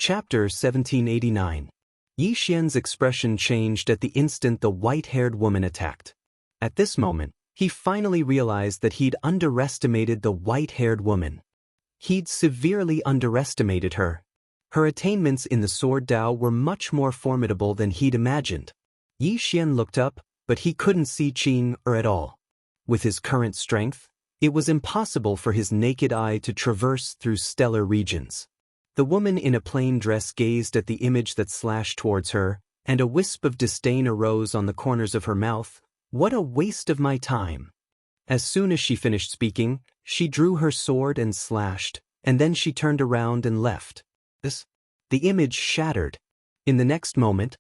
Chapter 1789. Yi Xian's expression changed at the instant the white-haired woman attacked. At this moment, he finally realized that he'd underestimated the white-haired woman. He'd severely underestimated her. Her attainments in the sword Dao were much more formidable than he'd imagined. Yi Xian looked up, but he couldn't see Qin at all. With his current strength, it was impossible for his naked eye to traverse through stellar regions. The woman in a plain dress gazed at the image that slashed towards her, and a wisp of disdain arose on the corners of her mouth. What a waste of my time! As soon as she finished speaking, she drew her sword and slashed, and then she turned around and left. The image shattered. In the next moment,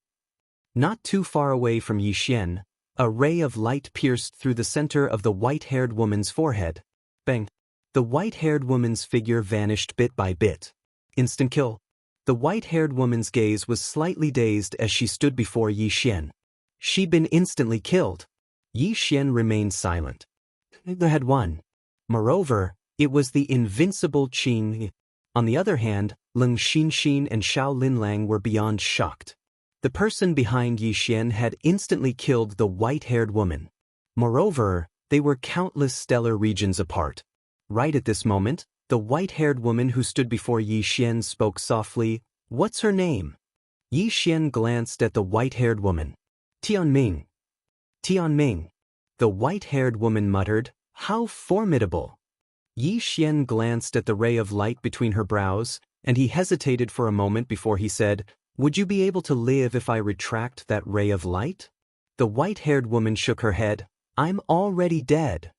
not too far away from Yi Xian, a ray of light pierced through the center of the white-haired woman's forehead. Bang! The white-haired woman's figure vanished bit by bit. Instant kill. The white-haired woman's gaze was slightly dazed as she stood before Yi Xian. She'd been instantly killed. Yi Xian remained silent. They had won. Moreover, it was the invincible Qin. On the other hand, Leng Xinxin and Xiao Linlang were beyond shocked. The person behind Yi Xian had instantly killed the white-haired woman. Moreover, they were countless stellar regions apart. Right at this moment, the white-haired woman who stood before Yi Xian spoke softly. What's her name? Yi Xian glanced at the white-haired woman. Tianming. Tianming. The white-haired woman muttered, How formidable! Yi Xian glanced at the ray of light between her brows, and he hesitated for a moment before he said, Would you be able to live if I retract that ray of light? The white-haired woman shook her head. I'm already dead.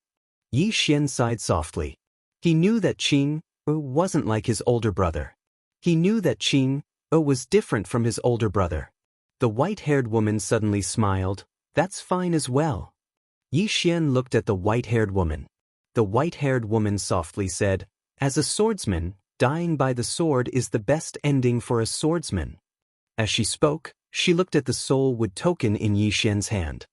Yi Xian sighed softly. He knew that Qin wasn't like his older brother. He knew that Qin was different from his older brother. The white-haired woman suddenly smiled. That's fine as well. Yi Xian looked at the white-haired woman. The white-haired woman softly said, As a swordsman, dying by the sword is the best ending for a swordsman. As she spoke, she looked at the soul wood token in Yi Xian's hand.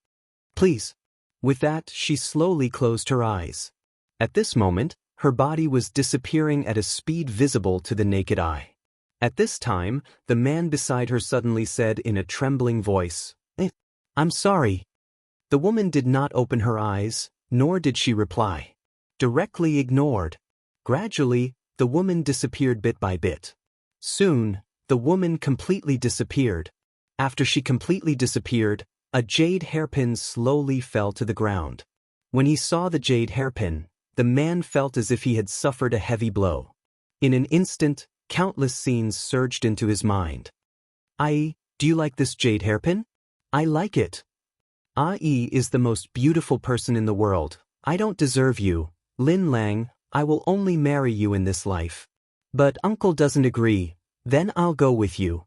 Please. With that, she slowly closed her eyes. At this moment, her body was disappearing at a speed visible to the naked eye. At this time, the man beside her suddenly said in a trembling voice, I'm sorry. The woman did not open her eyes, nor did she reply. Directly ignored. Gradually, the woman disappeared bit by bit. Soon, the woman completely disappeared. After she completely disappeared, a jade hairpin slowly fell to the ground. When he saw the jade hairpin, the man felt as if he had suffered a heavy blow. In an instant, countless scenes surged into his mind. Ai, do you like this jade hairpin? I like it. Ai is the most beautiful person in the world. I don't deserve you. Lin Lang, I will only marry you in this life. But uncle doesn't agree. Then I'll go with you.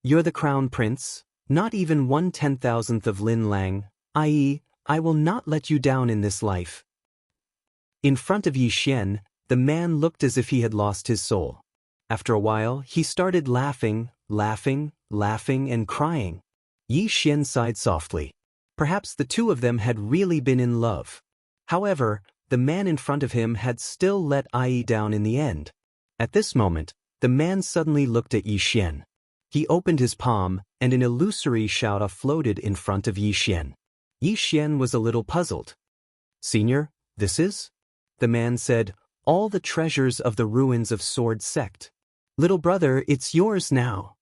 You're the crown prince, not even 1/10,000th of Lin Lang. I will not let you down in this life. In front of Yi Xian, the man looked as if he had lost his soul. After a while, he started laughing, and crying. Yi Xian sighed softly. Perhaps the two of them had really been in love. However, the man in front of him had still let Ai down in the end. At this moment, the man suddenly looked at Yi Xian. He opened his palm, and an illusory shout floated in front of Yi Xian. Yi Xian was a little puzzled. Senior, this is? The man said, All the treasures of the ruins of Sword Sect. Little brother, it's yours now.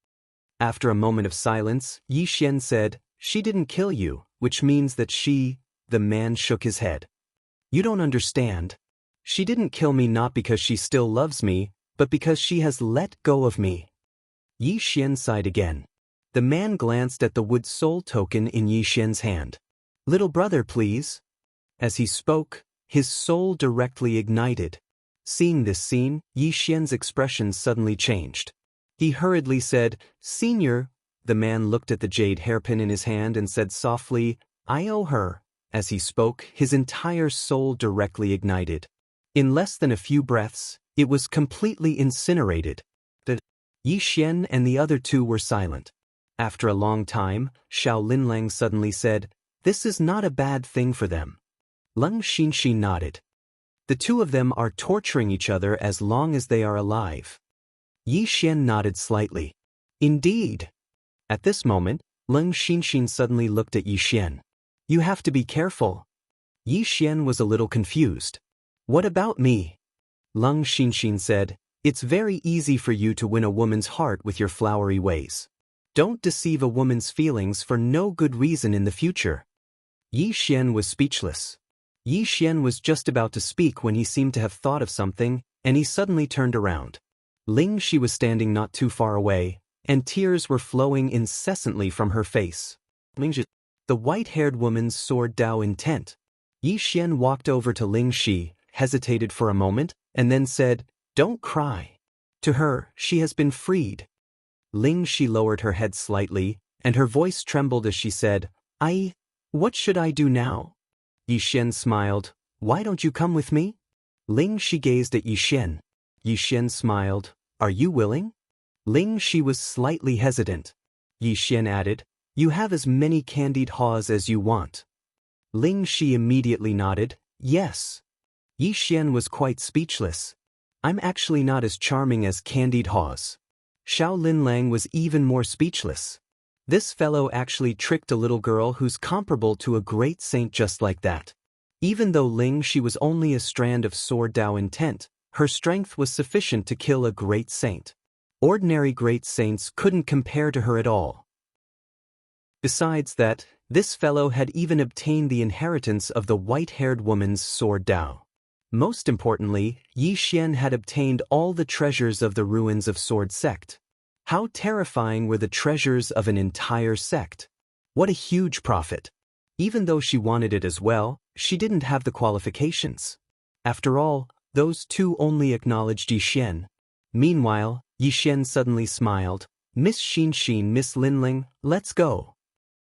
After a moment of silence, Yi Xian said, She didn't kill you, which means that the man shook his head. You don't understand. She didn't kill me not because she still loves me, but because she has let go of me. Yi Xian sighed again. The man glanced at the wood soul token in Yi Xian's hand. Little brother, please. As he spoke, his soul directly ignited. Seeing this scene, Yi Xian's expression suddenly changed. He hurriedly said, Senior. The man looked at the jade hairpin in his hand and said softly, I owe her. As he spoke, his entire soul directly ignited. In less than a few breaths, it was completely incinerated. Yi Xian and the other two were silent. After a long time, Xiao Linlang suddenly said, This is not a bad thing for them. Leng Xinxi nodded. The two of them are torturing each other as long as they are alive. Yi Xian nodded slightly. Indeed. At this moment, Leng Xinxin suddenly looked at Yi Xian. You have to be careful. Yi Xian was a little confused. What about me? Leng Xinxin said, it's very easy for you to win a woman's heart with your flowery ways. Don't deceive a woman's feelings for no good reason in the future. Yi Xian was speechless. Yi Xian was just about to speak when he seemed to have thought of something, and he suddenly turned around. Ling Shi was standing not too far away, and tears were flowing incessantly from her face. The white-haired woman's sword Dao intent. Yi Xian walked over to Ling Shi, hesitated for a moment, and then said, Don't cry. To her, she has been freed. Ling Shi lowered her head slightly, and her voice trembled as she said, What should I do now? Yi Xian smiled, Why don't you come with me? Ling Shi gazed at Yi Xian. Yi Xian smiled, Are you willing? Ling Shi was slightly hesitant. Yi Xian added, You have as many candied haws as you want. Ling Shi immediately nodded, Yes. Yi Xian was quite speechless. I'm actually not as charming as candied haws. Xiao Linlang was even more speechless. This fellow actually tricked a little girl who's comparable to a great saint just like that. Even though Ling Shi was only a strand of sword Dao intent, her strength was sufficient to kill a great saint. Ordinary great saints couldn't compare to her at all. Besides that, this fellow had even obtained the inheritance of the white-haired woman's sword Dao. Most importantly, Yi Xian had obtained all the treasures of the ruins of Sword Sect. How terrifying were the treasures of an entire sect! What a huge profit! Even though she wanted it as well, she didn't have the qualifications. After all, those two only acknowledged Yi Xian. Meanwhile, Yi Xian suddenly smiled. Miss Xinxin, Miss Linling, let's go.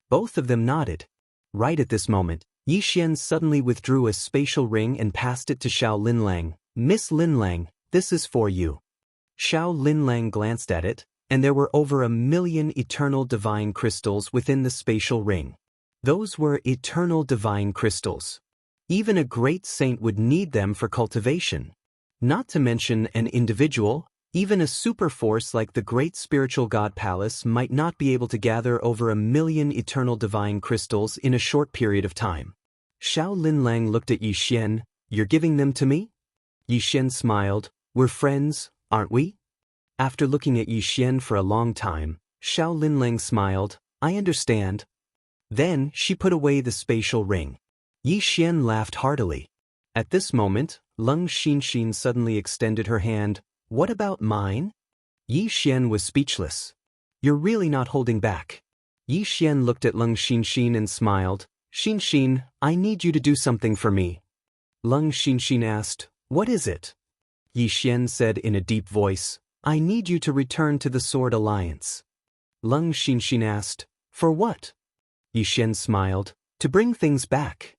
Both of them nodded. Right at this moment, Yi Xian suddenly withdrew a spatial ring and passed it to Xiao Linlang. Miss Linlang, this is for you. Xiao Linlang glanced at it, and there were over 1 million eternal divine crystals within the spatial ring. Those were eternal divine crystals. Even a great saint would need them for cultivation. Not to mention an individual, even a superforce like the great spiritual god palace might not be able to gather over 1 million eternal divine crystals in a short period of time. Xiao Linlang looked at Yi Xian. You're giving them to me? Yi Xian smiled. We're friends, aren't we? After looking at Yi Xian for a long time, Xiao Linlang smiled. I understand. Then she put away the spatial ring. Yi Xian laughed heartily. At this moment, Leng Xinxin suddenly extended her hand. What about mine? Yi Xian was speechless. You're really not holding back. Yi Xian looked at Leng Xinxin and smiled. Xinxin, I need you to do something for me. Leng Xinxin asked, What is it? Yi Xian said in a deep voice, I need you to return to the Sword Alliance. Leng Xinxin asked, For what? Yi Xian smiled, To bring things back.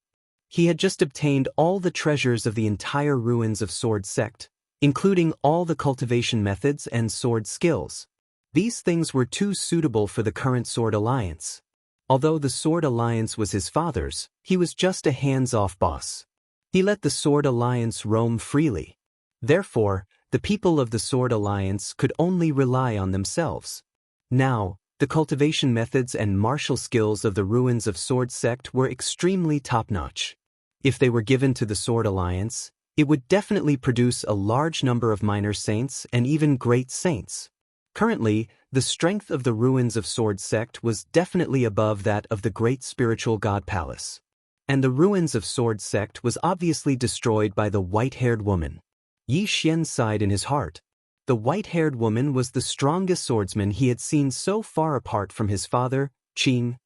He had just obtained all the treasures of the entire ruins of Sword Sect, including all the cultivation methods and sword skills. These things were too suitable for the current Sword Alliance. Although the Sword Alliance was his father's, he was just a hands-off boss. He let the Sword Alliance roam freely. Therefore, the people of the Sword Alliance could only rely on themselves. Now, the cultivation methods and martial skills of the ruins of Sword Sect were extremely top-notch. If they were given to the Sword Alliance, it would definitely produce a large number of minor saints and even great saints. Currently, the strength of the ruins of Sword Sect was definitely above that of the great spiritual god palace. And the ruins of Sword Sect was obviously destroyed by the white-haired woman. Yi Xian sighed in his heart. The white-haired woman was the strongest swordsman he had seen so far apart from his father, Qing,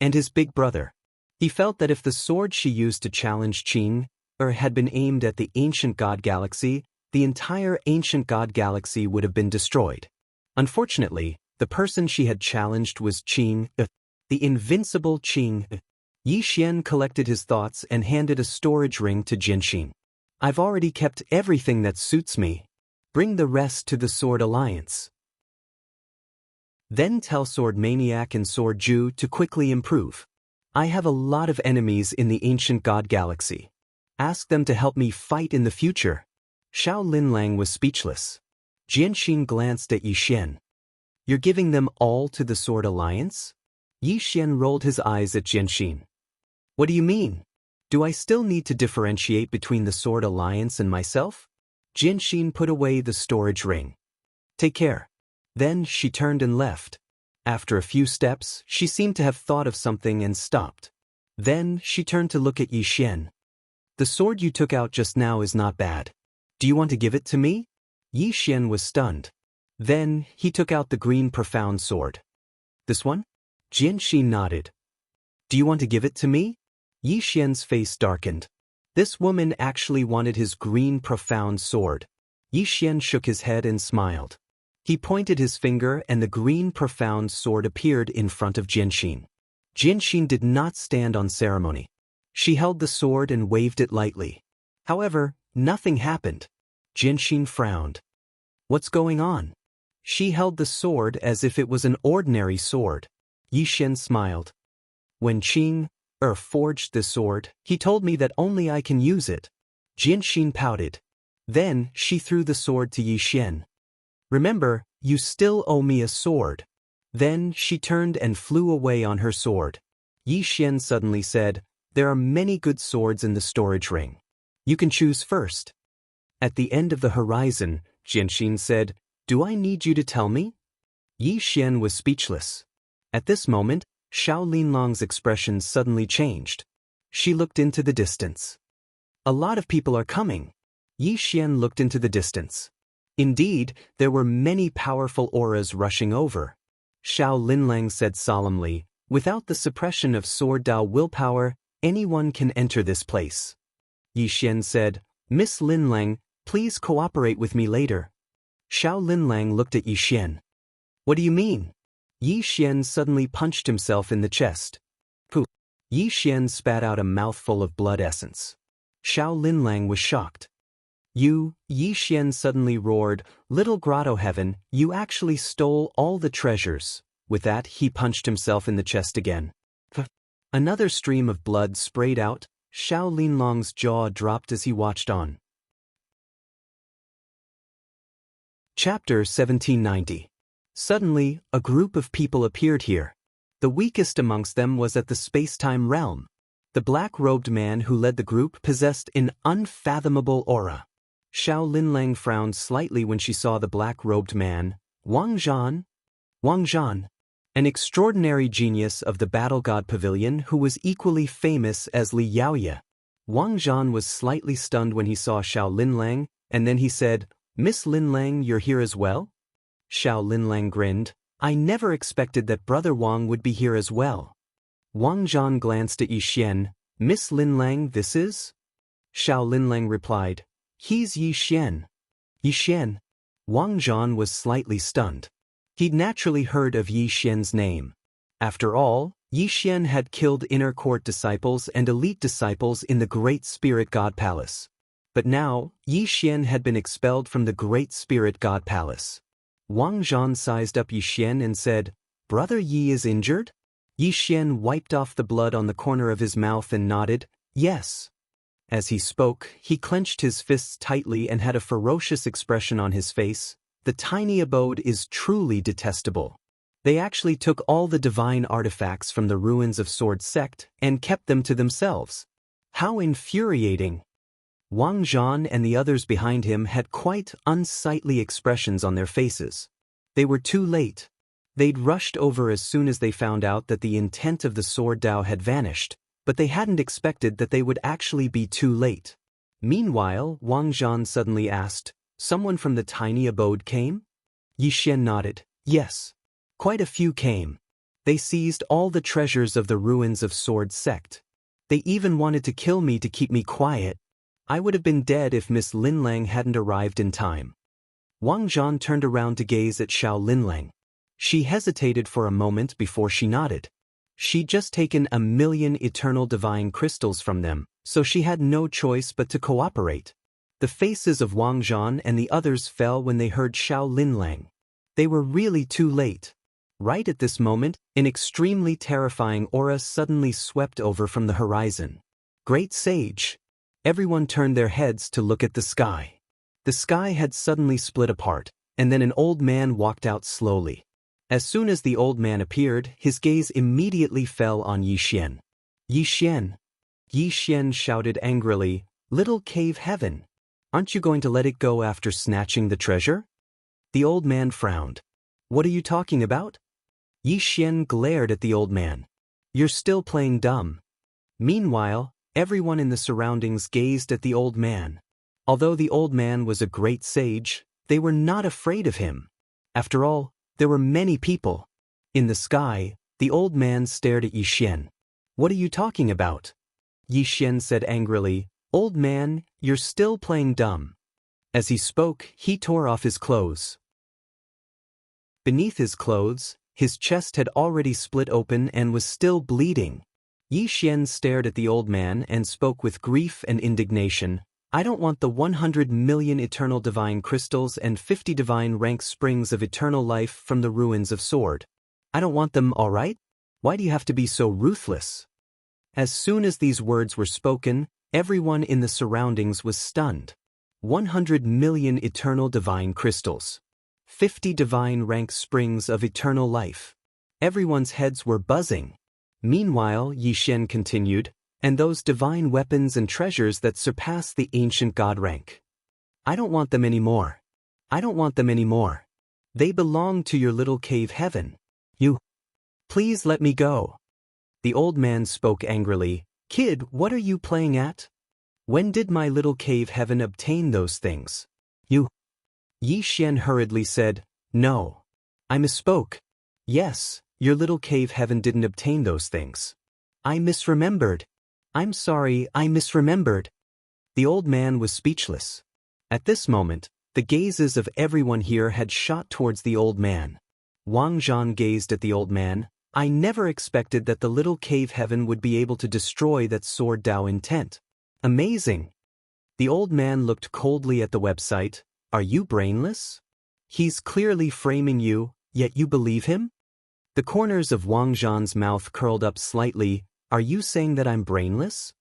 and his big brother. He felt that if the sword she used to challenge Qing, had been aimed at the ancient god galaxy, the entire ancient god galaxy would have been destroyed. Unfortunately, the person she had challenged was Qing, the invincible Qing. Yi Xian collected his thoughts and handed a storage ring to Jianxin. I've already kept everything that suits me. Bring the rest to the Sword Alliance. Then tell Sword Maniac and Sword Ju to quickly improve. I have a lot of enemies in the ancient god galaxy. Ask them to help me fight in the future. Xiao Linlang was speechless. Jianxin glanced at Yi Xian. You're giving them all to the Sword Alliance? Yi Xian rolled his eyes at Jianxin. What do you mean? Do I still need to differentiate between the Sword Alliance and myself? Jianxin put away the storage ring. Take care. Then she turned and left. After a few steps, she seemed to have thought of something and stopped. Then she turned to look at Yi Xian. The sword you took out just now is not bad. Do you want to give it to me? Yi Xian was stunned. Then he took out the green profound sword. This one? Jianxin nodded. Do you want to give it to me? Yi Xian's face darkened. This woman actually wanted his green profound sword. Yi Xian shook his head and smiled. He pointed his finger and the green profound sword appeared in front of Jianxin. Jianxin did not stand on ceremony. She held the sword and waved it lightly. However, nothing happened. Jianxin frowned. What's going on? She held the sword as if it was an ordinary sword. Yi Xian smiled. When Qing forged this sword, he told me that only I can use it. Jianxin pouted. Then she threw the sword to Yi Xian. Remember, you still owe me a sword. Then she turned and flew away on her sword. Yi Xian suddenly said, There are many good swords in the storage ring. You can choose first. At the end of the horizon, Jianxin said, Do I need you to tell me? Yi Xian was speechless. At this moment, Xiao Linlong's expression suddenly changed. She looked into the distance. A lot of people are coming. Yi Xian looked into the distance. Indeed, there were many powerful auras rushing over. Xiao Linlang said solemnly, Without the suppression of Sword Dao willpower, anyone can enter this place. Yi Xian said, Miss Linlang, please cooperate with me later. Xiao Linlang looked at Yi Xian. What do you mean? Yi Xian suddenly punched himself in the chest. Pooh! Yi Xian spat out a mouthful of blood essence. Xiao Linlang was shocked. You, Yi Xian suddenly roared, Little Grotto Heaven, you actually stole all the treasures. With that, he punched himself in the chest again. Another stream of blood sprayed out. Xiao Linlong's jaw dropped as he watched on. Chapter 1790. Suddenly, a group of people appeared here. The weakest amongst them was at the space-time realm. The black-robed man who led the group possessed an unfathomable aura. Xiao Linlang frowned slightly when she saw the black-robed man, Wang Zhan, an extraordinary genius of the Battle God Pavilion who was equally famous as Li Yaoye. Wang Zhan was slightly stunned when he saw Xiao Linlang, and then he said, Miss Linlang, you're here as well? Xiao Linlang grinned. I never expected that Brother Wang would be here as well. Wang Zhan glanced at Yi Xian. Miss Linlang, this is? Xiao Linlang replied, He's Yi Xian. Yi Xian. Wang Zhan was slightly stunned. He'd naturally heard of Yi Xian's name. After all, Yi Xian had killed inner court disciples and elite disciples in the Great Spirit God Palace. But now, Yi Xian had been expelled from the Great Spirit God Palace. Wang Zhan sized up Yi Xian and said, Brother Yi is injured? Yi Xian wiped off the blood on the corner of his mouth and nodded, Yes. As he spoke, he clenched his fists tightly and had a ferocious expression on his face. The tiny abode is truly detestable. They actually took all the divine artifacts from the ruins of Sword Sect and kept them to themselves. How infuriating! Wang Zhan and the others behind him had quite unsightly expressions on their faces. They were too late. They'd rushed over as soon as they found out that the intent of the Sword Dao had vanished, but they hadn't expected that they would actually be too late. Meanwhile, Wang Zhan suddenly asked, Someone from the tiny abode came? Yi Xian nodded, Yes. Quite a few came. They seized all the treasures of the ruins of Sword Sect. They even wanted to kill me to keep me quiet. I would have been dead if Miss Linlang hadn't arrived in time. Wang Zhan turned around to gaze at Xiao Linlang. She hesitated for a moment before she nodded. She'd just taken 1,000,000 eternal divine crystals from them, so she had no choice but to cooperate. The faces of Wang Zhan and the others fell when they heard Xiao Linlang. They were really too late. Right at this moment, an extremely terrifying aura suddenly swept over from the horizon. Great Sage! Everyone turned their heads to look at the sky. The sky had suddenly split apart, and then an old man walked out slowly. As soon as the old man appeared, his gaze immediately fell on Yi Xian. Yi Xian! Yi Xian shouted angrily, "Little cave heaven! Aren't you going to let it go after snatching the treasure?" The old man frowned. "What are you talking about?" Yi Xian glared at the old man. "You're still playing dumb." Meanwhile, everyone in the surroundings gazed at the old man. Although the old man was a great sage, they were not afraid of him. After all, there were many people. In the sky, the old man stared at Yi Xian. "What are you talking about?" Yi Xian said angrily, "Old man, you're still playing dumb." As he spoke, he tore off his clothes. Beneath his clothes, his chest had already split open and was still bleeding. Yi Xian stared at the old man and spoke with grief and indignation. "I don't want the 100 million eternal divine crystals and 50 divine rank springs of eternal life from the ruins of Sword. I don't want them, all right? Why do you have to be so ruthless?" As soon as these words were spoken, everyone in the surroundings was stunned. 100 million eternal divine crystals. 50 divine rank springs of eternal life. Everyone's heads were buzzing. Meanwhile, Yi Xian continued, "And those divine weapons and treasures that surpass the ancient god rank. I don't want them anymore. I don't want them anymore. They belong to your little cave heaven. Please let me go." The old man spoke angrily. "Kid, what are you playing at? When did my little cave heaven obtain those things?" Yi Xian hurriedly said, "No. I misspoke. Yes, your little cave heaven didn't obtain those things. I misremembered. I'm sorry, I misremembered." The old man was speechless. At this moment, the gazes of everyone here had shot towards the old man. Wang Zhan gazed at the old man. "I never expected that the little cave heaven would be able to destroy that sword Dao intent. Amazing." The old man looked coldly at the website. "Are you brainless? He's clearly framing you, yet you believe him?" The corners of Wang Zhan's mouth curled up slightly. "Are you saying that I'm brainless?"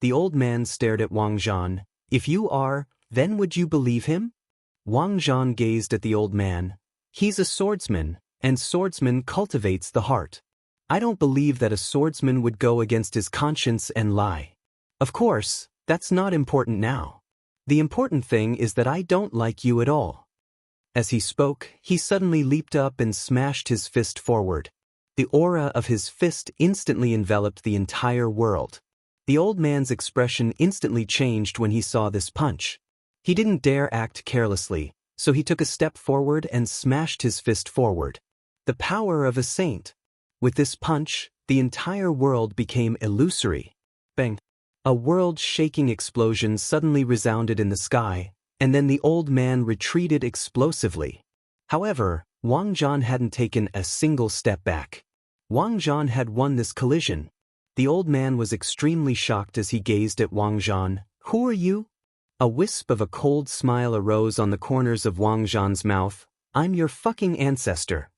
The old man stared at Wang Zhan. "If you are, then would you believe him?" Wang Zhan gazed at the old man. "He's a swordsman, and swordsman cultivates the heart. I don't believe that a swordsman would go against his conscience and lie. Of course, that's not important now. The important thing is that I don't like you at all." As he spoke, he suddenly leaped up and smashed his fist forward. The aura of his fist instantly enveloped the entire world. The old man's expression instantly changed when he saw this punch. He didn't dare act carelessly, so he took a step forward and smashed his fist forward. The power of a saint. With this punch, the entire world became illusory. Bang! A world-shaking explosion suddenly resounded in the sky, and then the old man retreated explosively. However, Wang Zhan hadn't taken a single step back. Wang Zhan had won this collision. The old man was extremely shocked as he gazed at Wang Zhan. "Who are you?" A wisp of a cold smile arose on the corners of Wang Zhan's mouth. "I'm your fucking ancestor."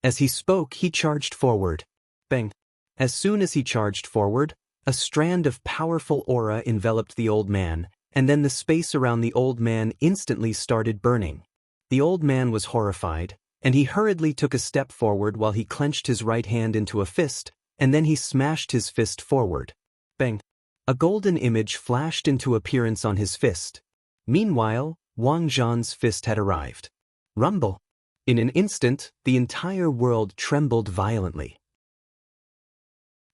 As he spoke, he charged forward. Bang! As soon as he charged forward, a strand of powerful aura enveloped the old man, and then the space around the old man instantly started burning. The old man was horrified, and he hurriedly took a step forward while he clenched his right hand into a fist, and then he smashed his fist forward. Bang! A golden image flashed into appearance on his fist. Meanwhile, Wang Zhan's fist had arrived. Rumble! In an instant, the entire world trembled violently.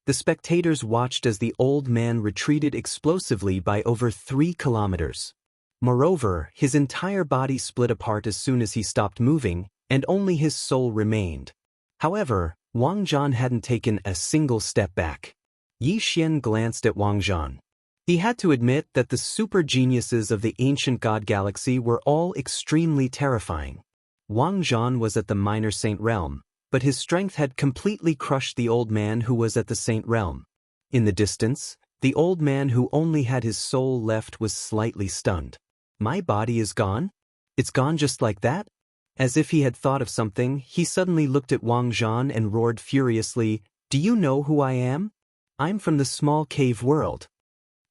The spectators watched as the old man retreated explosively by over 3 kilometers. Moreover, his entire body split apart as soon as he stopped moving, and only his soul remained. However, Wang Zhan hadn't taken a single step back. Yi Xian glanced at Wang Zhan. He had to admit that the super geniuses of the ancient god galaxy were all extremely terrifying. Wang Zhan was at the minor saint realm, but his strength had completely crushed the old man who was at the saint realm. In the distance, the old man who only had his soul left was slightly stunned. "My body is gone? It's gone just like that?" As if he had thought of something, he suddenly looked at Wang Zhan and roared furiously, "Do you know who I am? I'm from the small cave world."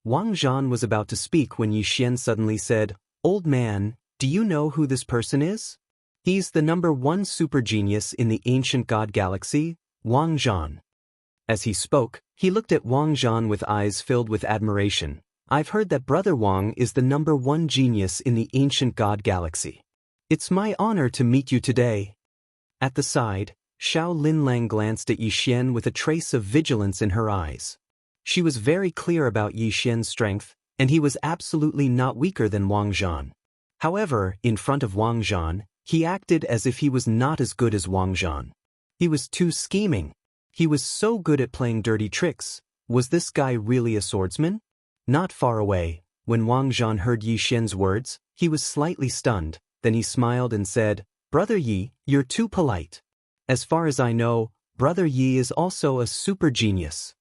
Wang Zhan was about to speak when Yi Xian suddenly said, "Old man, do you know who this person is?" He's the #1 super genius in the ancient god galaxy, Wang Zhan. As he spoke, he looked at Wang Zhan with eyes filled with admiration. I've heard that Brother Wang is the #1 genius in the ancient god galaxy. It's my honor to meet you today. At the side, Xiao Linlang glanced at Yi Xian with a trace of vigilance in her eyes. She was very clear about Yi Xian's strength, and he was absolutely not weaker than Wang Zhan. However, in front of Wang Zhan, he acted as if he was not as good as Wang Zhan. He was too scheming. He was so good at playing dirty tricks. Was this guy really a swordsman? Not far away, when Wang Zhan heard Yi Xian's words, he was slightly stunned. Then he smiled and said, Brother Yi, you're too polite. As far as I know, Brother Yi is also a super genius.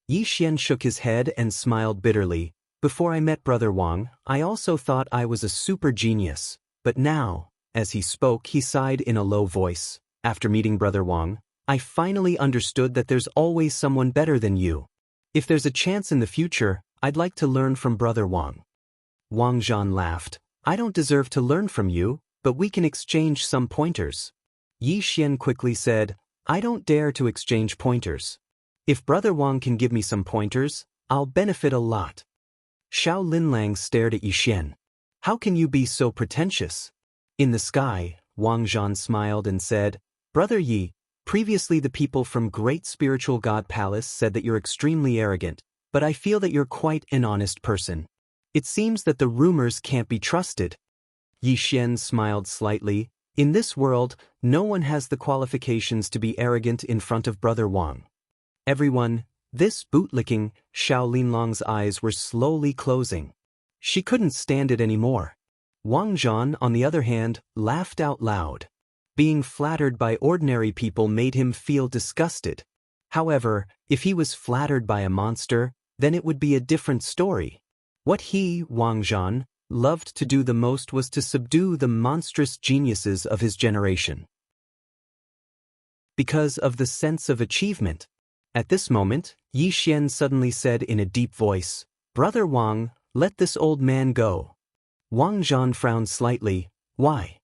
Yi Xian shook his head and smiled bitterly. Before I met Brother Wang, I also thought I was a super genius. But now, as he spoke, he sighed in a low voice. After meeting Brother Wang, I finally understood that there's always someone better than you. If there's a chance in the future, I'd like to learn from Brother Wang. Wang Zhan laughed. I don't deserve to learn from you, but we can exchange some pointers. Yi Xian quickly said, I don't dare to exchange pointers. If Brother Wang can give me some pointers, I'll benefit a lot. Xiao Linlang stared at Yi Xian. How can you be so pretentious? In the sky, Wang Zhan smiled and said, Brother Yi, previously the people from Great Spiritual God Palace said that you're extremely arrogant, but I feel that you're quite an honest person. It seems that the rumors can't be trusted. Yi Xian smiled slightly. In this world, no one has the qualifications to be arrogant in front of Brother Wang. Everyone, this bootlicking, Xiao Linlang's eyes were slowly closing. She couldn't stand it anymore. Wang Zhan, on the other hand, laughed out loud. Being flattered by ordinary people made him feel disgusted. However, if he was flattered by a monster, then it would be a different story. What he, Wang Zhan, loved to do the most was to subdue the monstrous geniuses of his generation. Because of the sense of achievement. At this moment, Yi Xian suddenly said in a deep voice, Brother Wang, let this old man go. Wang Zhan frowned slightly. Why?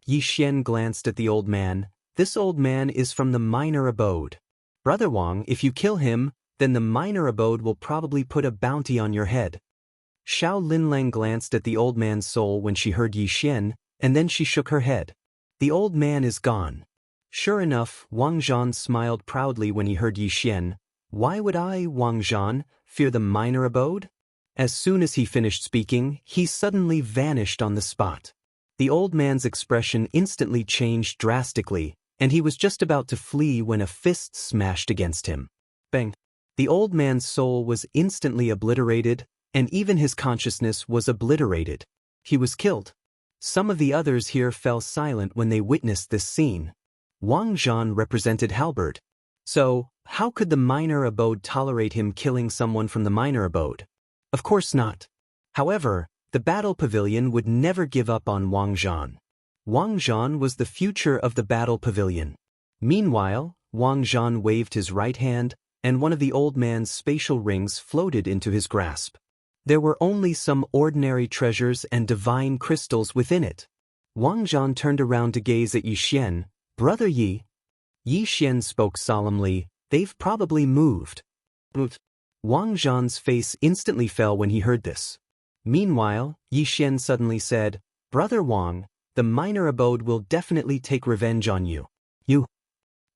Yi Xian glanced at the old man. This old man is from the minor abode. Brother Wang, if you kill him, then the minor abode will probably put a bounty on your head. Xiao Linlang glanced at the old man's soul when she heard Yi Xian, and then she shook her head. The old man is gone. Sure enough, Wang Zhan smiled proudly when he heard Yi Xian. Why would I, Wang Zhan, fear the minor abode? As soon as he finished speaking, he suddenly vanished on the spot. The old man's expression instantly changed drastically, and he was just about to flee when a fist smashed against him. Bang! The old man's soul was instantly obliterated, and even his consciousness was obliterated. He was killed. Some of the others here fell silent when they witnessed this scene. Wang Zhan represented Halberd. So, how could the minor abode tolerate him killing someone from the minor abode? Of course not. However, the battle pavilion would never give up on Wang Zhan. Wang Zhan was the future of the battle pavilion. Meanwhile, Wang Zhan waved his right hand, and one of the old man's spatial rings floated into his grasp. There were only some ordinary treasures and divine crystals within it. Wang Zhan turned around to gaze at Yi Xian. Brother Yi. Yi Xian spoke solemnly. They've probably moved. Wang Zhan's face instantly fell when he heard this. Meanwhile, Yi Xian suddenly said, Brother Wang, the minor abode will definitely take revenge on you. You.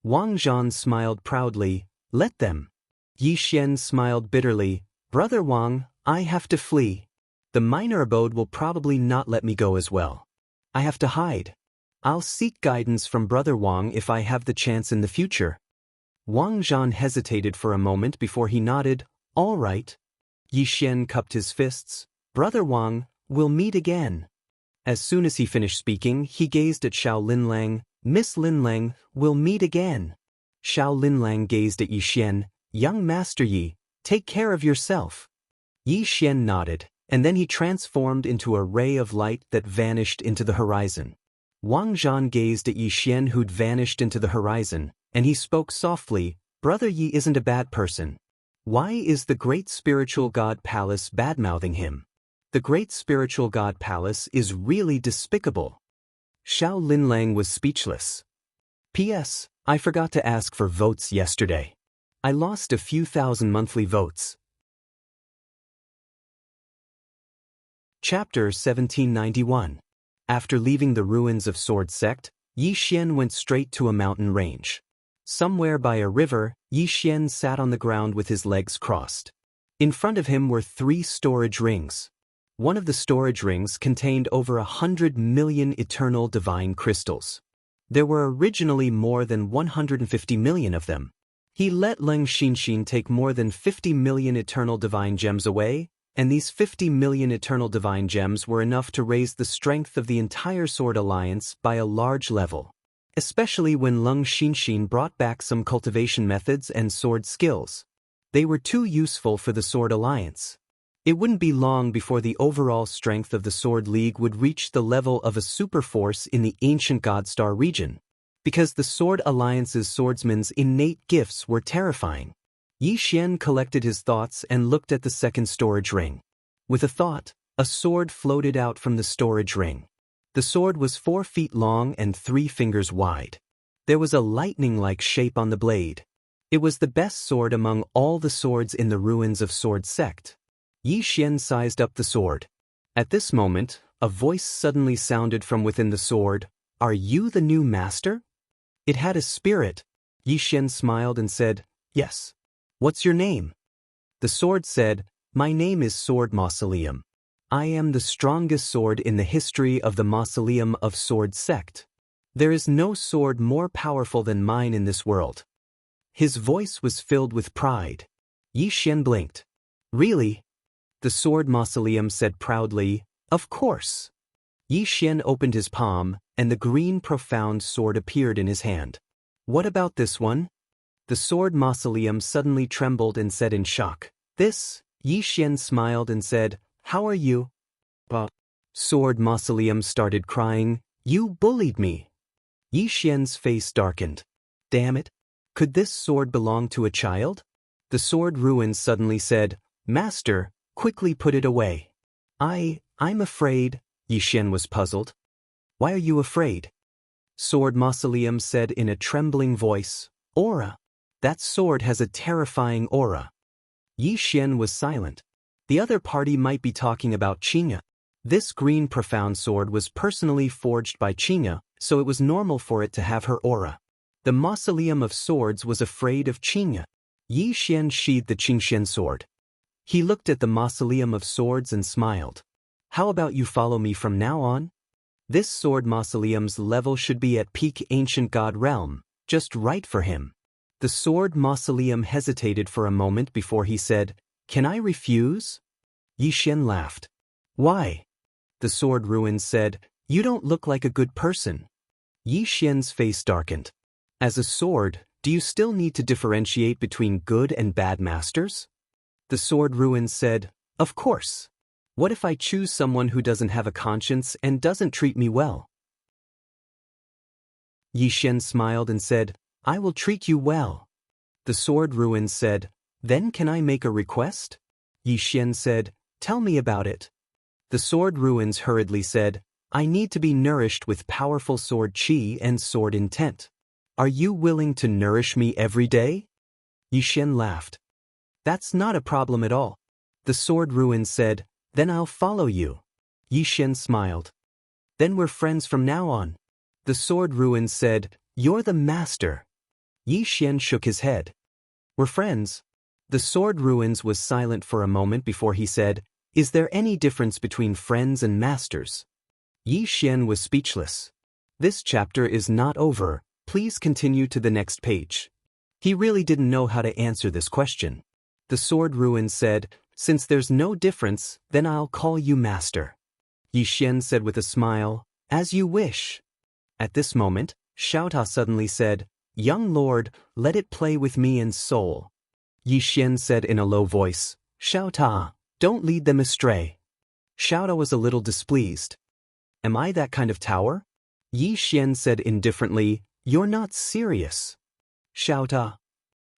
Wang Zhan smiled proudly. Let them. Yi Xian smiled bitterly. Brother Wang, I have to flee. The minor abode will probably not let me go as well. I have to hide. I'll seek guidance from Brother Wang if I have the chance in the future. Wang Zhan hesitated for a moment before he nodded. All right. Yi Xian cupped his fists. Brother Wang, we'll meet again. As soon as he finished speaking, he gazed at Xiao Linlang. Miss Linlang, we'll meet again. Xiao Linlang gazed at Yi Xian. Young Master Yi, take care of yourself. Yi Xian nodded, and then he transformed into a ray of light that vanished into the horizon. Wang Zhan gazed at Yi Xian, who'd vanished into the horizon, and he spoke softly, Brother Yi isn't a bad person. Why is the Great Spiritual God Palace badmouthing him? The Great Spiritual God Palace is really despicable. Xiao Linlang was speechless. P.S. I forgot to ask for votes yesterday. I lost a few thousand monthly votes. Chapter 1791. After leaving the ruins of Sword Sect, Yi Xian went straight to a mountain range. Somewhere by a river, Yi Xian sat on the ground with his legs crossed. In front of him were 3 storage rings. One of the storage rings contained over 100 million eternal divine crystals. There were originally more than 150 million of them. He let Leng Xinxin take more than 50 million eternal divine gems away, and these 50 million eternal divine gems were enough to raise the strength of the entire Sword Alliance by a large level. Especially when Leng Xinxin brought back some cultivation methods and sword skills. They were too useful for the Sword Alliance. It wouldn't be long before the overall strength of the Sword League would reach the level of a superforce in the ancient Godstar region. Because the Sword Alliance's swordsmen's innate gifts were terrifying. Yi Xian collected his thoughts and looked at the second storage ring. With a thought, a sword floated out from the storage ring. The sword was 4 feet long and 3 fingers wide. There was a lightning-like shape on the blade. It was the best sword among all the swords in the ruins of Sword Sect. Yi Xian sized up the sword. At this moment, a voice suddenly sounded from within the sword. "Are you the new master?" It had a spirit. Yi Xian smiled and said, "Yes. What's your name?" The sword said, "My name is Sword Mausoleum. I am the strongest sword in the history of the Mausoleum of Sword Sect. There is no sword more powerful than mine in this world." His voice was filled with pride. Yi Xian blinked. "Really?" The Sword Mausoleum said proudly, "Of course." Yi Xian opened his palm, and the green profound sword appeared in his hand. "What about this one?" The Sword Mausoleum suddenly trembled and said in shock, "This?" Yi Xian smiled and said, "How are you?" Sword Mausoleum started crying, "You bullied me." Yi Xian's face darkened. Damn it. Could this sword belong to a child? The sword ruin suddenly said, "Master, quickly put it away." I'm afraid." Yi Xian was puzzled. "Why are you afraid?" Sword Mausoleum said in a trembling voice, "Aura. That sword has a terrifying aura." Yi Xian was silent. The other party might be talking about Qingya. This green profound sword was personally forged by Qingya, so it was normal for it to have her aura. The Mausoleum of Swords was afraid of Qingya. Yi Xian sheathed the Qingxian sword. He looked at the Mausoleum of Swords and smiled. "How about you follow me from now on?" This sword mausoleum's level should be at peak ancient god realm, just right for him. The sword mausoleum hesitated for a moment before he said, "Can I refuse?" Yi Xian laughed. "Why?" The sword ruin said, "You don't look like a good person." Yi Xian's face darkened. "As a sword, do you still need to differentiate between good and bad masters?" The sword ruin said, "Of course. What if I choose someone who doesn't have a conscience and doesn't treat me well?" Yi Xian smiled and said, "I will treat you well." The sword ruin said, "Then can I make a request?" Yi Xian said, "Tell me about it." The sword ruins hurriedly said, "I need to be nourished with powerful sword chi and sword intent. Are you willing to nourish me every day?" Yi Xian laughed. "That's not a problem at all." The sword ruin said, "Then I'll follow you." Yi Xian smiled. "Then we're friends from now on." The sword ruin said, "You're the master." Yi Xian shook his head. "We're friends." The sword ruins was silent for a moment before he said, "Is there any difference between friends and masters?" Yi Xian was speechless. "This chapter is not over, please continue to the next page." He really didn't know how to answer this question. The sword ruin said, "Since there's no difference, then I'll call you master." Yi Xian said with a smile, "As you wish." At this moment, Xiaota suddenly said, "Young lord, let it play with me and soul." Yi Xian said in a low voice, "Xiaota, don't lead them astray." Xiaota was a little displeased. "Am I that kind of tower?" Yi Xian said indifferently, "You're not serious." Xiaota.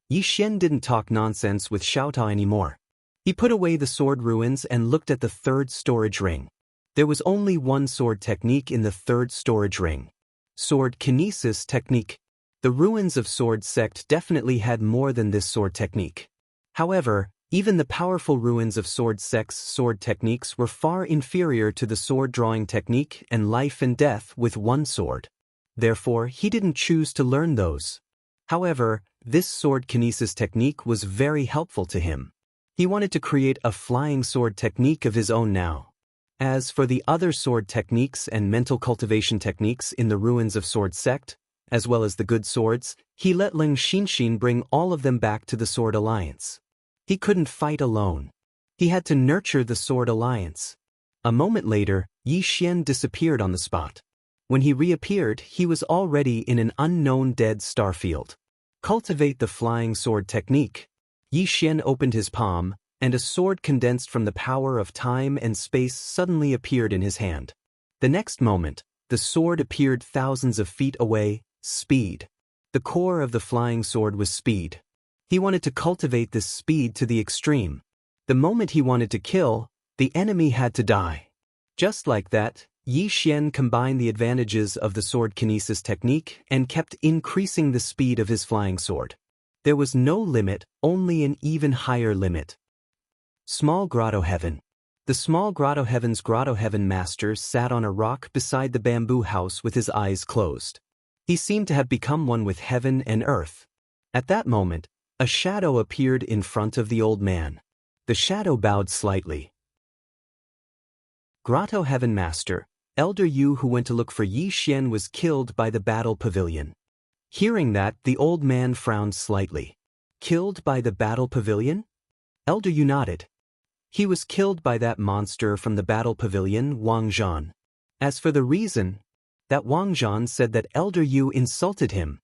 Yi Xian didn't talk nonsense with Xiaota anymore. He put away the sword ruins and looked at the third storage ring. There was only one sword technique in the third storage ring. Sword kinesis technique. The ruins of Sword Sect definitely had more than this sword technique. However, even the powerful ruins of Sword Sect's sword techniques were far inferior to the sword drawing technique and life and death with one sword. Therefore, he didn't choose to learn those. However, this sword kinesis technique was very helpful to him. He wanted to create a flying sword technique of his own now. As for the other sword techniques and mental cultivation techniques in the ruins of Sword Sect, as well as the good swords, he let Ling Xinxin bring all of them back to the Sword Alliance. He couldn't fight alone. He had to nurture the Sword Alliance. A moment later, Yi Xian disappeared on the spot. When he reappeared, he was already in an unknown dead starfield. Cultivate the flying sword technique. Yi Xian opened his palm, and a sword condensed from the power of time and space suddenly appeared in his hand. The next moment, the sword appeared thousands of feet away. Speed. The core of the flying sword was speed. He wanted to cultivate this speed to the extreme. The moment he wanted to kill, the enemy had to die. Just like that, Yi Xian combined the advantages of the sword kinesis technique and kept increasing the speed of his flying sword. There was no limit, only an even higher limit. Small Grotto Heaven. The small Grotto Heaven's Grotto Heaven master sat on a rock beside the bamboo house with his eyes closed. He seemed to have become one with heaven and earth. At that moment, a shadow appeared in front of the old man. The shadow bowed slightly. Grotto Heaven Master, Elder Yu who went to look for Yi Xian was killed by the battle pavilion. Hearing that, the old man frowned slightly. Killed by the battle pavilion? Elder Yu nodded. He was killed by that monster from the battle pavilion, Wang Zhan. As for the reason, that Wang Zhan said that Elder Yu insulted him.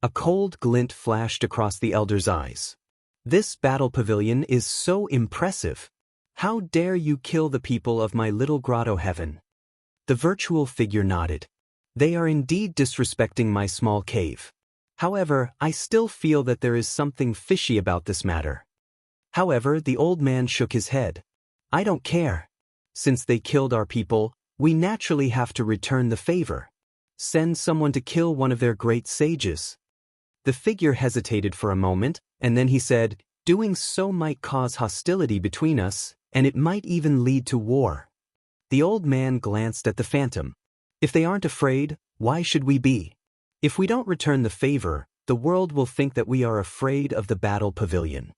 A cold glint flashed across the elder's eyes. This battle pavilion is so impressive. How dare you kill the people of my little Grotto Heaven? The virtual figure nodded. They are indeed disrespecting my small cave. However, I still feel that there is something fishy about this matter. However, the old man shook his head. I don't care. Since they killed our people, we naturally have to return the favor. Send someone to kill one of their great sages. The figure hesitated for a moment, and then he said, doing so might cause hostility between us, and it might even lead to war. The old man glanced at the phantom. If they aren't afraid, why should we be? If we don't return the favor, the world will think that we are afraid of the battle pavilion.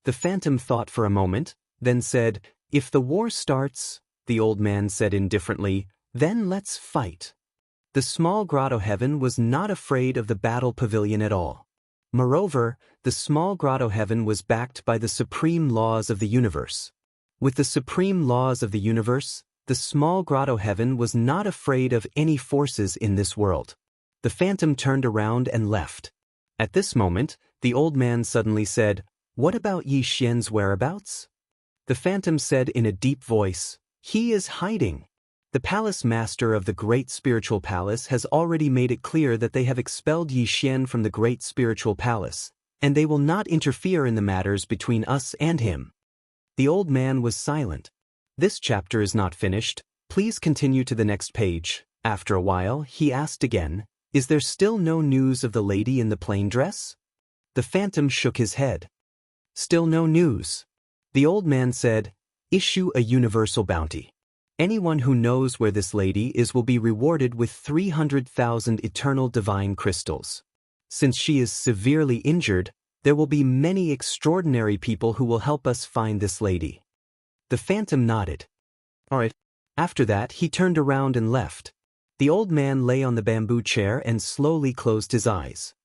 The phantom thought for a moment, then said, if the war starts, the old man said indifferently, then let's fight. The small Grotto Heaven was not afraid of the battle pavilion at all. Moreover, the small Grotto Heaven was backed by the supreme laws of the universe. With the supreme laws of the universe, the small Grotto Heaven was not afraid of any forces in this world. The phantom turned around and left. At this moment, the old man suddenly said, what about Yi Xian's whereabouts? The phantom said in a deep voice, he is hiding. The palace master of the Great Spiritual Palace has already made it clear that they have expelled Yi Xian from the Great Spiritual Palace, and they will not interfere in the matters between us and him. The old man was silent. This chapter is not finished. Please continue to the next page. After a while, he asked again, is there still no news of the lady in the plain dress? The phantom shook his head. Still no news. The old man said, issue a universal bounty. Anyone who knows where this lady is will be rewarded with 300,000 eternal divine crystals. Since she is severely injured, there will be many extraordinary people who will help us find this lady. The phantom nodded. All right. After that, he turned around and left. The old man lay on the bamboo chair and slowly closed his eyes.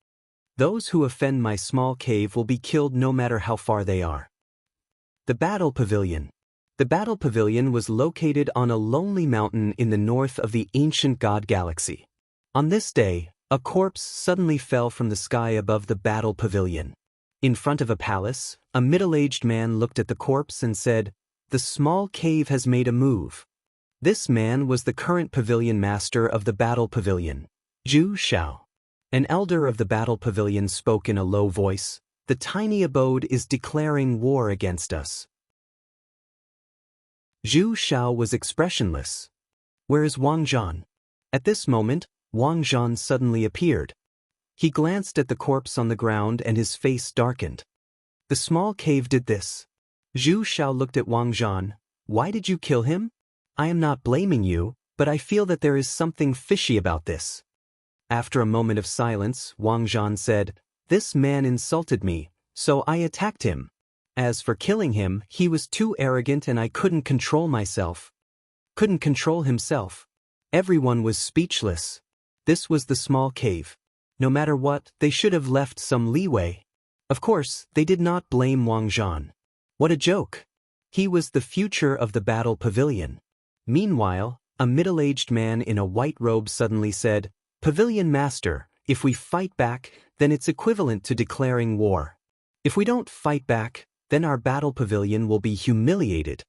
Those who offend my small cave will be killed no matter how far they are. The Battle Pavilion. The Battle Pavilion was located on a lonely mountain in the north of the ancient god galaxy. On this day, a corpse suddenly fell from the sky above the Battle Pavilion. In front of a palace, a middle-aged man looked at the corpse and said, the small cave has made a move. This man was the current pavilion master of the Battle Pavilion, Zhu Xiao. An elder of the Battle Pavilion spoke in a low voice, the tiny abode is declaring war against us. Zhu Xiao was expressionless. Where is Wang Zhan? At this moment, Wang Zhan suddenly appeared. He glanced at the corpse on the ground and his face darkened. The small cave did this. Zhu Xiao looked at Wang Zhan. Why did you kill him? I am not blaming you, but I feel that there is something fishy about this. After a moment of silence, Wang Zhan said, This man insulted me, so I attacked him. As for killing him, he was too arrogant and I couldn't control myself. Couldn't control himself. Everyone was speechless. This was the small cave. No matter what, they should have left some leeway. Of course, they did not blame Wang Zhan. What a joke! He was the future of the battle pavilion. Meanwhile, a middle-aged man in a white robe suddenly said, Pavilion Master, if we fight back, then it's equivalent to declaring war. If we don't fight back, then our battle pavilion will be humiliated.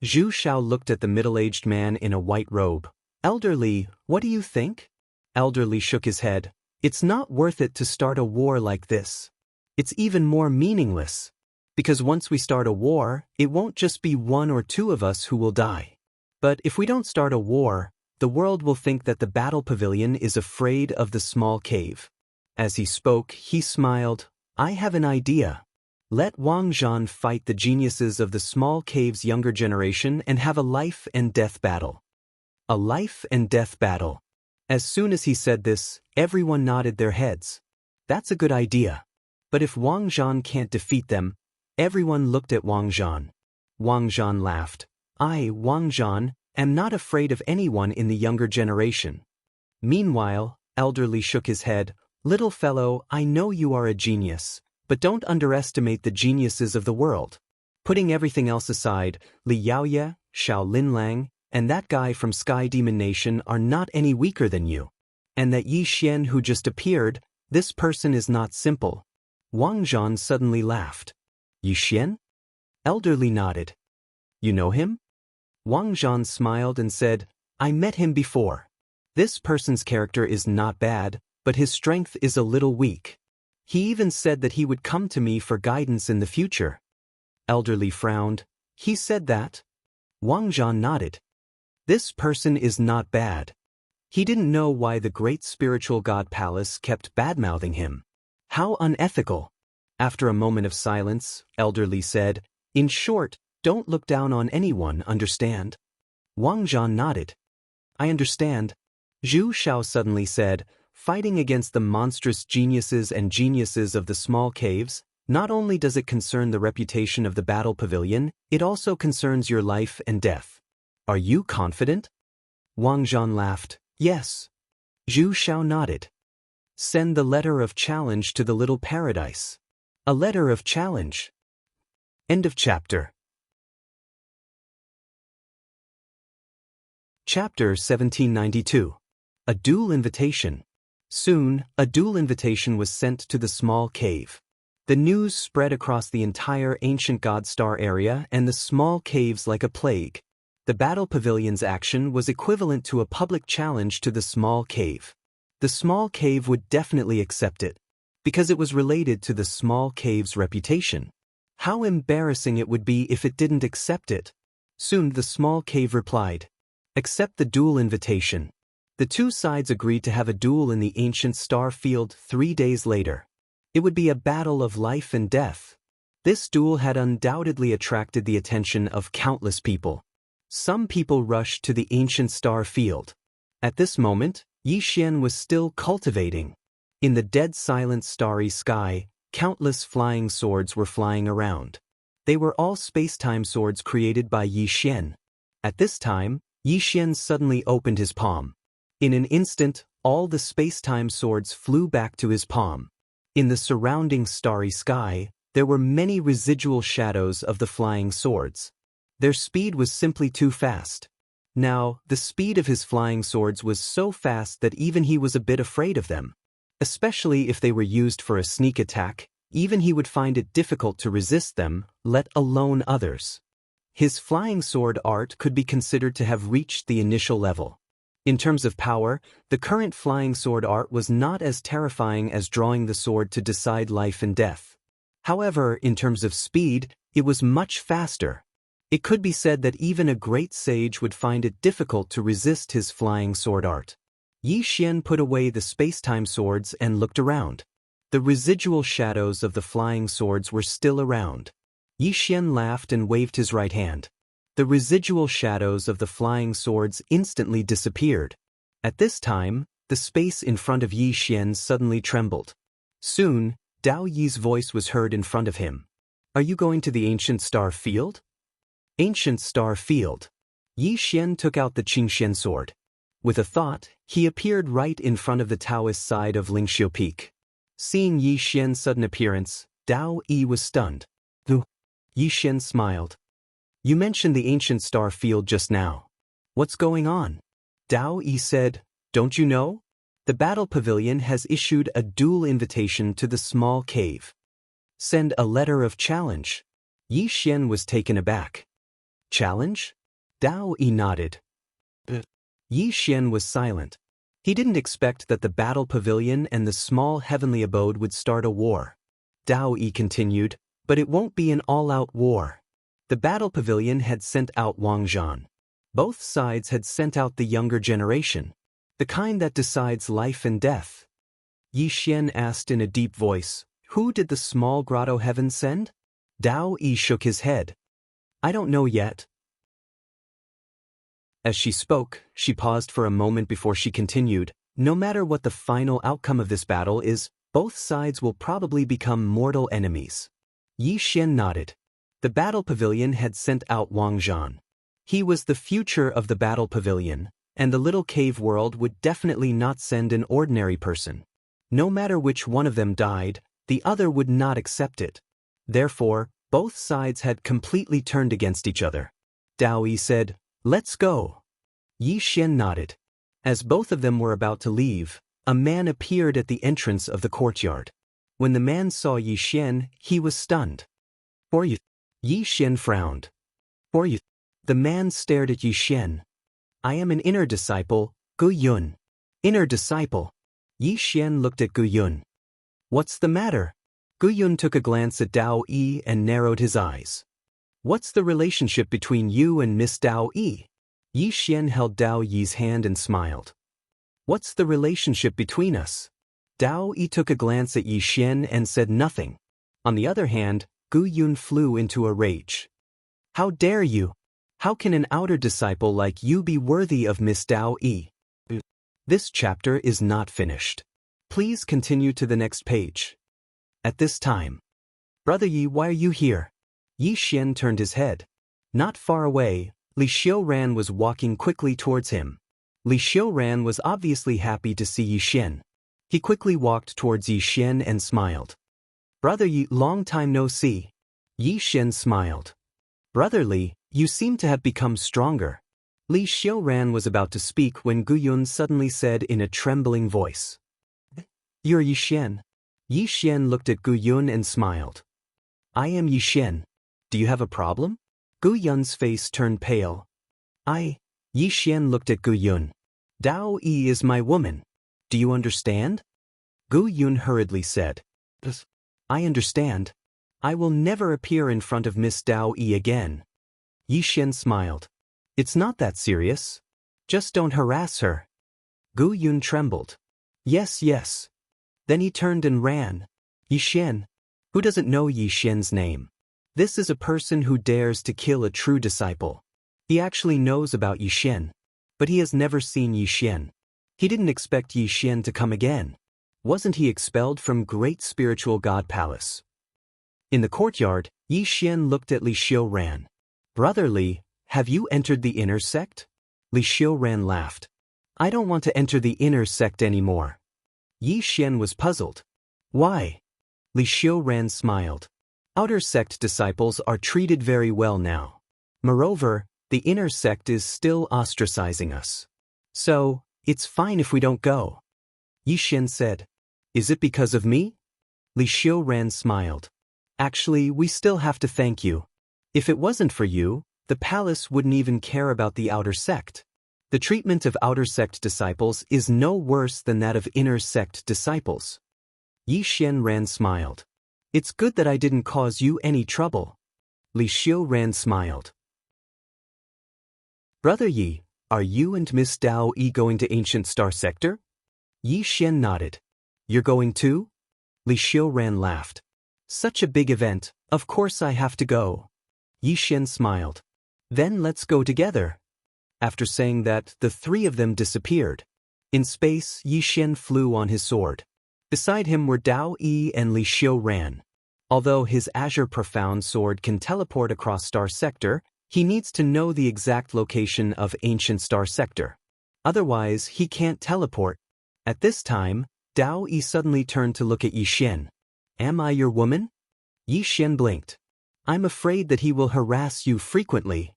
Zhu Xiao looked at the middle-aged man in a white robe. Elderly, what do you think? Elderly shook his head. It's not worth it to start a war like this. It's even more meaningless. Because once we start a war, it won't just be one or two of us who will die. But if we don't start a war, the world will think that the battle pavilion is afraid of the small cave. As he spoke, he smiled. I have an idea. Let Wang Zhan fight the geniuses of the small cave's younger generation and have a life and death battle. A life and death battle. As soon as he said this, everyone nodded their heads. That's a good idea. But if Wang Zhan can't defeat them, everyone looked at Wang Zhan. Wang Zhan laughed. I, Wang Zhan, am not afraid of anyone in the younger generation. Meanwhile, Elderly shook his head. Little fellow, I know you are a genius, but don't underestimate the geniuses of the world. Putting everything else aside, Li Yaoye, Xiao Linlang, and that guy from Sky Demon Nation are not any weaker than you. And that Yi Xian who just appeared, this person is not simple. Wang Zhan suddenly laughed. Yi Xian? Elderly nodded. You know him? Wang Zhan smiled and said, I met him before. This person's character is not bad, but his strength is a little weak. He even said that he would come to me for guidance in the future. Elderly frowned. He said that? Wang Zhan nodded. This person is not bad. He didn't know why the great spiritual god Palace kept badmouthing him. How unethical. After a moment of silence, Elderly said, In short, don't look down on anyone, understand? Wang Zhan nodded. I understand. Zhu Xiao suddenly said, Fighting against the monstrous geniuses and geniuses of the small caves, not only does it concern the reputation of the battle pavilion, it also concerns your life and death. Are you confident? Wang Zhan laughed. Yes. Zhu Xiao nodded. Send the letter of challenge to the little paradise. A letter of challenge. End of chapter. Chapter 1792. A duel invitation. Soon, a duel invitation was sent to the small cave. The news spread across the entire ancient God Star area and the small caves like a plague. The battle pavilion's action was equivalent to a public challenge to the small cave. The small cave would definitely accept it, because it was related to the small cave's reputation. How embarrassing it would be if it didn't accept it. Soon the small cave replied, Accept the duel invitation. The two sides agreed to have a duel in the ancient star field 3 days later. It would be a battle of life and death. This duel had undoubtedly attracted the attention of countless people. Some people rushed to the ancient star field. At this moment, Yi Xian was still cultivating. In the dead silent starry sky, countless flying swords were flying around. They were all space-time swords created by Yi Xian. At this time, Yi Xian suddenly opened his palm. In an instant, all the space-time swords flew back to his palm. In the surrounding starry sky, there were many residual shadows of the flying swords. Their speed was simply too fast. Now, the speed of his flying swords was so fast that even he was a bit afraid of them. Especially if they were used for a sneak attack, even he would find it difficult to resist them, let alone others. His flying sword art could be considered to have reached the initial level. In terms of power, the current flying sword art was not as terrifying as drawing the sword to decide life and death. However, in terms of speed, it was much faster. It could be said that even a great sage would find it difficult to resist his flying sword art. Yi Xian put away the space-time swords and looked around. The residual shadows of the flying swords were still around. Yi Xian laughed and waved his right hand. The residual shadows of the flying swords instantly disappeared. At this time, the space in front of Yi Xian suddenly trembled. Soon, Dao Yi's voice was heard in front of him. "Are you going to the Ancient Star Field?" Ancient Star Field. Yi Xian took out the Qingxian sword. With a thought, he appeared right in front of the Taoist side of Lingxiu Peak. Seeing Yi Xian's sudden appearance, Dao Yi was stunned. Yi Xian smiled. "You mentioned the Ancient Star Field just now. What's going on?" Dao Yi said, "Don't you know? The Battle Pavilion has issued a dual invitation to the small cave. Send a letter of challenge." Yi Xian was taken aback. "Challenge?" Dao Yi nodded. Yi Xian was silent. He didn't expect that the Battle Pavilion and the small heavenly abode would start a war. Dao Yi continued, "But it won't be an all-out war. The Battle Pavilion had sent out Wang Zhan. Both sides had sent out the younger generation, the kind that decides life and death." Yi Xian asked in a deep voice, "Who did the small grotto heaven send?" Dao Yi shook his head. "I don't know yet." As she spoke, she paused for a moment before she continued, "No matter what the final outcome of this battle is, both sides will probably become mortal enemies." Yi Xian nodded. The Battle Pavilion had sent out Wang Zhan. He was the future of the Battle Pavilion, and the little cave world would definitely not send an ordinary person. No matter which one of them died, the other would not accept it. Therefore, both sides had completely turned against each other. Dao Yi said, "Let's go." Yi Xian nodded. As both of them were about to leave, a man appeared at the entrance of the courtyard. When the man saw Yi Xian, he was stunned. "For you?" Yi Xian frowned. "For you?" The man stared at Yi Xian. "I am an inner disciple, Gu Yun." "Inner disciple?" Yi Xian looked at Gu Yun. "What's the matter?" Gu Yun took a glance at Dao Yi and narrowed his eyes. "What's the relationship between you and Miss Dao Yi?" Yi Xian held Dao Yi's hand and smiled. "What's the relationship between us?" Dao Yi took a glance at Yi Xian and said nothing. On the other hand, Gu Yun flew into a rage. "How dare you? How can an outer disciple like you be worthy of Miss Dao Yi?" This chapter is not finished. Please continue to the next page. At this time. "Brother Yi, why are you here?" Yi Xian turned his head. Not far away, Li Xiuran was walking quickly towards him. Li Xiuran was obviously happy to see Yi Xian. He quickly walked towards Yi Xian and smiled. "Brother Yi, long time no see." Yi Xian smiled. "Brother Li, you seem to have become stronger." Li Xiuran was about to speak when Gu Yun suddenly said in a trembling voice, "You're Yi Xian." Yi Xian looked at Gu Yun and smiled. "I am Yi Xian. Do you have a problem?" Gu Yun's face turned pale. Yi Xian looked at Gu Yun. "Dao Yi is my woman. Do you understand?" Gu Yun hurriedly said, "I understand. I will never appear in front of Miss Dao Yi again." Yi Xian smiled. "It's not that serious. Just don't harass her." Gu Yun trembled. Yes. Then he turned and ran. Yi Xian. Who doesn't know Yi Xian's name? This is a person who dares to kill a true disciple. He actually knows about Yi Xian, but he has never seen Yi Xian. He didn't expect Yi Xian to come again. Wasn't he expelled from Great Spiritual God Palace? In the courtyard, Yi Xian looked at Li Xiuran. "Brother Li, have you entered the inner sect?" Li Xiuran laughed. "I don't want to enter the inner sect anymore." Yi Xian was puzzled. "Why?" Li Xiuran smiled. "Outer sect disciples are treated very well now. Moreover, the inner sect is still ostracizing us. So, it's fine if we don't go." Yi Xian said. "Is it because of me?" Li Xiuran smiled. "Actually, we still have to thank you. If it wasn't for you, the palace wouldn't even care about the outer sect. The treatment of outer sect disciples is no worse than that of inner sect disciples." Yi Xian smiled. "It's good that I didn't cause you any trouble." Li Xiuran smiled. Brother Yi, are you and Miss Dao Yi going to Ancient Star Sector? Yi Xian nodded. You're going too? Li Xiuran laughed. Such a big event, of course I have to go. Yi Xian smiled. Then let's go together. After saying that, the three of them disappeared. In space, Yi Xian flew on his sword. Beside him were Dao Yi and Li Xiuran. Although his Azure Profound sword can teleport across Star Sector, he needs to know the exact location of Ancient Star Sector. Otherwise, he can't teleport. At this time, Dao Yi suddenly turned to look at Yi Xian. Am I your woman? Yi Xian blinked. I'm afraid that he will harass you frequently.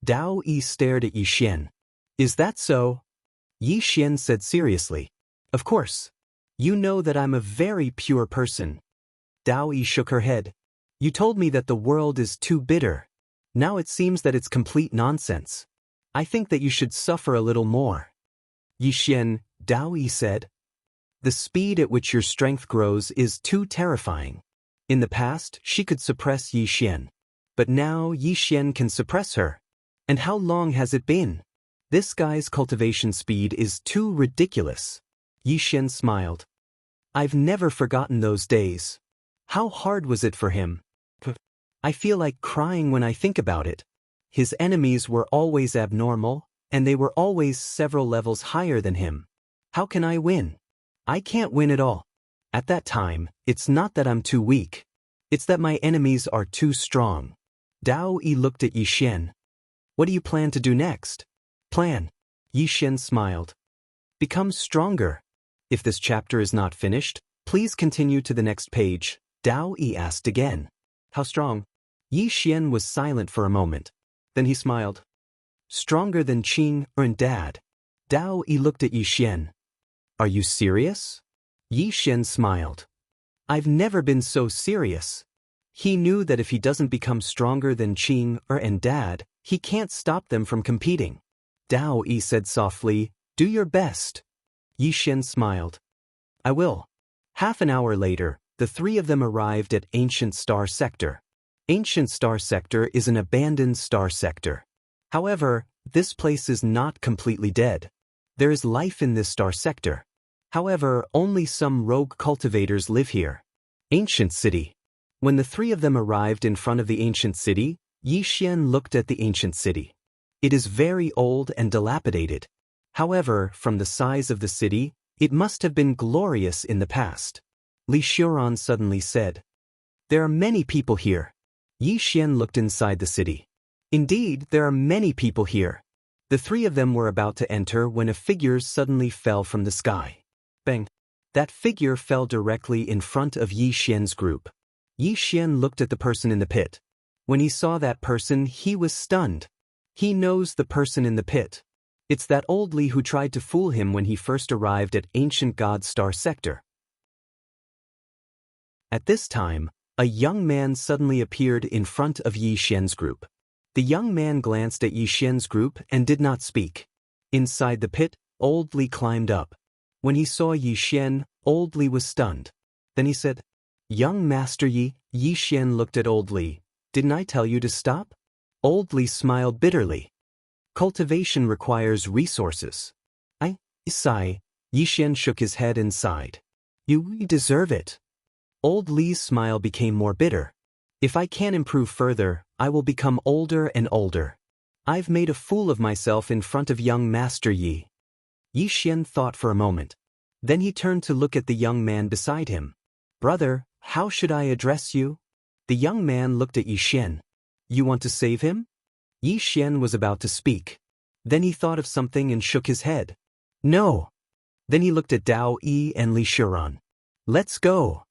Dao Yi stared at Yi Xian. Is that so? Yi Xian said seriously. Of course. You know that I'm a very pure person. Dao Yi shook her head. You told me that the world is too bitter. Now it seems that it's complete nonsense. I think that you should suffer a little more. Yi Xian, Dao Yi said. The speed at which your strength grows is too terrifying. In the past, she could suppress Yi Xian. But now Yi Xian can suppress her. And how long has it been? This guy's cultivation speed is too ridiculous. Yi Xian smiled. I've never forgotten those days. How hard was it for him? I feel like crying when I think about it. His enemies were always abnormal, and they were always several levels higher than him. How can I win? I can't win at all. At that time, it's not that I'm too weak. It's that my enemies are too strong. Dao Yi looked at Yi Xian. What do you plan to do next? Plan. Yi Xian smiled. Become stronger. If this chapter is not finished, please continue to the next page. Dao Yi asked again. How strong? Yi Xian was silent for a moment. Then he smiled. Stronger than Qing and Dad. Dao Yi looked at Yi Xian. Are you serious? Yi Xian smiled. I've never been so serious. He knew that if he doesn't become stronger than Qing and Dad, he can't stop them from competing. Dao Yi said softly, do your best. Yi Xian smiled. I will. Half an hour later, the three of them arrived at Ancient Star Sector. Ancient Star Sector is an abandoned star sector. However, this place is not completely dead. There is life in this star sector. However, only some rogue cultivators live here. Ancient City. When the three of them arrived in front of the ancient city, Yi Xian looked at the ancient city. It is very old and dilapidated. However, from the size of the city, it must have been glorious in the past. Li Xiuran suddenly said. There are many people here. Yi Xian looked inside the city. Indeed, there are many people here. The three of them were about to enter when a figure suddenly fell from the sky. Bang! That figure fell directly in front of Yi Xian's group. Yi Xian looked at the person in the pit. When he saw that person, he was stunned. He knows the person in the pit. It's that old Li who tried to fool him when he first arrived at Ancient God Star Sector. At this time, a young man suddenly appeared in front of Yi Xian's group. The young man glanced at Yi Xian's group and did not speak. Inside the pit, old Li climbed up. When he saw Yi Xian, old Li was stunned. Then he said, Young Master Yi. Yi Xian looked at old Li. Didn't I tell you to stop? Old Li smiled bitterly. Cultivation requires resources. I sigh. Yi Xian shook his head and sighed. You deserve it. Old Li's smile became more bitter. If I can't improve further, I will become older and older. I've made a fool of myself in front of young Master Yi. Yi Xian thought for a moment. Then he turned to look at the young man beside him. Brother, how should I address you? The young man looked at Yi Xian. You want to save him? Yi Xian was about to speak. Then he thought of something and shook his head. No. Then he looked at Dao Yi and Li Xiuran. Let's go.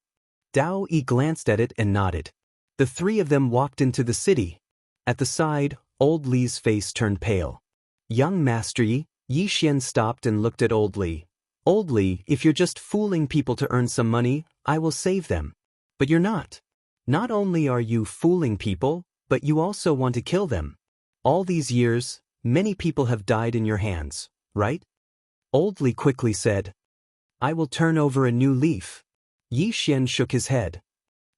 Dao Yi glanced at it and nodded. The three of them walked into the city. At the side, old Li's face turned pale. Young Master Yi. Yi Xian stopped and looked at old Li. Old Li, if you're just fooling people to earn some money, I will save them. But you're not. Not only are you fooling people, but you also want to kill them. All these years, many people have died in your hands, right? Old Li quickly said. I will turn over a new leaf. Yi Xian shook his head.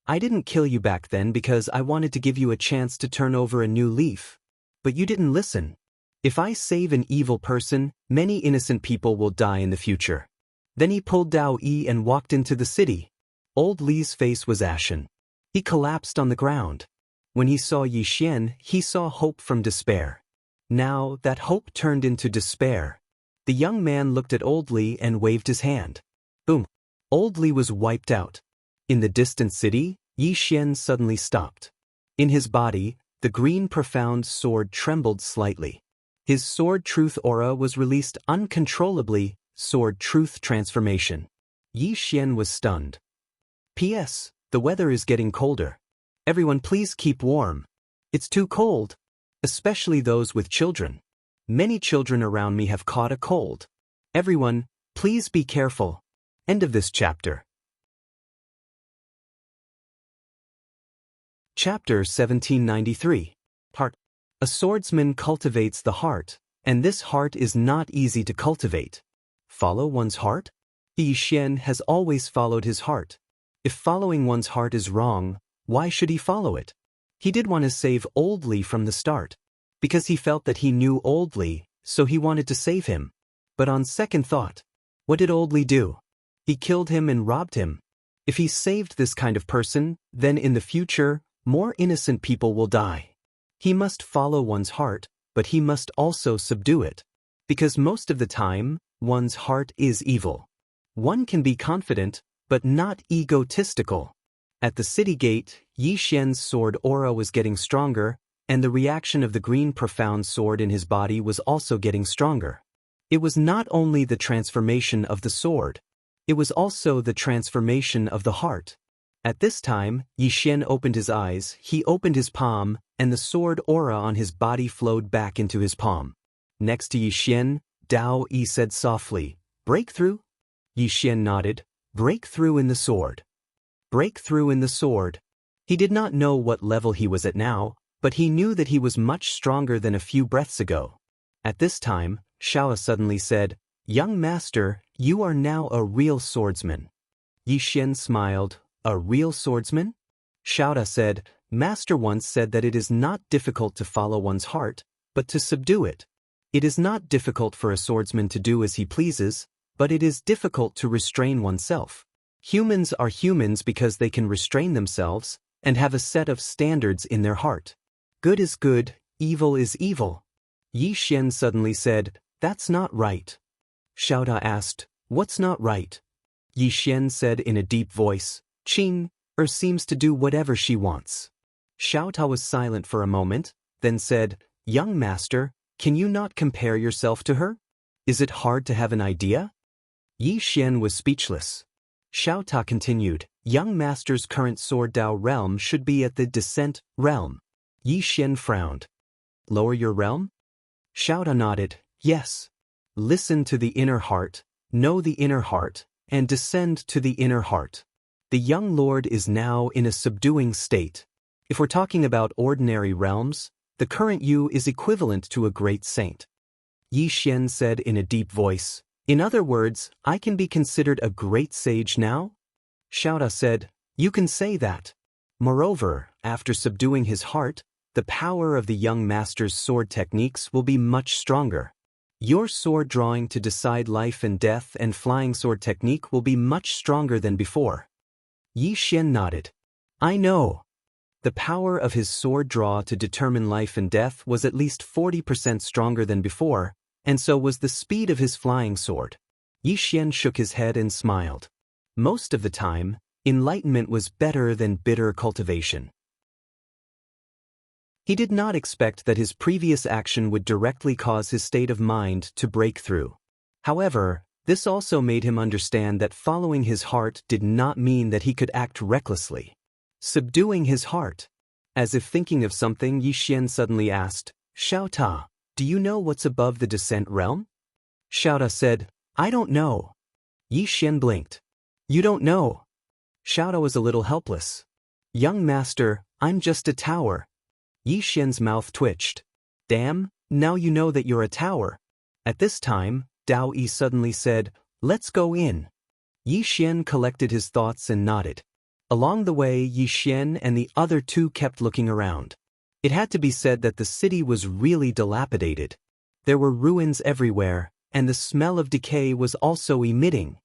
I didn't kill you back then because I wanted to give you a chance to turn over a new leaf. But you didn't listen. If I save an evil person, many innocent people will die in the future. Then he pulled Dao Yi and walked into the city. Old Li's face was ashen. He collapsed on the ground. When he saw Yi Xian, he saw hope from despair. Now, that hope turned into despair. The young man looked at Old Li and waved his hand. Boom! Old Li was wiped out. In the distant city, Yi Xian suddenly stopped. In his body, the green profound sword trembled slightly. His sword truth aura was released uncontrollably, sword truth transformation. Yi Xian was stunned. P.S. The weather is getting colder. Everyone please keep warm. It's too cold. Especially those with children. Many children around me have caught a cold. Everyone, please be careful. End of this chapter. Chapter 1793. Heart. A swordsman cultivates the heart, and this heart is not easy to cultivate. Follow one's heart? Yi Xian has always followed his heart. If following one's heart is wrong, why should he follow it? He did want to save Old Li from the start. Because he felt that he knew Old Li, so he wanted to save him. But on second thought, what did Old Li do? He killed him and robbed him. If he saved this kind of person, then in the future, more innocent people will die. He must follow one's heart, but he must also subdue it. Because most of the time, one's heart is evil. One can be confident, but not egotistical. At the city gate, Yi Xian's sword aura was getting stronger, and the reaction of the green profound sword in his body was also getting stronger. It was not only the transformation of the sword, it was also the transformation of the heart. At this time, Yi Xian opened his eyes, he opened his palm, and the sword aura on his body flowed back into his palm. Next to Yi Xian, Dao Yi said softly, "Breakthrough?" Yi Xian nodded, "Breakthrough in the sword." Breakthrough in the sword. He did not know what level he was at now, but he knew that he was much stronger than a few breaths ago. At this time, Xiao suddenly said, "Young master, you are now a real swordsman." Yi Xian smiled, "A real swordsman?" Xiao said, "Master once said that it is not difficult to follow one's heart, but to subdue it. It is not difficult for a swordsman to do as he pleases, but it is difficult to restrain oneself. Humans are humans because they can restrain themselves and have a set of standards in their heart. Good is good, evil is evil." Yi Xian suddenly said, "That's not right." Xiao asked, "What's not right?" Yi Xian said in a deep voice, "Qing, seems to do whatever she wants." Xiao was silent for a moment, then said, "Young master, can you not compare yourself to her? Is it hard to have an idea?" Yi Xian was speechless. Xiao continued, "Young master's current sword Dao realm should be at the descent realm." Yi Xian frowned. "Lower your realm?" Xiao nodded, "Yes. Listen to the inner heart, know the inner heart, and descend to the inner heart. The young lord is now in a subduing state. If we're talking about ordinary realms, the current you is equivalent to a great saint." Yi Xian said in a deep voice, "In other words, I can be considered a great sage now?" Xiao said, "You can say that. Moreover, after subduing his heart, the power of the young master's sword techniques will be much stronger. Your sword drawing to decide life and death and flying sword technique will be much stronger than before." Yi Xian nodded. "I know." The power of his sword draw to determine life and death was at least 40% stronger than before, and so was the speed of his flying sword. Yi Xian shook his head and smiled. Most of the time, enlightenment was better than bitter cultivation. He did not expect that his previous action would directly cause his state of mind to break through. However, this also made him understand that following his heart did not mean that he could act recklessly. Subduing his heart. As if thinking of something, Yi Xian suddenly asked, "Xiao, do you know what's above the descent realm?" Xiao said, "I don't know." Yi Xian blinked. "You don't know?" Xiao was a little helpless. "Young master, I'm just a tower." Yi Xian's mouth twitched. "Damn, now you know that you're a tower." At this time, Dao Yi suddenly said, "Let's go in." Yi Xian collected his thoughts and nodded. Along the way, Yi Xian and the other two kept looking around. It had to be said that the city was really dilapidated. There were ruins everywhere, and the smell of decay was also emitting.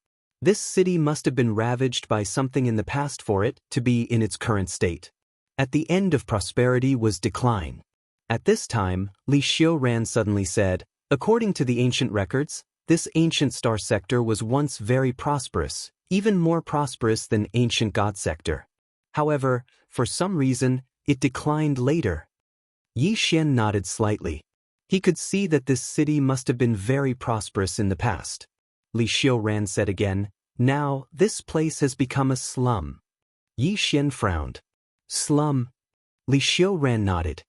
This city must have been ravaged by something in the past for it to be in its current state. At the end of prosperity was decline. At this time, Li Xiuran suddenly said, according to the ancient records, this ancient star sector was once very prosperous, even more prosperous than ancient god sector. However, for some reason, it declined later. Yi Xian nodded slightly. He could see that this city must have been very prosperous in the past. Li Xiuran said again, now, this place has become a slum. Yi Xian frowned. Slum? Li Xiuran nodded.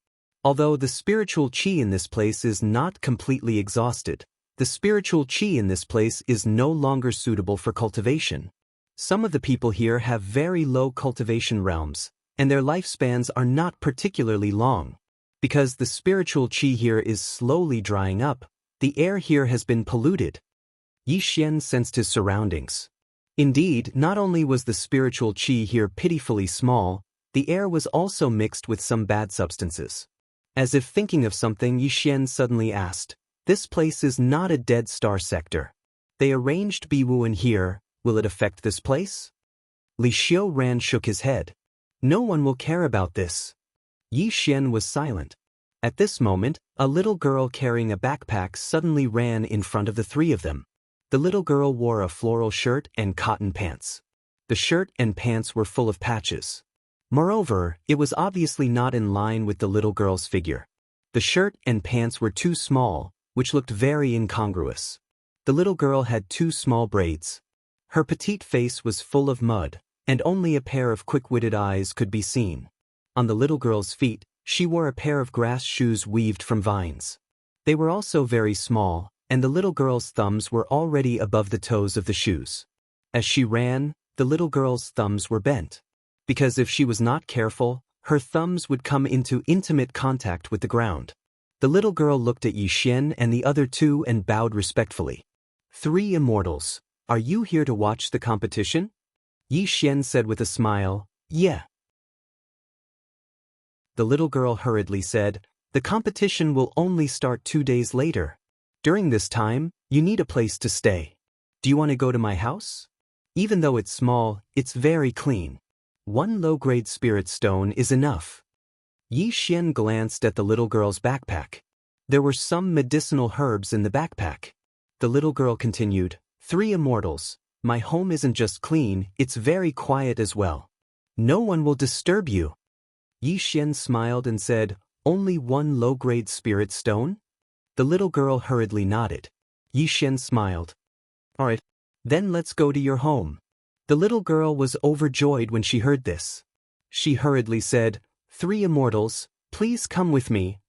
Although the spiritual qi in this place is not completely exhausted, the spiritual qi in this place is no longer suitable for cultivation. Some of the people here have very low cultivation realms, and their lifespans are not particularly long. Because the spiritual qi here is slowly drying up, the air here has been polluted. Yi Xian sensed his surroundings. Indeed, not only was the spiritual qi here pitifully small, the air was also mixed with some bad substances. As if thinking of something, Yi Xian suddenly asked, this place is not a dead star sector. They arranged Biwu in here, will it affect this place? Li Xiuran shook his head. No one will care about this. Yi Xian was silent. At this moment, a little girl carrying a backpack suddenly ran in front of the three of them. The little girl wore a floral shirt and cotton pants. The shirt and pants were full of patches. Moreover, it was obviously not in line with the little girl's figure. The shirt and pants were too small, which looked very incongruous. The little girl had two small braids. Her petite face was full of mud, and only a pair of quick-witted eyes could be seen. On the little girl's feet, she wore a pair of grass shoes weaved from vines. They were also very small, and the little girl's thumbs were already above the toes of the shoes. As she ran, the little girl's thumbs were bent. Because if she was not careful, her thumbs would come into intimate contact with the ground. The little girl looked at Yi Xian and the other two and bowed respectfully. 3 immortals, are you here to watch the competition? Yi Xian said with a smile, yeah. The little girl hurriedly said, the competition will only start 2 days later. During this time, you need a place to stay. Do you want to go to my house? Even though it's small, it's very clean. 1 low-grade spirit stone is enough. Yi Xian glanced at the little girl's backpack. There were some medicinal herbs in the backpack. The little girl continued, 3 immortals, my home isn't just clean, it's very quiet as well. No one will disturb you. Yi Xian smiled and said, only 1 low-grade spirit stone? The little girl hurriedly nodded. Yi Xian smiled. All right, then let's go to your home. The little girl was overjoyed when she heard this. She hurriedly said, 3 immortals, please come with me.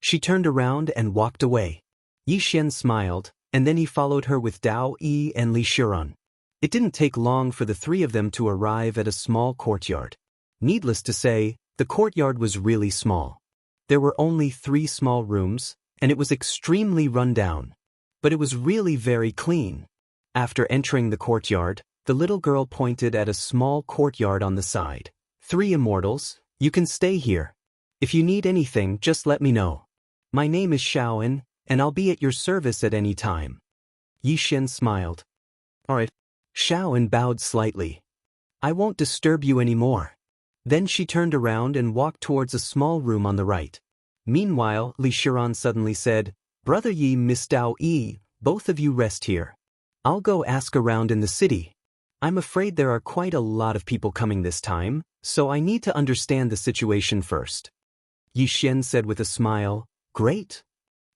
She turned around and walked away. Yi Xian smiled, and then he followed her with Daoist and Li Xiuran. It didn't take long for the 3 of them to arrive at a small courtyard. Needless to say, the courtyard was really small. There were only 3 small rooms, and it was extremely run down. But it was really very clean. After entering the courtyard, the little girl pointed at a small courtyard on the side. 3 immortals, you can stay here. If you need anything, just let me know. My name is Xiaoan, and I'll be at your service at any time. Yi Xian smiled. All right. Xiaoan bowed slightly. I won't disturb you anymore. Then she turned around and walked towards a small room on the right. Meanwhile, Li Xiuran suddenly said, Brother Yi, Miss Daoist, both of you rest here. I'll go ask around in the city. I'm afraid there are quite a lot of people coming this time, so I need to understand the situation first. Yi Xian said with a smile, Great.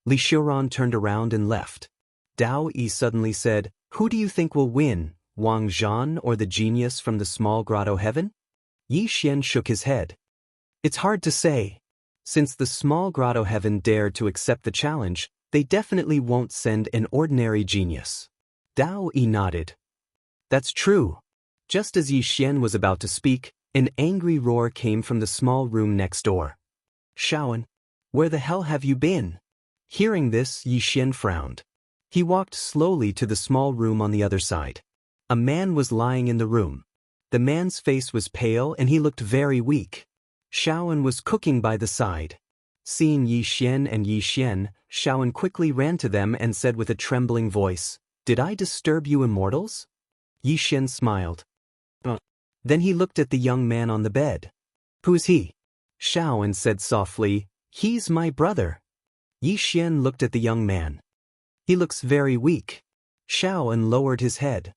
Li Xiuran turned around and left. Daoist suddenly said, Who do you think will win, Wang Zhan or the genius from the small grotto heaven? Yi Xian shook his head. It's hard to say. Since the small grotto heaven dared to accept the challenge, they definitely won't send an ordinary genius. Daoist nodded. That's true. Just as Yi Xian was about to speak, an angry roar came from the small room next door. Xiaoan, where the hell have you been? Hearing this, Yi Xian frowned. He walked slowly to the small room on the other side. A man was lying in the room. The man's face was pale and he looked very weak. Xiaoan was cooking by the side. Seeing Yi Xian and Yi Xian, Shaoan quickly ran to them and said with a trembling voice, "Did I disturb you immortals?" Yi Xian smiled. Then he looked at the young man on the bed. "Who's he?" Shaoan said softly, "He's my brother." Yi Xian looked at the young man. "He looks very weak." Shaoan lowered his head.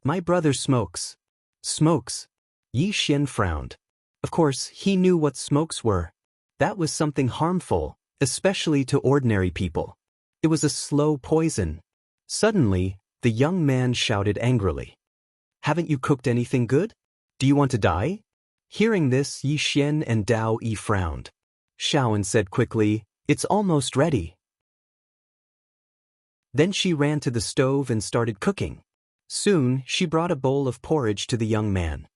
"My brother smokes." "Smokes?" Yi Xian frowned. Of course, he knew what smokes were. That was something harmful, especially to ordinary people. It was a slow poison. Suddenly, the young man shouted angrily, "Haven't you cooked anything good? Do you want to die?" Hearing this, Yi Xian and Daoist frowned. Shaoan said quickly, "It's almost ready." Then she ran to the stove and started cooking. Soon, she brought a bowl of porridge to the young man.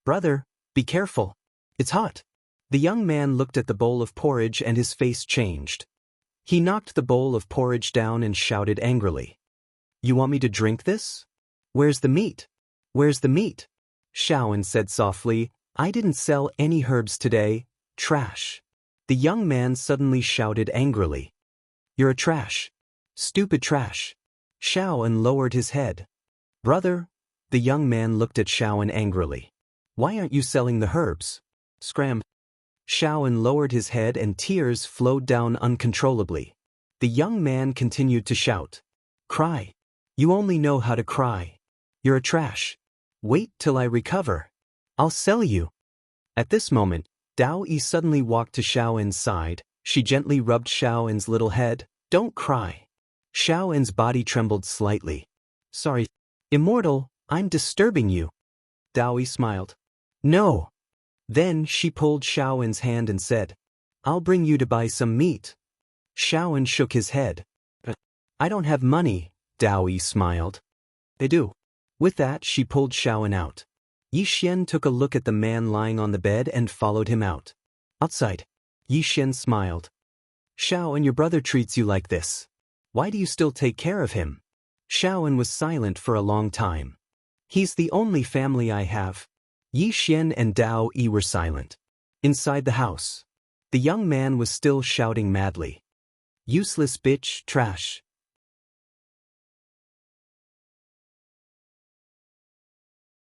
"Brother, be careful. It's hot." The young man looked at the bowl of porridge and his face changed. He knocked the bowl of porridge down and shouted angrily, "You want me to drink this? Where's the meat? Where's the meat?" Shaoan said softly, "I didn't sell any herbs today. Trash." The young man suddenly shouted angrily, "You're a trash. Stupid trash." Shaoan lowered his head. "Brother," the young man looked at Shaoan angrily, "why aren't you selling the herbs?" Scram. Shaoan lowered his head and tears flowed down uncontrollably. The young man continued to shout, "Cry. You only know how to cry. You're a trash. Wait till I recover. I'll sell you." At this moment, Daoist suddenly walked to Shaoan's side. She gently rubbed Shaoan's little head. "Don't cry." Shaoan's body trembled slightly. "Sorry, Immortal, I'm disturbing you." Daoist smiled. "No." Then she pulled Shaoan's hand and said, "I'll bring you to buy some meat." Shaoan shook his head. "I don't have money," Daoist smiled. "They do." With that, she pulled Shaoan out. Yi Xian took a look at the man lying on the bed and followed him out. Outside, Yi Xian smiled. "Shaoan, your brother treats you like this. Why do you still take care of him?" Shaoan was silent for a long time. "He's the only family I have." Yi Xian and Daoist were silent. Inside the house, the young man was still shouting madly, "Useless bitch, trash."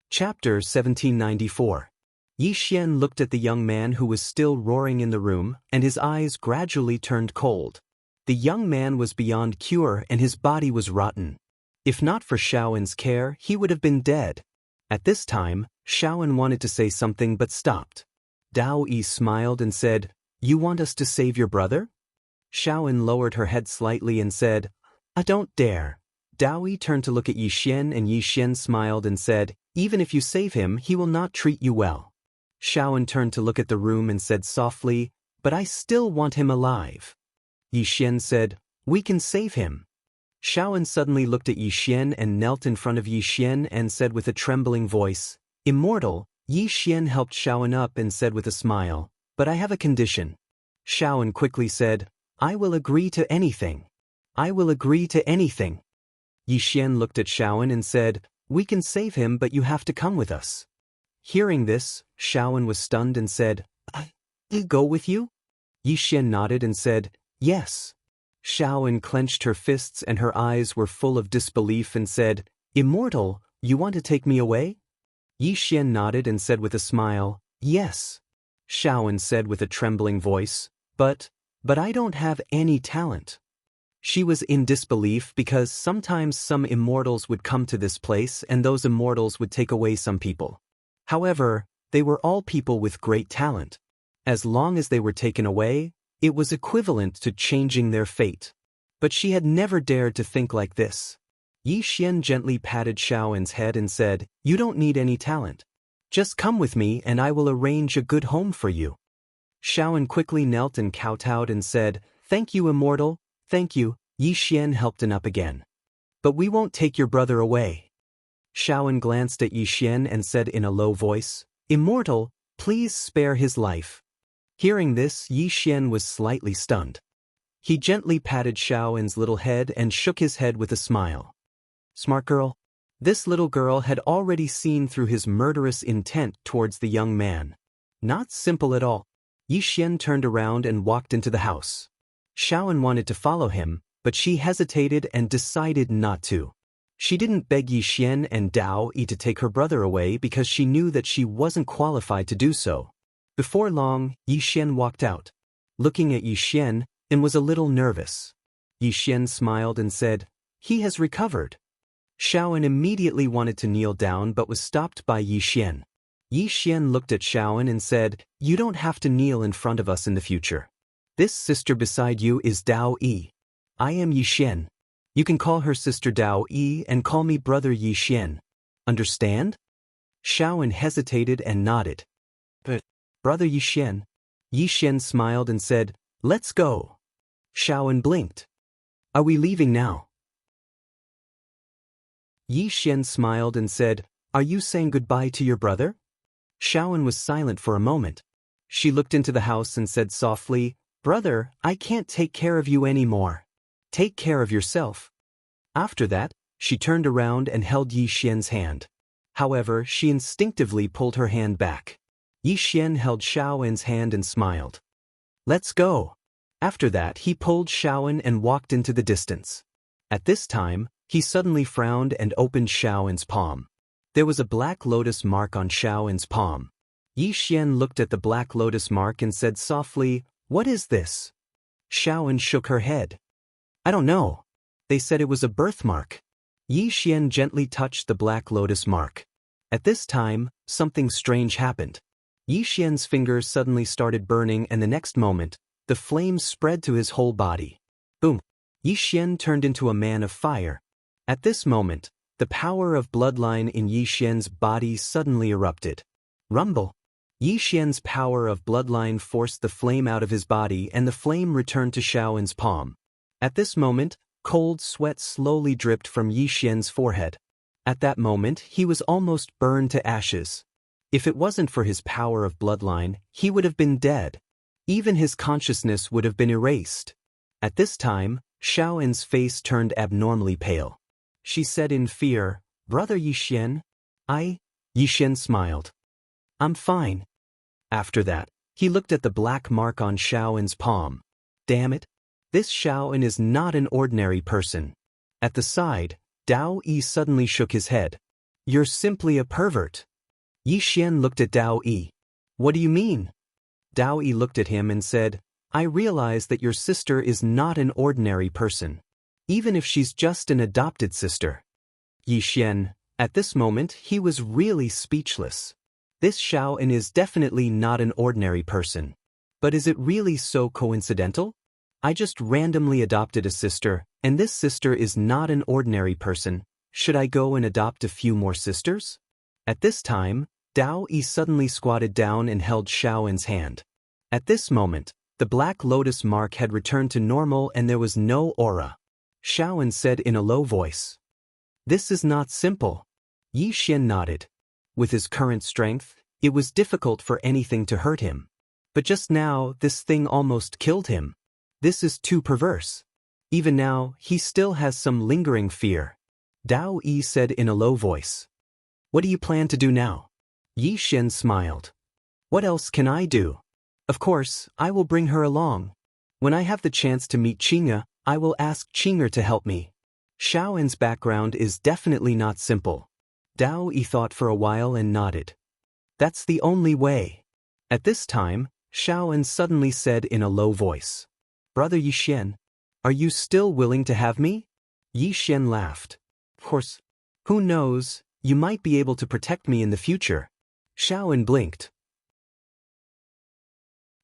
Chapter 1794. Yi Xian looked at the young man who was still roaring in the room, and his eyes gradually turned cold. The young man was beyond cure and his body was rotten. If not for Shaoan's care, he would have been dead. At this time, Shaoan wanted to say something but stopped. Daoist smiled and said, "You want us to save your brother?" Shaoan lowered her head slightly and said, "I don't dare." Daoist turned to look at Yi Xian and Yi Xian smiled and said, "Even if you save him, he will not treat you well." Shaoan turned to look at the room and said softly, "But I still want him alive." Yi Xian said, "We can save him." Shaoan suddenly looked at Yi Xian and knelt in front of Yi Xian and said with a trembling voice, "Immortal." Yi Xian helped Shaoan up and said with a smile, "But I have a condition." Shaoan quickly said, "I will agree to anything. I will agree to anything." Yi Xian looked at Shaoan and said, "We can save him, but you have to come with us." Hearing this, Shaoan was stunned and said, "I go with you?" Yi Xian nodded and said, "Yes." Shaoan clenched her fists and her eyes were full of disbelief and said, "Immortal, you want to take me away?" Yi Xian nodded and said with a smile, "Yes." Shaoan said with a trembling voice, But I don't have any talent." She was in disbelief because sometimes some immortals would come to this place and those immortals would take away some people. However, they were all people with great talent. As long as they were taken away, it was equivalent to changing their fate. But she had never dared to think like this. Yi Xian gently patted Shaoan's head and said, "You don't need any talent. Just come with me and I will arrange a good home for you." Shaoan quickly knelt and kowtowed and said, "Thank you, Immortal, thank you." Yi Xian helped him up again. "But we won't take your brother away." Shaoan glanced at Yi Xian and said in a low voice, "Immortal, please spare his life." Hearing this, Yi Xian was slightly stunned. He gently patted Shaoan's little head and shook his head with a smile. Smart girl. This little girl had already seen through his murderous intent towards the young man. Not simple at all. Yi Xian turned around and walked into the house. Xiaoan wanted to follow him, but she hesitated and decided not to. She didn't beg Yi Xian and Daoist to take her brother away because she knew that she wasn't qualified to do so. Before long, Yi Xian walked out. Looking at Yi Xian, and was a little nervous. Yi Xian smiled and said, "He has recovered." Xiaoan immediately wanted to kneel down but was stopped by Yi Xian. Yi Xian looked at Xiaoan and said, "You don't have to kneel in front of us in the future. This sister beside you is Daoist. I am Yi Xian. You can call her sister Daoist and call me brother Yi Xian. Understand?" Xiaoan hesitated and nodded. "But, brother Yi Xian." Yi Xian smiled and said, "Let's go." Xiaoan blinked. "Are we leaving now?" Yi Xian smiled and said, "Are you saying goodbye to your brother?" Xiaoan was silent for a moment. She looked into the house and said softly, "Brother, I can't take care of you anymore. Take care of yourself." After that, she turned around and held Yi Xian's hand. However, she instinctively pulled her hand back. Yi Xian held Xiaoan's hand and smiled. "Let's go." After that, he pulled Xiaoan and walked into the distance. At this time, he suddenly frowned and opened Xiaoan's palm. There was a black lotus mark on Xiaoan's palm. Yi Xian looked at the black lotus mark and said softly, "What is this?" Xiaoan shook her head. "I don't know. They said it was a birthmark." Yi Xian gently touched the black lotus mark. At this time, something strange happened. Yi Xian's fingers suddenly started burning and the next moment, the flames spread to his whole body. Boom! Yi Xian turned into a man of fire. At this moment, the power of bloodline in Yi Xian's body suddenly erupted. Rumble! Yi Xian's power of bloodline forced the flame out of his body and the flame returned to Xiaoan's palm. At this moment, cold sweat slowly dripped from Yi Xian's forehead. At that moment, he was almost burned to ashes. If it wasn't for his power of bloodline, he would have been dead. Even his consciousness would have been erased. At this time, Xiaoan's face turned abnormally pale. She said in fear, "Brother Yi Xian?" Yi Xian smiled. "I'm fine." After that, he looked at the black mark on Xiaoan's palm. Damn it! This Xiaoan is not an ordinary person. At the side, Daoist suddenly shook his head. "You're simply a pervert." Yi Xian looked at Daoist. "What do you mean?" Daoist looked at him and said, "I realize that your sister is not an ordinary person. Even if she's just an adopted sister." Yi Xian, at this moment, he was really speechless. This Xiaoan is definitely not an ordinary person. But is it really so coincidental? I just randomly adopted a sister, and this sister is not an ordinary person. Should I go and adopt a few more sisters? At this time, Daoist suddenly squatted down and held Xiaoan's hand. At this moment, the black lotus mark had returned to normal and there was no aura. Xiaoan said in a low voice, "This is not simple." Yi Xian nodded. With his current strength, it was difficult for anything to hurt him. But just now, this thing almost killed him. This is too perverse. Even now, he still has some lingering fear. Daoist said in a low voice, "What do you plan to do now?" Yi Xian smiled. "What else can I do? Of course, I will bring her along. When I have the chance to meet Qing'e, I will ask Qing'e to help me." Xiaoan's background is definitely not simple. Daoist thought for a while and nodded. "That's the only way." At this time, Xiaoan suddenly said in a low voice, "Brother Yi Xian, are you still willing to have me?" Yi Xian laughed. "Of course. Who knows, you might be able to protect me in the future." Xiaoan blinked.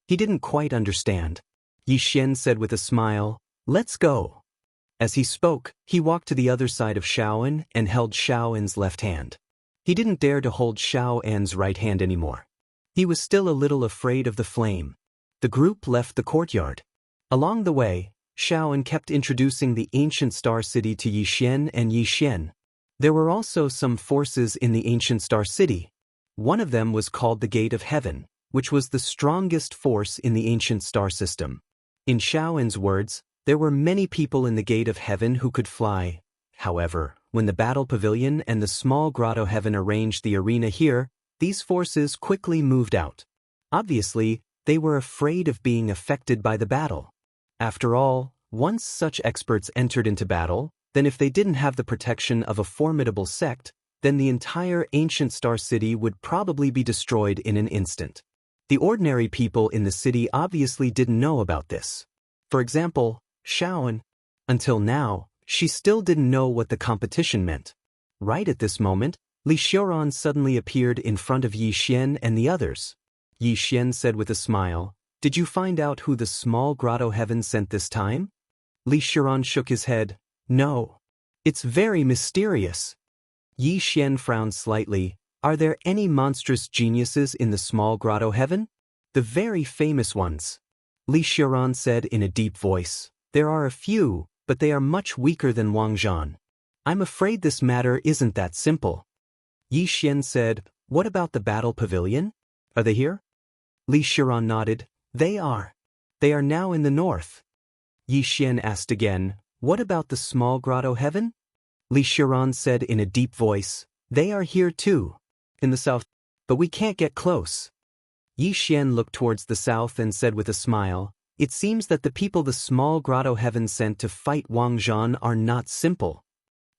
He didn't quite understand. Yi Xian said with a smile, "Let's go." As he spoke, he walked to the other side of Xiaoan and held Xiaoan's left hand. He didn't dare to hold Xiaoan's right hand anymore. He was still a little afraid of the flame. The group left the courtyard. Along the way, Xiaoan kept introducing the ancient star city to Yi Xian and Yi Xian. There were also some forces in the ancient star city. One of them was called the Gate of Heaven, which was the strongest force in the ancient star system. In Xiaoan's words, there were many people in the Gate of Heaven who could fly. However, when the battle pavilion and the small grotto heaven arranged the arena here, these forces quickly moved out. Obviously, They were afraid of being affected by the battle. After all, once such experts entered into battle, then if they didn't have the protection of a formidable sect, then the entire ancient star city would probably be destroyed in an instant. The ordinary people in the city obviously didn't know about this. For example, Xiaoan. Until now, she still didn't know what the competition meant. Right at this moment, Li Xiaoran suddenly appeared in front of Yi Xian and the others. Yi Xian said with a smile, "Did you find out who the small grotto heaven sent this time?" Li Xiaoran shook his head. "No. It's very mysterious." Yi Xian frowned slightly. "Are there any monstrous geniuses in the small grotto heaven?" "The very famous ones." Li Xiaoran said in a deep voice. "There are a few, but they are much weaker than Wang Zhan. I'm afraid this matter isn't that simple." Yi Xian said, "What about the battle pavilion? Are they here?" Li Xiaoran nodded. "They are. They are now in the north." Yi Xian asked again, "What about the small grotto heaven?" Li Xiaoran said in a deep voice, "They are here too. In the south. But we can't get close." Yi Xian looked towards the south and said with a smile, "It seems that the people the small grotto heaven sent to fight Wang Zhan are not simple."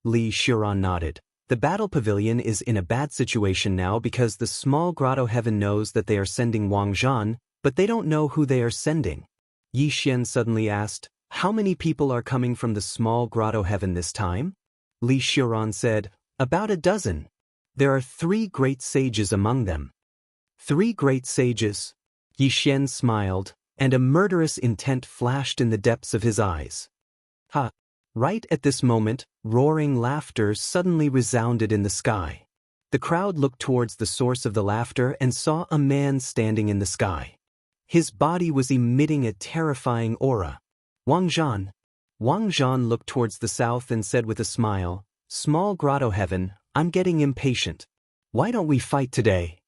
Li Xiaoran nodded. "The battle pavilion is in a bad situation now because the small grotto heaven knows that they are sending Wang Zhan, but they don't know who they are sending." Yi Xian suddenly asked, "How many people are coming from the small grotto heaven this time?" Li Xiaoran said, "About a dozen. There are 3 great sages among them." 3 great sages? Yi Xian smiled, and a murderous intent flashed in the depths of his eyes. "Ha!" Right at this moment, roaring laughter suddenly resounded in the sky. The crowd looked towards the source of the laughter and saw a man standing in the sky. His body was emitting a terrifying aura. Wang Zhan. Wang Zhan looked towards the south and said with a smile, "Small grotto heaven, I'm getting impatient. Why don't we fight today?"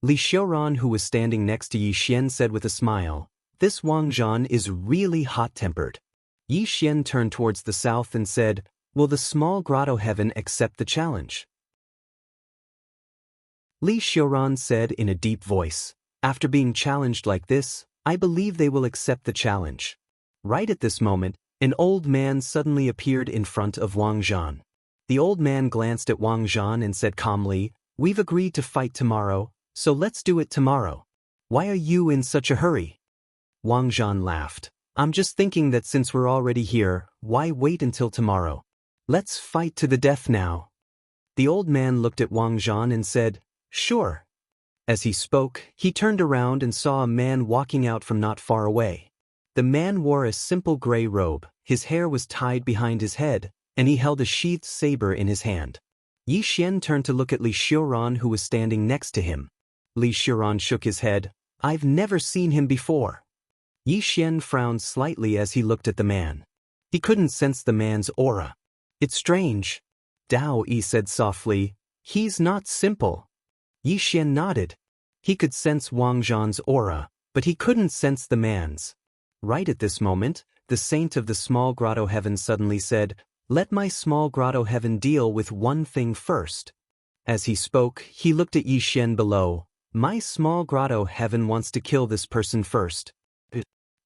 Li Xiaoran, who was standing next to Yi Xian, said with a smile, "This Wang Zhan is really hot-tempered." Yi Xian turned towards the south and said, "Will the small grotto heaven accept the challenge?" Li Xiaoran said in a deep voice, "After being challenged like this, I believe they will accept the challenge." Right at this moment, an old man suddenly appeared in front of Wang Zhan. The old man glanced at Wang Zhan and said calmly, "We've agreed to fight tomorrow, so let's do it tomorrow. Why are you in such a hurry?" Wang Zhan laughed. "I'm just thinking that since we're already here, why wait until tomorrow? Let's fight to the death now." The old man looked at Wang Zhan and said, "Sure." As he spoke, he turned around and saw a man walking out from not far away. The man wore a simple gray robe, his hair was tied behind his head, and he held a sheathed saber in his hand. Yi Xian turned to look at Li Xiaoran, who was standing next to him. Li Xiaoran shook his head. "I've never seen him before." Yi Xian frowned slightly as he looked at the man. He couldn't sense the man's aura. "It's strange." Daoist said softly, "He's not simple." Yi Xian nodded. He could sense Wang Zhan's aura, but he couldn't sense the man's. Right at this moment, the saint of the small grotto heaven suddenly said, "Let my small grotto heaven deal with one thing first." As he spoke, he looked at Yi Xian below. "My small grotto heaven wants to kill this person first."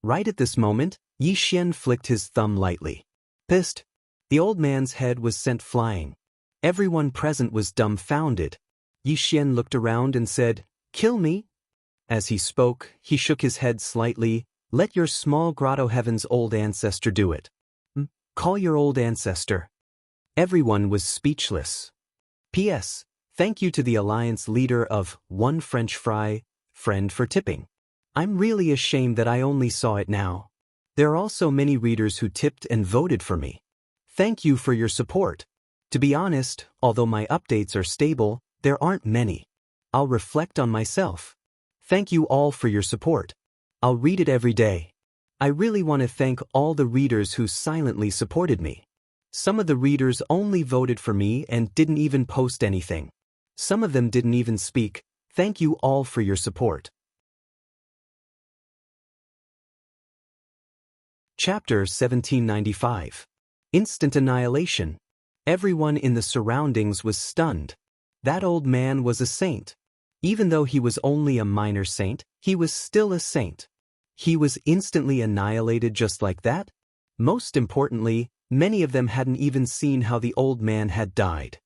Right at this moment, Yi Xian flicked his thumb lightly. Pissed. The old man's head was sent flying. Everyone present was dumbfounded. Yi Xian looked around and said, "Kill me?" As he spoke, he shook his head slightly. "Let your small grotto heaven's old ancestor do it." "Call your old ancestor." Everyone was speechless. P.S. Thank you to the alliance leader of One French Fry, Friend for tipping. I'm really ashamed that I only saw it now. There are also many readers who tipped and voted for me. Thank you for your support. To be honest, although my updates are stable, there aren't many. I'll reflect on myself. Thank you all for your support. I'll read it every day. I really want to thank all the readers who silently supported me. Some of the readers only voted for me and didn't even post anything. Some of them didn't even speak. Thank you all for your support. Chapter 1795. Instant Annihilation. Everyone in the surroundings was stunned. That old man was a saint. Even though he was only a minor saint, he was still a saint. He was instantly annihilated just like that? Most importantly, many of them hadn't even seen how the old man had died.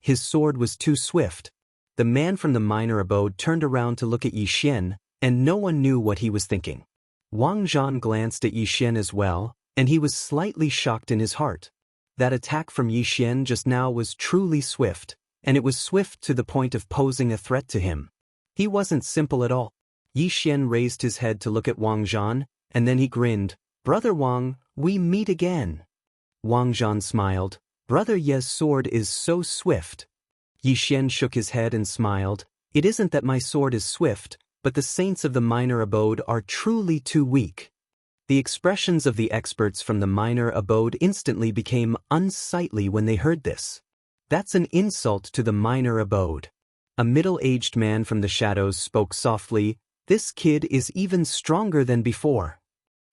His sword was too swift. The man from the minor abode turned around to look at Yi Xian, and no one knew what he was thinking. Wang Zhan glanced at Yi Xian as well, and he was slightly shocked in his heart. That attack from Yi Xian just now was truly swift, and it was swift to the point of posing a threat to him. He wasn't simple at all. Yi Xian raised his head to look at Wang Zhan, and then he grinned. "Brother Wang, we meet again." Wang Zhan smiled. "Brother Ye's sword is so swift." Yi Xian shook his head and smiled. "It isn't that my sword is swift, but the saints of the minor abode are truly too weak." The expressions of the experts from the minor abode instantly became unsightly when they heard this. "That's an insult to the minor abode." A middle-aged man from the shadows spoke softly. "This kid is even stronger than before."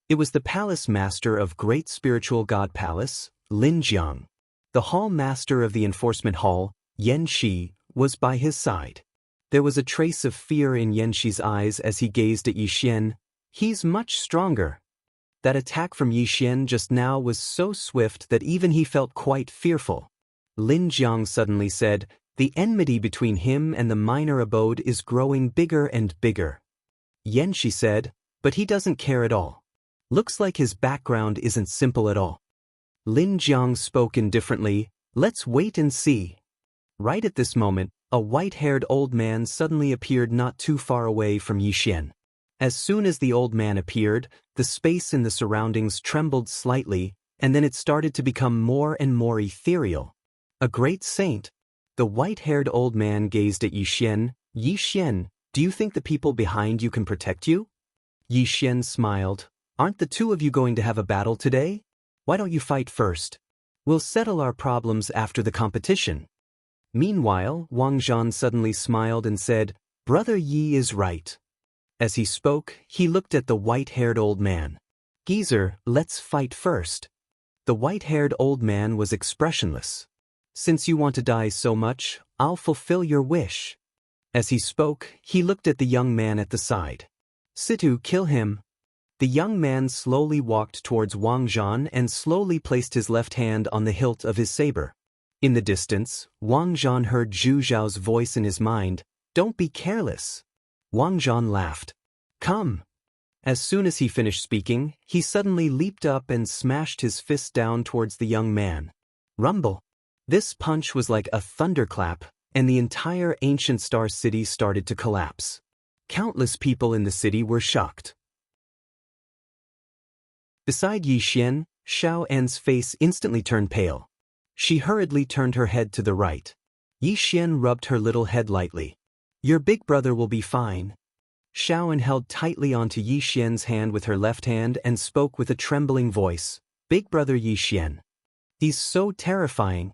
It was the palace master of Great Spiritual God Palace, Lin Jiang. The hall master of the enforcement hall, Yan Shi, was by his side. There was a trace of fear in Yan Shi's eyes as he gazed at Yi Xian. "He's much stronger." That attack from Yi Xian just now was so swift that even he felt quite fearful. Lin Jiang suddenly said, "The enmity between him and the minor abode is growing bigger and bigger." Yan Shi said, "But he doesn't care at all. Looks like his background isn't simple at all." Lin Jiang spoke indifferently, "Let's wait and see." Right at this moment, a white-haired old man suddenly appeared not too far away from Yi Xian. As soon as the old man appeared, the space in the surroundings trembled slightly, and then it started to become more and more ethereal. A great saint. The white-haired old man gazed at Yi Xian. "Yi Xian, do you think the people behind you can protect you?" Yi Xian smiled. "Aren't the two of you going to have a battle today? Why don't you fight first? We'll settle our problems after the competition." Meanwhile, Wang Zhan suddenly smiled and said, "Brother Yi is right." As he spoke, he looked at the white-haired old man. "Geezer, let's fight first." The white-haired old man was expressionless. "Since you want to die so much, I'll fulfill your wish." As he spoke, he looked at the young man at the side. "Situ, kill him." The young man slowly walked towards Wang Zhan and slowly placed his left hand on the hilt of his saber. In the distance, Wang Zhan heard Zhu Zhao's voice in his mind, "Don't be careless." Wang Zhan laughed. "Come." As soon as he finished speaking, he suddenly leaped up and smashed his fist down towards the young man. Rumble. This punch was like a thunderclap, and the entire ancient star city started to collapse. Countless people in the city were shocked. Beside Yi Xian, Xiao An's face instantly turned pale. She hurriedly turned her head to the right. Yi Xian rubbed her little head lightly. "Your big brother will be fine." Xiao An held tightly onto Yi Xian's hand with her left hand and spoke with a trembling voice. "Big brother Yi Xian. He's so terrifying."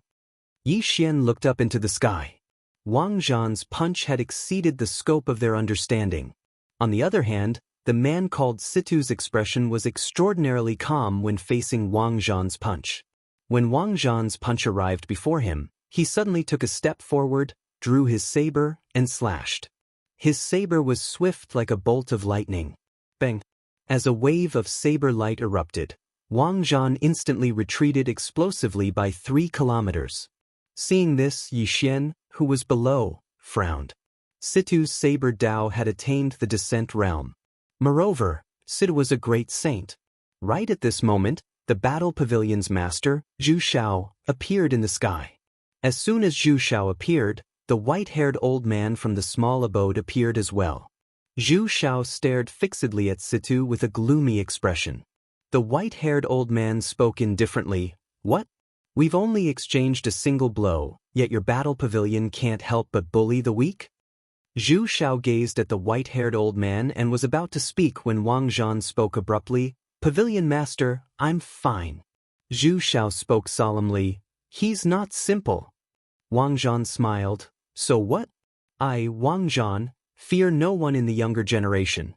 Yi Xian looked up into the sky. Wang Zhan's punch had exceeded the scope of their understanding. On the other hand, the man called Situ's expression was extraordinarily calm when facing Wang Zhan's punch. When Wang Zhan's punch arrived before him, he suddenly took a step forward, drew his saber, and slashed. His saber was swift like a bolt of lightning. Bang! As a wave of saber light erupted, Wang Zhan instantly retreated explosively by 3 kilometers. Seeing this, Yi Xian, who was below, frowned. Situ's saber Dao had attained the descent realm. Moreover, Situ was a great saint. Right at this moment, the battle pavilion's master, Zhu Xiao, appeared in the sky. As soon as Zhu Xiao appeared, the white-haired old man from the small abode appeared as well. Zhu Xiao stared fixedly at Situ with a gloomy expression. The white-haired old man spoke indifferently. "What? We've only exchanged a single blow, yet your battle pavilion can't help but bully the weak?" Zhu Xiao gazed at the white-haired old man and was about to speak when Wang Zhan spoke abruptly. "Pavilion master, I'm fine." Zhu Xiao spoke solemnly. "He's not simple." Wang Zhan smiled. "So what? I, Wang Zhan, fear no one in the younger generation."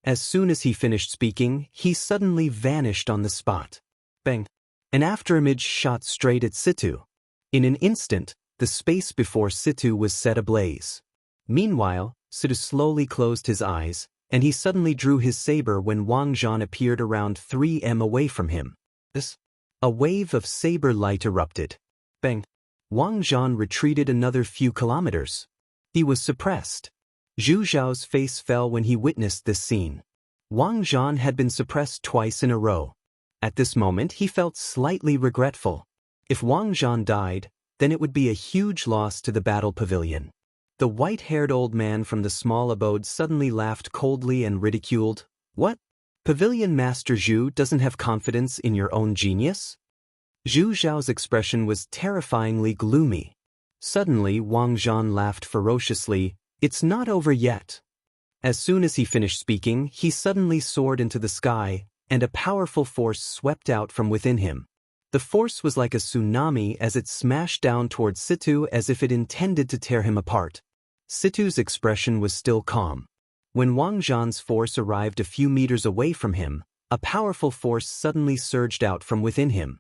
As soon as he finished speaking, he suddenly vanished on the spot. Bang! An afterimage shot straight at Situ. In an instant, the space before Situ was set ablaze. Meanwhile, Situ slowly closed his eyes, and he suddenly drew his saber when Wang Zhan appeared around 3 m away from him. A wave of saber light erupted. Bang! Wang Zhan retreated another few kilometers. He was suppressed. Zhu Zhao's face fell when he witnessed this scene. Wang Zhan had been suppressed twice in a row. At this moment he felt slightly regretful. If Wang Zhan died, then it would be a huge loss to the battle pavilion. The white-haired old man from the small abode suddenly laughed coldly and ridiculed. What? Pavilion Master Zhu doesn't have confidence in your own genius? Zhu Zhao's expression was terrifyingly gloomy. Suddenly Wang Zhan laughed ferociously. It's not over yet. As soon as he finished speaking, he suddenly soared into the sky, and a powerful force swept out from within him. The force was like a tsunami as it smashed down towards Situ as if it intended to tear him apart. Situ's expression was still calm. When Wang Zhan's force arrived a few meters away from him, a powerful force suddenly surged out from within him.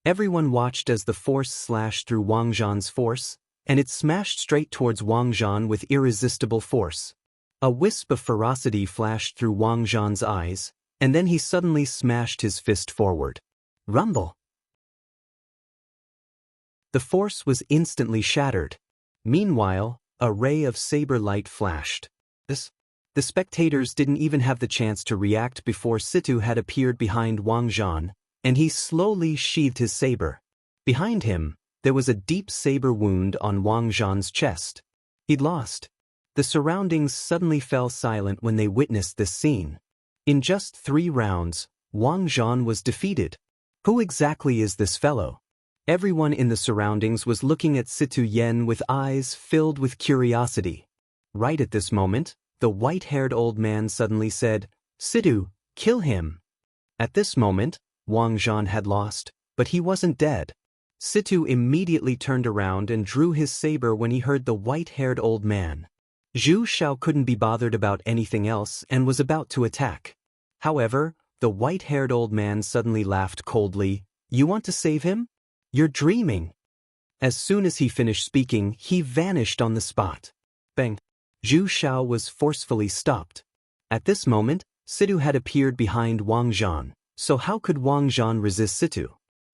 Everyone watched as the force slashed through Wang Zhan's force, and it smashed straight towards Wang Zhan with irresistible force. A wisp of ferocity flashed through Wang Zhan's eyes, and then he suddenly smashed his fist forward. Rumble! The force was instantly shattered. Meanwhile, a ray of saber light flashed. The spectators didn't even have the chance to react before Situ had appeared behind Wang Zhan, and he slowly sheathed his saber. Behind him, there was a deep saber wound on Wang Zhan's chest. He'd lost. The surroundings suddenly fell silent when they witnessed this scene. In just 3 rounds, Wang Zhan was defeated. Who exactly is this fellow? Everyone in the surroundings was looking at Situ Yen with eyes filled with curiosity. Right at this moment, the white-haired old man suddenly said, Situ, kill him. At this moment, Wang Zhan had lost, but he wasn't dead. Situ immediately turned around and drew his saber when he heard the white-haired old man. Zhu Xiao couldn't be bothered about anything else and was about to attack. However, the white-haired old man suddenly laughed coldly. You want to save him? You're dreaming. As soon as he finished speaking, he vanished on the spot. Bang! Zhu Xiao was forcefully stopped. At this moment, Situ had appeared behind Wang Zhan, so how could Wang Zhan resist Situ?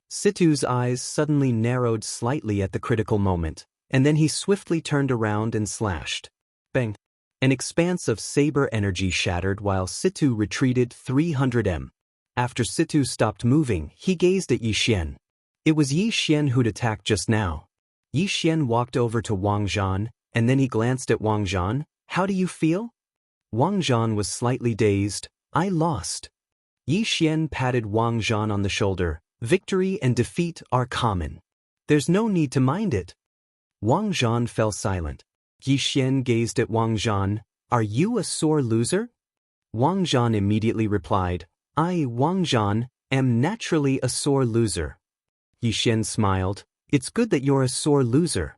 Situ's eyes suddenly narrowed slightly at the critical moment, and then he swiftly turned around and slashed. Bang! An expanse of saber energy shattered while Situ retreated 300 m. After Situ stopped moving, he gazed at Yi Xian. It was Yi Xian who'd attacked just now. Yi Xian walked over to Wang Zhan, and then he glanced at Wang Zhan. How do you feel? Wang Zhan was slightly dazed. I lost. Yi Xian patted Wang Zhan on the shoulder. Victory and defeat are common. There's no need to mind it. Wang Zhan fell silent. Yi Xian gazed at Wang Zhan. Are you a sore loser? Wang Zhan immediately replied, I, Wang Zhan, am naturally a sore loser. Yi Xian smiled. It's good that you're a sore loser.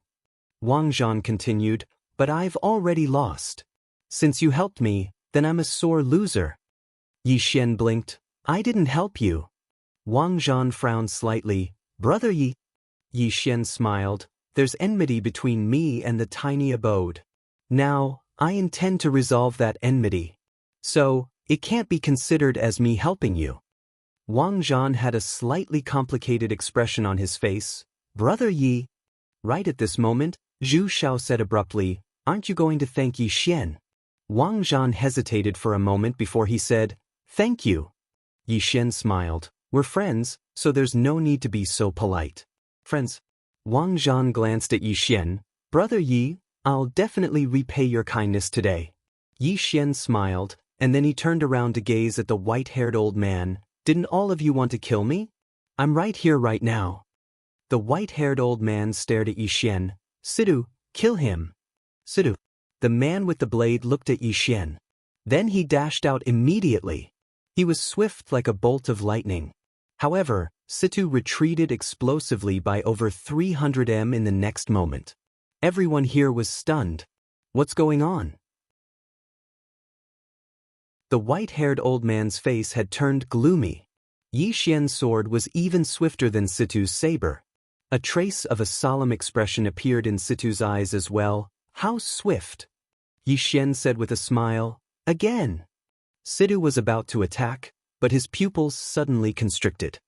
Wang Zhan continued, but I've already lost. Since you helped me, then I'm a sore loser. Yi Xian blinked. I didn't help you. Wang Zhan frowned slightly. Brother Yi. Yi Xian smiled. There's enmity between me and the tiny abode. Now, I intend to resolve that enmity. So, it can't be considered as me helping you. Wang Zhan had a slightly complicated expression on his face. Brother Yi. Right at this moment, Zhu Xiao said abruptly, Aren't you going to thank Yi Xian? Wang Zhan hesitated for a moment before he said, Thank you. Yi Xian smiled. We're friends, so there's no need to be so polite. Friends. Wang Zhan glanced at Yi Xian. Brother Yi, I'll definitely repay your kindness today. Yi Xian smiled, and then he turned around to gaze at the white-haired old man. Didn't all of you want to kill me? I'm right here right now. The white-haired old man stared at Yi Xian. Situ, kill him. Situ. The man with the blade looked at Yi Xian. Then he dashed out immediately. He was swift like a bolt of lightning. However, Situ retreated explosively by over 300 m in the next moment. Everyone here was stunned. What's going on? The white-haired old man's face had turned gloomy. Yi Xian's sword was even swifter than Situ's saber. A trace of a solemn expression appeared in Situ's eyes as well. how swift! Yixian said with a smile. Again! Situ was about to attack, but his pupils suddenly constricted.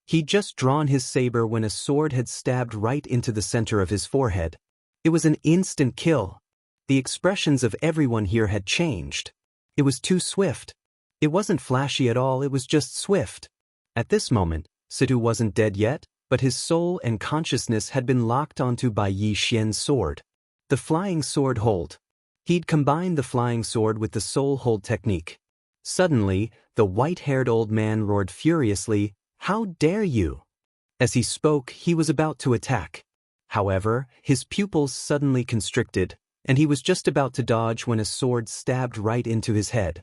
He'd just drawn his saber when a sword had stabbed right into the center of his forehead. It was an instant kill. The expressions of everyone here had changed. It was too swift. It wasn't flashy at all, it was just swift. At this moment, Situ wasn't dead yet, but his soul and consciousness had been locked onto by Yixian's sword. The flying sword hold. He'd combined the flying sword with the soul hold technique. Suddenly, the white-haired old man roared furiously, "How dare you!" As he spoke, he was about to attack. However, his pupils suddenly constricted, and he was just about to dodge when a sword stabbed right into his head.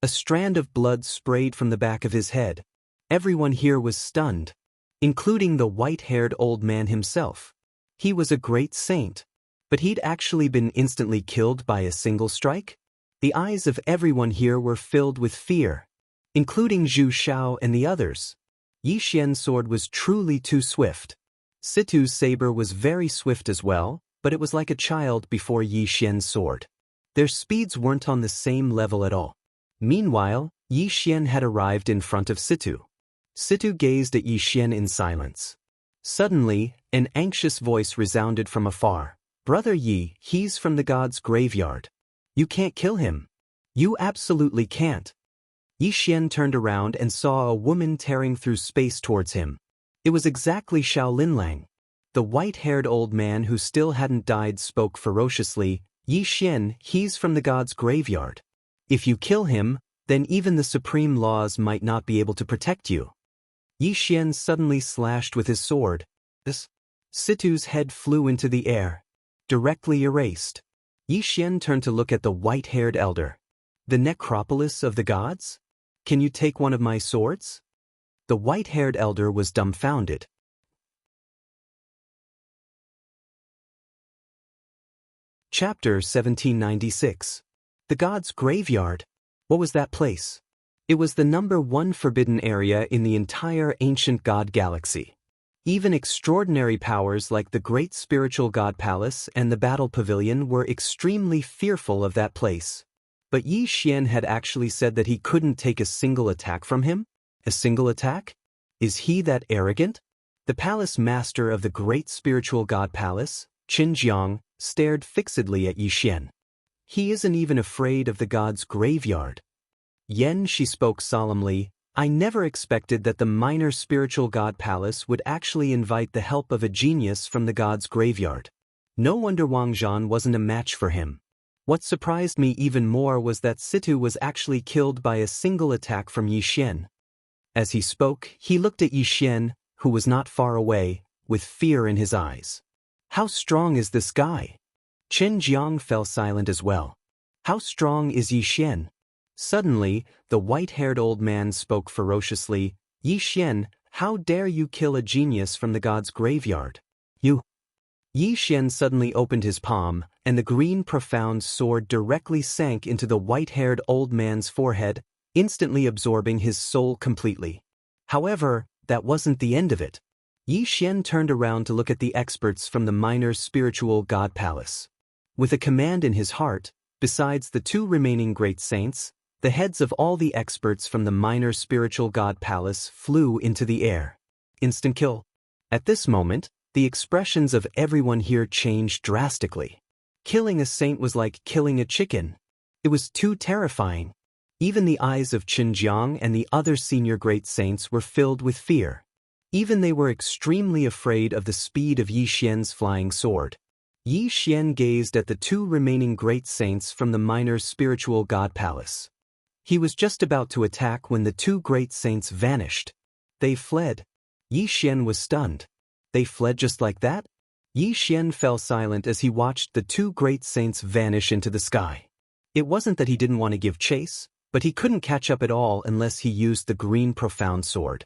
A strand of blood sprayed from the back of his head. Everyone here was stunned, including the white-haired old man himself. He was a great saint, but he'd actually been instantly killed by a single strike? The eyes of everyone here were filled with fear, including Zhu Xiao and the others. Yixian's sword was truly too swift. Situ's saber was very swift as well, but it was like a child before Yixian's sword. Their speeds weren't on the same level at all. Meanwhile, Yixian had arrived in front of Situ. Situ gazed at Yixian in silence. Suddenly, an anxious voice resounded from afar. "Brother Yi, he's from the god's graveyard. You can't kill him. You absolutely can't." Yixian turned around and saw a woman tearing through space towards him. It was exactly Xiao Linlang. The white-haired old man who still hadn't died spoke ferociously. "Yixian, he's from the god's graveyard. If you kill him, then even the supreme laws might not be able to protect you." Yixian suddenly slashed with his sword. Situ's head flew into the air, directly erased. Yixian turned to look at the white-haired elder. "The necropolis of the gods? Can you take one of my swords?" The white-haired elder was dumbfounded. Chapter 1796. The God's Graveyard. What was that place? It was the #1 forbidden area in the entire ancient god galaxy. Even extraordinary powers like the Great Spiritual God Palace and the Battle Pavilion were extremely fearful of that place. But Yi Xian had actually said that he couldn't take a single attack from him? A single attack? Is he that arrogant? The palace master of the Great Spiritual God Palace, Qin Jiang, stared fixedly at Yi Xian. "He isn't even afraid of the god's graveyard." "Yen," she spoke solemnly, "I never expected that the minor spiritual god palace would actually invite the help of a genius from the god's graveyard. No wonder Wang Zhan wasn't a match for him." What surprised me even more was that Situ was actually killed by a single attack from Yi Xian. As he spoke, he looked at Yi Xian, who was not far away, with fear in his eyes. "How strong is this guy?" Qin Jiang fell silent as well. "How strong is Yi Xian?" Suddenly, the white-haired old man spoke ferociously. "Yi Xian, how dare you kill a genius from the god's graveyard? You!" Yi Xian suddenly opened his palm, and the green profound sword directly sank into the white-haired old man's forehead, instantly absorbing his soul completely. However, that wasn't the end of it. Yi Xian turned around to look at the experts from the minor spiritual god palace. With a command in his heart, besides the 2 remaining great saints, the heads of all the experts from the minor spiritual god palace flew into the air. Instant kill. At this moment, the expressions of everyone here changed drastically. Killing a saint was like killing a chicken. It was too terrifying. Even the eyes of Qin Jiang and the other senior great saints were filled with fear. Even they were extremely afraid of the speed of Yi Xian's flying sword. Yi Xian gazed at the 2 remaining great saints from the minor spiritual god palace. He was just about to attack when the 2 great saints vanished. They fled. Yi Xian was stunned. They fled just like that? Yi Xian fell silent as he watched the 2 great saints vanish into the sky. It wasn't that he didn't want to give chase, but he couldn't catch up at all unless he used the green profound sword.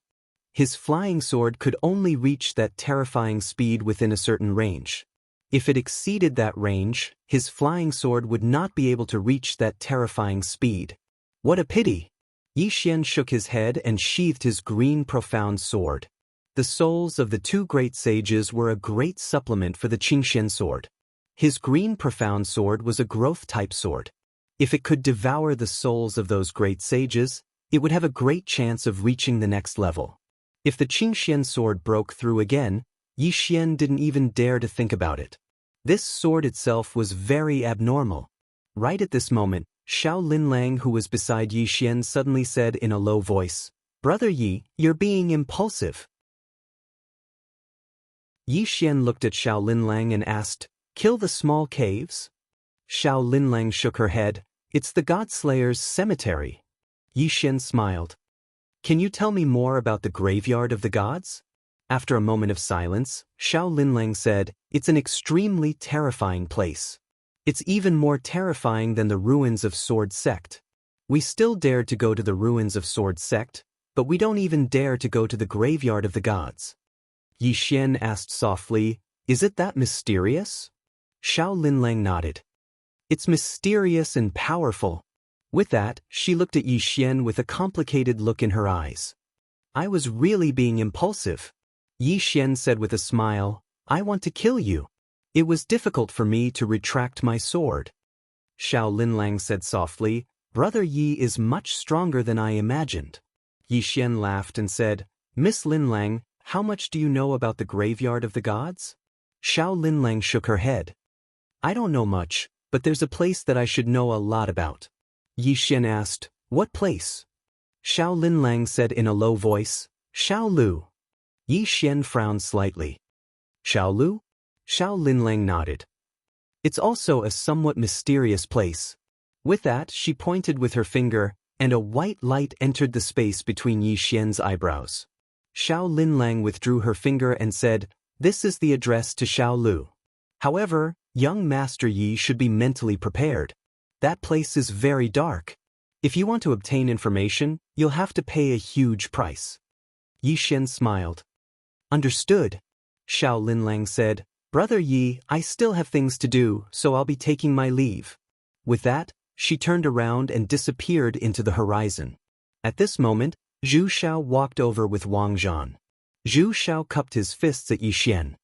His flying sword could only reach that terrifying speed within a certain range. If it exceeded that range, his flying sword would not be able to reach that terrifying speed. What a pity! Yi Xian shook his head and sheathed his green profound sword. The souls of the 2 great sages were a great supplement for the Qingxian sword. His green profound sword was a growth-type sword. If it could devour the souls of those great sages, it would have a great chance of reaching the next level. If the Qingxian sword broke through again, Yi Xian didn't even dare to think about it. This sword itself was very abnormal. Right at this moment, Xiao Linlang, who was beside Yi Xian, suddenly said in a low voice, "Brother Yi, you're being impulsive." Yi Xian looked at Xiao Linlang and asked, "Kill the small caves?" Xiao Linlang shook her head. "It's the Godslayer's cemetery." Yi Xian smiled. "Can you tell me more about the graveyard of the gods?" After a moment of silence, Xiao Linlang said, "It's an extremely terrifying place. It's even more terrifying than the ruins of Sword Sect. We still dared to go to the ruins of Sword Sect, but we don't even dare to go to the graveyard of the gods." Yi Xian asked softly, "Is it that mysterious?" Xiao Linlang nodded. "It's mysterious and powerful." With that, she looked at Yi Xian with a complicated look in her eyes. "I was really being impulsive." Yi Xian said with a smile, "I want to kill you. It was difficult for me to retract my sword." Xiao Linlang said softly, "Brother Yi is much stronger than I imagined." Yi Xian laughed and said, "Miss Linlang, how much do you know about the graveyard of the gods?" Xiao Linlang shook her head. "I don't know much, but there's a place that I should know a lot about." Yi Xian asked, "What place?" Xiao Linlang said in a low voice, "Shaolu." Yi Xian frowned slightly. "Shaolu?" Xiao Linlang nodded. "It's also a somewhat mysterious place." With that, she pointed with her finger, and a white light entered the space between Yi Xian's eyebrows. Xiao Linlang withdrew her finger and said, "This is the address to Shaolu. However, young Master Yi should be mentally prepared. That place is very dark. If you want to obtain information, you'll have to pay a huge price." Yi Xian smiled. "Understood." Xiao Linlang said, "Brother Yi, I still have things to do, so I'll be taking my leave." With that, she turned around and disappeared into the horizon. At this moment, Zhu Xiao walked over with Wang Zhan. Zhu Xiao cupped his fists at Yi Xian.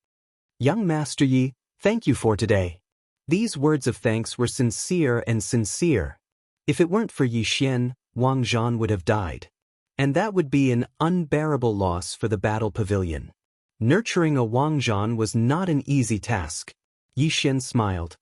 "Young Master Yi, thank you for today." These words of thanks were sincere and sincere. If it weren't for Yi Xian, Wang Zhan would have died. And that would be an unbearable loss for the battle pavilion. Nurturing a Wang Zhan was not an easy task. Yi Xian smiled.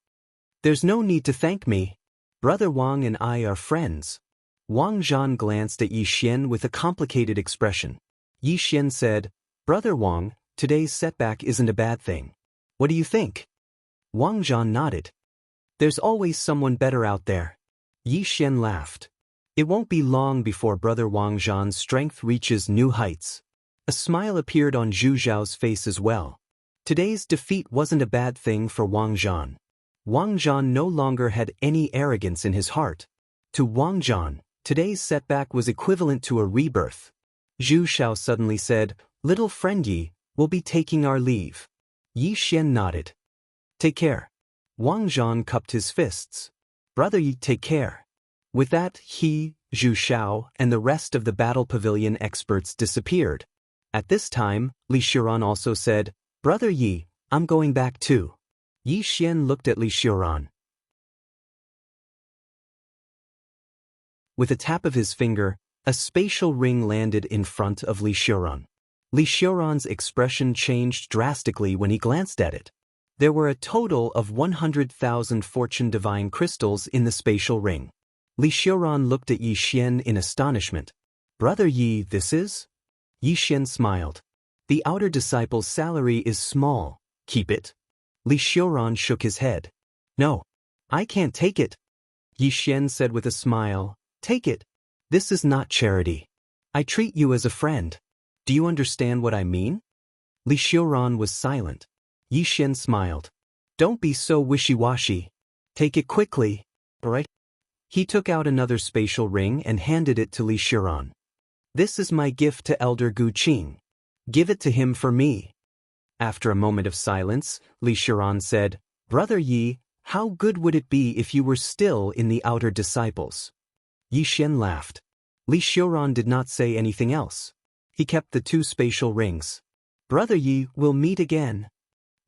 "There's no need to thank me. Brother Wang and I are friends." Wang Zhan glanced at Yi Xian with a complicated expression. Yi Xian said, "Brother Wang, today's setback isn't a bad thing. What do you think?" Wang Zhan nodded. "There's always someone better out there." Yi Xian laughed. "It won't be long before Brother Wang Zhan's strength reaches new heights." A smile appeared on Zhu Zhao's face as well. Today's defeat wasn't a bad thing for Wang Zhan. Wang Zhan no longer had any arrogance in his heart. To Wang Zhan, today's setback was equivalent to a rebirth. Zhu Xiao suddenly said, "Little friend Yi, we'll be taking our leave." Yi Xian nodded. "Take care." Wang Zhan cupped his fists. "Brother Yi, take care." With that, he, Zhu Xiao, and the rest of the battle pavilion experts disappeared. At this time, Li Xiuran also said, "Brother Yi, I'm going back too." Yi Xian looked at Li Xiuran. With a tap of his finger, a spatial ring landed in front of Li Xiuran. Li Xiuran's expression changed drastically when he glanced at it. There were a total of 100,000 fortune divine crystals in the spatial ring. Li Xiuran looked at Yi Xian in astonishment. "Brother Yi, this is?" Yi Xian smiled. "The outer disciple's salary is small. Keep it." Li Xiuran shook his head. "No. I can't take it." Yi Xian said with a smile, "Take it. This is not charity. I treat you as a friend. Do you understand what I mean?" Li Xiuran was silent. Yi Xian smiled. "Don't be so wishy-washy. Take it quickly, alright?" He took out another spatial ring and handed it to Li Xiuran. "This is my gift to Elder Gu Qing. Give it to him for me." After a moment of silence, Li Xiuran said, "Brother Yi, how good would it be if you were still in the outer disciples?" Yi Xian laughed. Li Xiuran did not say anything else. He kept the two spatial rings. "Brother Yi, we'll meet again."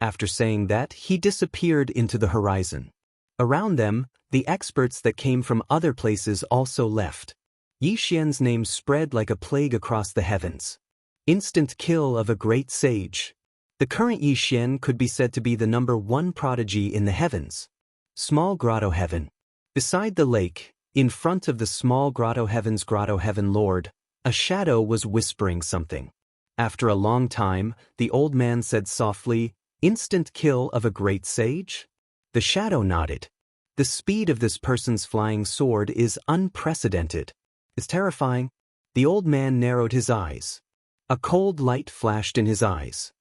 After saying that, he disappeared into the horizon. Around them, the experts that came from other places also left. Yi Xian's name spread like a plague across the heavens. Instant kill of a great sage. The current Yi Xian could be said to be the #1 prodigy in the heavens. Small grotto heaven. Beside the lake, in front of the small grotto heaven lord, a shadow was whispering something. After a long time, the old man said softly, "Instant kill of a great sage?" The shadow nodded. The speed of this person's flying sword is unprecedented. It's terrifying. The old man narrowed his eyes. A cold light flashed in his eyes.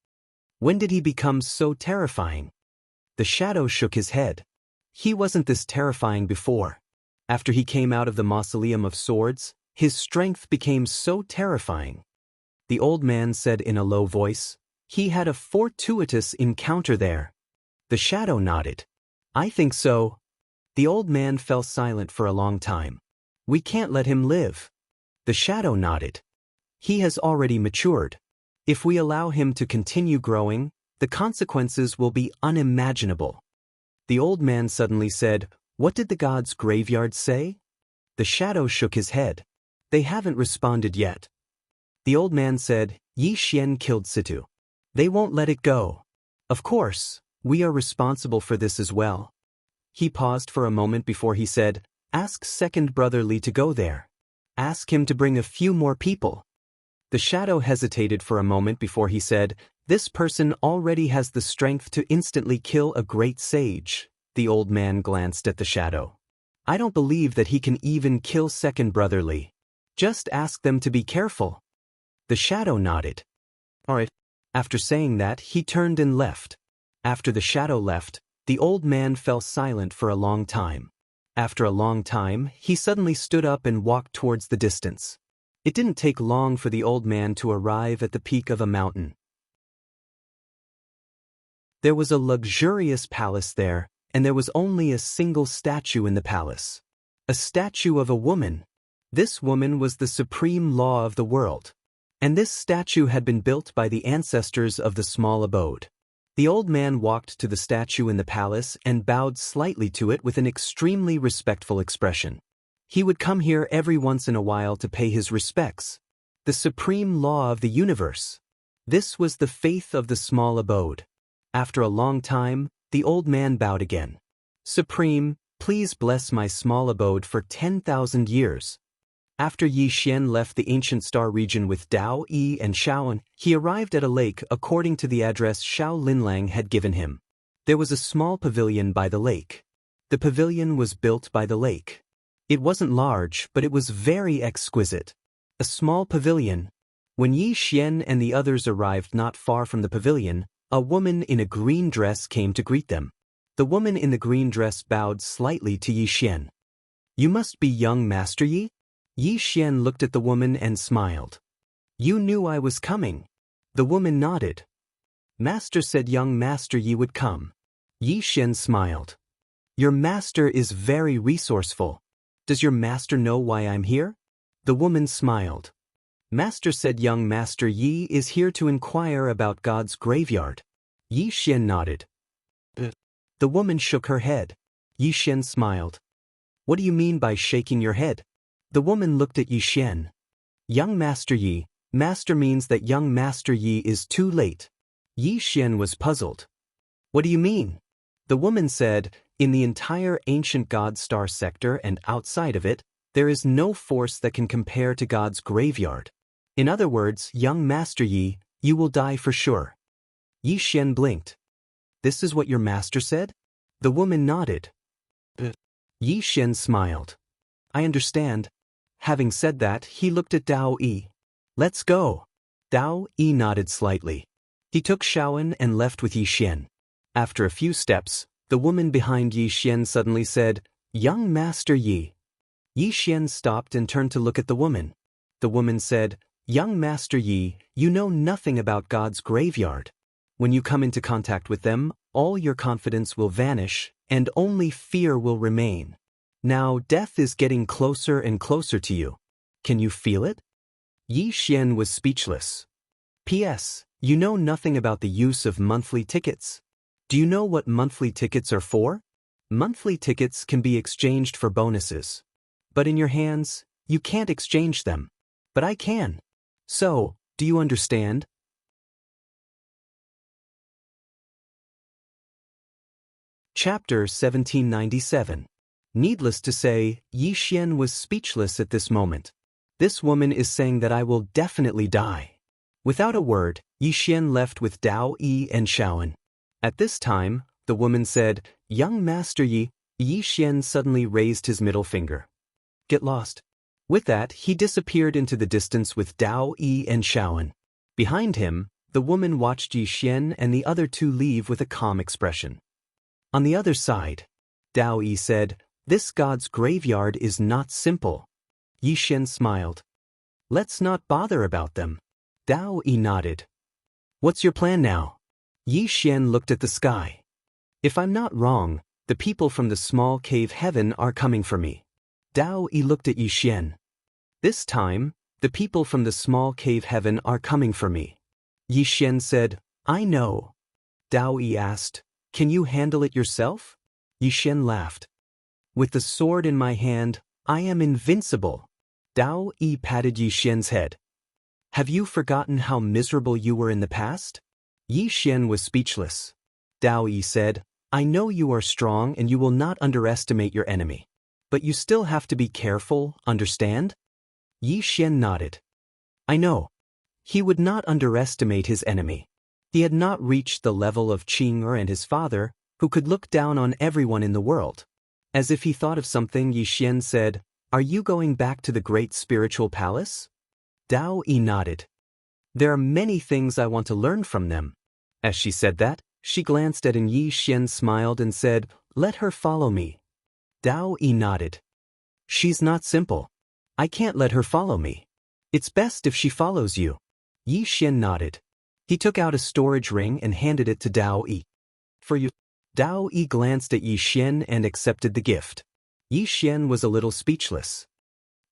When did he become so terrifying? The shadow shook his head. He wasn't this terrifying before. After he came out of the mausoleum of swords, his strength became so terrifying. The old man said in a low voice, "He had a fortuitous encounter there." The shadow nodded. "I think so." The old man fell silent for a long time. "We can't let him live." The shadow nodded. "He has already matured. If we allow him to continue growing, the consequences will be unimaginable." The old man suddenly said, "What did the gods' graveyard say?" The shadow shook his head. "They haven't responded yet." The old man said, "Yi Xian killed Situ. They won't let it go. Of course, we are responsible for this as well." He paused for a moment before he said, "Ask second brother Li to go there. Ask him to bring a few more people." The shadow hesitated for a moment before he said, "This person already has the strength to instantly kill a great sage." The old man glanced at the shadow. "I don't believe that he can even kill second brother Li. Just ask them to be careful." The shadow nodded. "All right." After saying that, he turned and left. After the shadow left, the old man fell silent for a long time. After a long time, he suddenly stood up and walked towards the distance. It didn't take long for the old man to arrive at the peak of a mountain. There was a luxurious palace there, and there was only a single statue in the palace. A statue of a woman. This woman was the supreme law of the world. And this statue had been built by the ancestors of the small abode. The old man walked to the statue in the palace and bowed slightly to it with an extremely respectful expression. He would come here every once in a while to pay his respects. The supreme law of the universe. This was the faith of the small abode. After a long time, the old man bowed again. "Supreme, please bless my small abode for 10,000 years." After Yi Xian left the ancient star region with Daoist and Xiaoan, he arrived at a lake according to the address Xiao Linlang had given him. There was a small pavilion by the lake. The pavilion was built by the lake. It wasn't large, but it was very exquisite. A small pavilion. When Yi Xian and the others arrived not far from the pavilion, a woman in a green dress came to greet them. The woman in the green dress bowed slightly to Yi Xian. "You must be young Master Yi?" Yi Xian looked at the woman and smiled. "You knew I was coming." The woman nodded. "Master said young Master Yi would come." Yi Xian smiled. "Your master is very resourceful. Does your master know why I'm here?" The woman smiled. "Master said young Master Yi is here to inquire about God's graveyard." Yi Xian nodded. The woman shook her head. Yi Xian smiled. "What do you mean by shaking your head?" The woman looked at Yi Xian. "Young Master Yi, Master means that young Master Yi is too late." Yi Xian was puzzled. "What do you mean?" The woman said, "In the entire ancient God star sector and outside of it, there is no force that can compare to God's graveyard. In other words, young Master Yi, you will die for sure." Yi Xian blinked. "This is what your master said?" The woman nodded. Yi Xian smiled. "I understand." Having said that, he looked at Daoist. "Let's go." Daoist nodded slightly. He took Xiaoan and left with Yi Xian. After a few steps, the woman behind Yi Xian suddenly said, "Young Master Yi." Yi Xian stopped and turned to look at the woman. The woman said, "Young Master Yi, you know nothing about God's graveyard. When you come into contact with them, all your confidence will vanish, and only fear will remain. Now death is getting closer and closer to you. Can you feel it?" Yi Xian was speechless. "P.S. You know nothing about the use of monthly tickets. Do you know what monthly tickets are for? Monthly tickets can be exchanged for bonuses. But in your hands, you can't exchange them. But I can. So, do you understand? Chapter 1797. Needless to say, Yi Xian was speechless at this moment. This woman is saying that I will definitely die. Without a word, Yi Xian left with Daoist and Xiaoan. At this time, the woman said, "Young Master Yi." Yi Xian suddenly raised his middle finger. "Get lost." With that, he disappeared into the distance with Daoist and Xiaoan. Behind him, the woman watched Yi Xian and the other two leave with a calm expression. On the other side, Daoist said, "This god's graveyard is not simple." Yi Xian smiled. "Let's not bother about them." Daoist nodded. "What's your plan now?" Yi Xian looked at the sky. "If I'm not wrong, the people from the small cave heaven are coming for me." Daoist looked at Yi Xian. "This time, the people from the small cave heaven are coming for me." Yi Xian said, "I know." Daoist asked, "Can you handle it yourself?" Yi Xian laughed. "With the sword in my hand, I am invincible." Daoist patted Yi Xian's head. "Have you forgotten how miserable you were in the past?" Yi Xian was speechless. Daoist said, "I know you are strong and you will not underestimate your enemy. But you still have to be careful, understand?" Yi Xian nodded. "I know." He would not underestimate his enemy. He had not reached the level of Qing'er and his father, who could look down on everyone in the world. As if he thought of something, Yi Xian said, "Are you going back to the great spiritual palace?" Daoist nodded. "There are many things I want to learn from them." As she said that, she glanced at and Yi Xian smiled and said, "Let her follow me." Daoist nodded. "She's not simple. I can't let her follow me. It's best if she follows you." Yi Xian nodded. He took out a storage ring and handed it to Daoist. "For you." Daoist glanced at Yi Xian and accepted the gift. Yi Xian was a little speechless.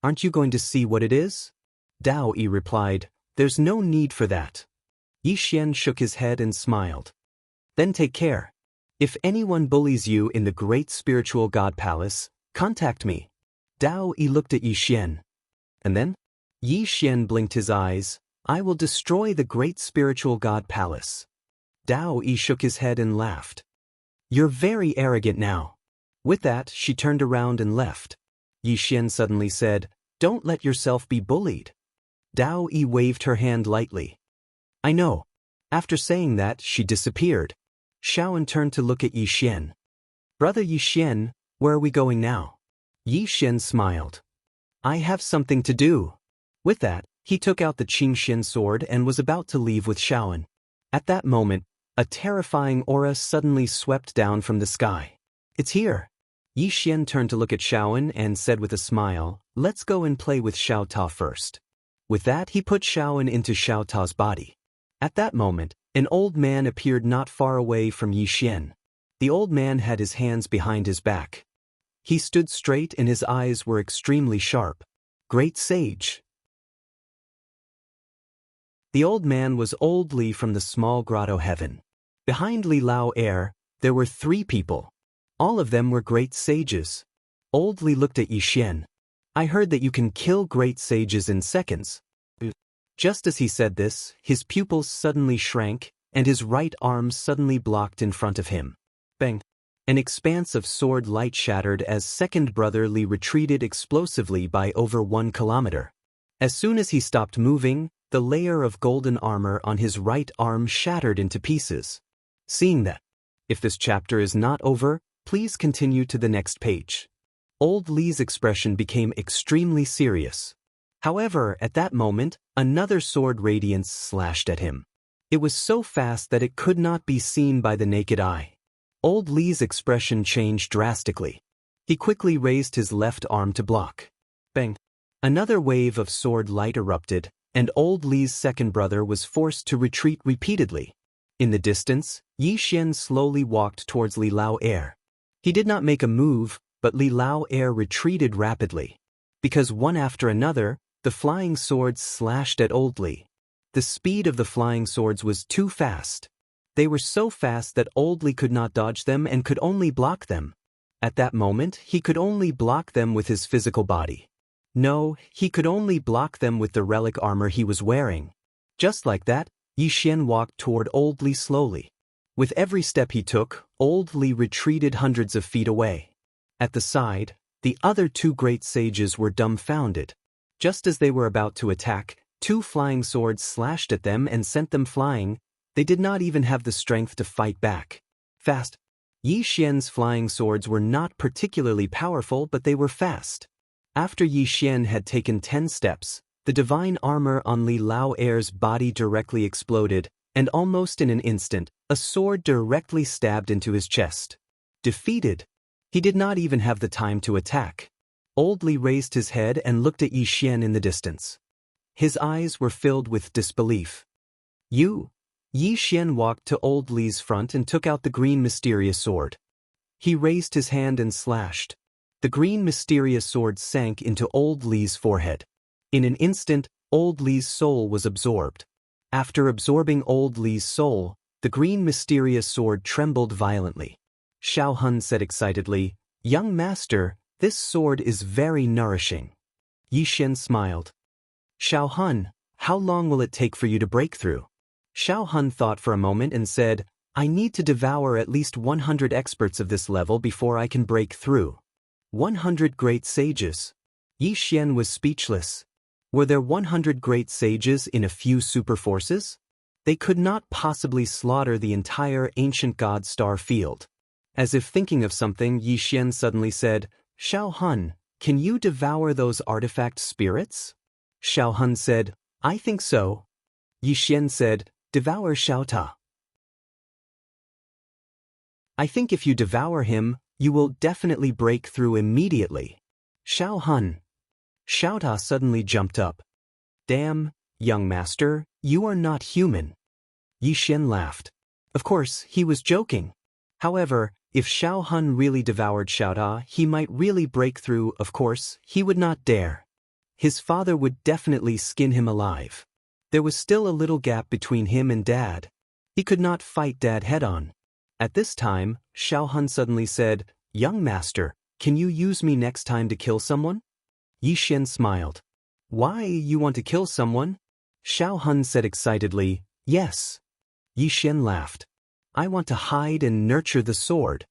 "Aren't you going to see what it is?" Daoist replied, "There's no need for that." Yi Xian shook his head and smiled. "Then take care. If anyone bullies you in the great spiritual god palace, contact me." Daoist looked at Yi Xian. "And then?" Yi Xian blinked his eyes. "I will destroy the great spiritual god palace." Daoist shook his head and laughed. "You're very arrogant now." With that, she turned around and left. Yi Xian suddenly said, "Don't let yourself be bullied." Daoist waved her hand lightly. "I know." After saying that, she disappeared. Xiaoan turned to look at Yi Xian. "Brother Yi Xian, where are we going now?" Yi Xian smiled. "I have something to do." With that, he took out the Qingxian sword and was about to leave with Xiaoan. At that moment, a terrifying aura suddenly swept down from the sky. "It's here." Yi Xian turned to look at Xiaoan and said with a smile, "Let's go and play with Xiao Ta first." With that, he put Xiaoan into Xiao Ta's body. At that moment, an old man appeared not far away from Yi Xian. The old man had his hands behind his back. He stood straight and his eyes were extremely sharp. "Great sage." The old man was old Li from the small grotto heaven. Behind Li Lao Air, there were 3 people. All of them were great sages. Old Li looked at Yi Xian. "I heard that you can kill great sages in seconds." Just as he said this, his pupils suddenly shrank, and his right arm suddenly blocked in front of him. Bang! An expanse of sword light shattered as second brother Li retreated explosively by over 1 kilometer. As soon as he stopped moving, the layer of golden armor on his right arm shattered into pieces. Seeing that, if this chapter is not over, please continue to the next page. Old Li's expression became extremely serious. However, at that moment, another sword radiance slashed at him. It was so fast that it could not be seen by the naked eye. Old Li's expression changed drastically. He quickly raised his left arm to block. Bang! Another wave of sword light erupted, and Old Li's second brother was forced to retreat repeatedly. In the distance, Yi Xian slowly walked towards Li Lao Air. He did not make a move, but Li Lao Air retreated rapidly. Because one after another, the flying swords slashed at Old Li. The speed of the flying swords was too fast. They were so fast that Old Li could not dodge them and could only block them. At that moment, he could only block them with his physical body. No, he could only block them with the relic armor he was wearing. Just like that, Yi Xian walked toward Old Li slowly. With every step he took, Old Li retreated hundreds of feet away. At the side, the other two great sages were dumbfounded. Just as they were about to attack, two flying swords slashed at them and sent them flying. They did not even have the strength to fight back. Fast. Yi Xian's flying swords were not particularly powerful, but they were fast. After Yi Xian had taken 10 steps, the divine armor on Li Lao Er's body directly exploded, and almost in an instant, a sword directly stabbed into his chest. Defeated. He did not even have the time to attack. Old Li raised his head and looked at Yi Xian in the distance. His eyes were filled with disbelief. You? Yi Xian walked to Old Li's front and took out the green mysterious sword. He raised his hand and slashed. The green mysterious sword sank into Old Li's forehead. In an instant, Old Li's soul was absorbed. After absorbing Old Li's soul, the green mysterious sword trembled violently. Xiao Hun said excitedly, "Young master, this sword is very nourishing." Yi Xian smiled. "Xiao Hun, how long will it take for you to break through?" Xiao Hun thought for a moment and said, "I need to devour at least 100 experts of this level before I can break through." 100 great sages. Yi Xian was speechless. Were there 100 great sages in a few super forces? They could not possibly slaughter the entire ancient god star field. As if thinking of something, Yi Xian suddenly said, "Xiao Hun, can you devour those artifact spirits?" Xiao Hun said, "I think so." Yi Xian said, "Devour Xiao Ta." "I think if you devour him, you will definitely break through immediately." Xiao Hun. Xiao Ta suddenly jumped up. "Damn, young master, you are not human." Yi Xian laughed. Of course, he was joking. However, if Xiao Hun really devoured Xiao Ta, he might really break through. Of course, he would not dare. His father would definitely skin him alive. There was still a little gap between him and Dad. He could not fight Dad head-on. At this time, Xiao Hun suddenly said, "Young master, can you use me next time to kill someone?" Yi Xian smiled. "Why, you want to kill someone?" Xiao Hun said excitedly, "Yes." Yi Xian laughed. "I want to hide and nurture the sword."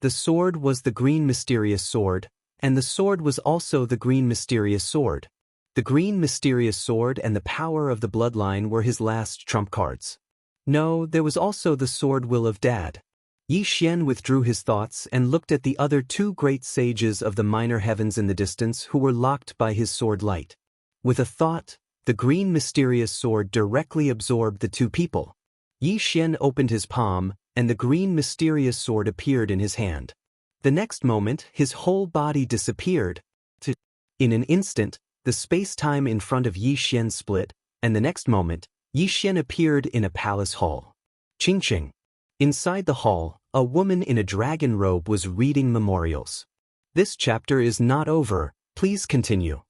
The sword was the green mysterious sword, and the sword was also the green mysterious sword. The green mysterious sword and the power of the bloodline were his last trump cards. No, there was also the sword will of Dad. Yi Xian withdrew his thoughts and looked at the other two great sages of the minor heavens in the distance who were locked by his sword light. With a thought, the green mysterious sword directly absorbed the two people. Yi Xian opened his palm, and the green mysterious sword appeared in his hand. The next moment, his whole body disappeared. In an instant, the space-time in front of Yi Xian split, and the next moment, Yi Xian appeared in a palace hall. Ching-ching. Inside the hall, a woman in a dragon robe was reading memorials. "This chapter is not over, please continue."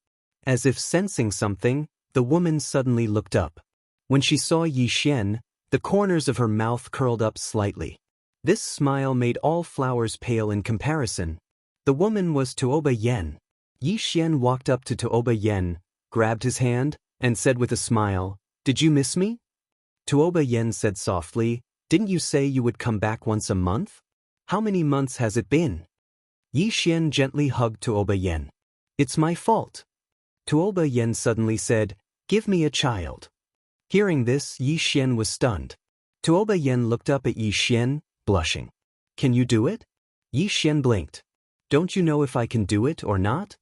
As if sensing something, the woman suddenly looked up. When she saw Yi Xian, the corners of her mouth curled up slightly. This smile made all flowers pale in comparison. The woman was Tuoba Yen. Yi Xian walked up to Tuoba Yen, grabbed his hand, and said with a smile, "Did you miss me?" Tuoba Yen said softly, "Didn't you say you would come back once a month? How many months has it been?" Yi Xian gently hugged Tuoba Yen. "It's my fault." Tuoba Yen suddenly said, "Give me a child." Hearing this, Yi Xian was stunned. Tuoba Yen looked up at Yi Xian, blushing. "Can you do it?" Yi Xian blinked. "Don't you know if I can do it or not?"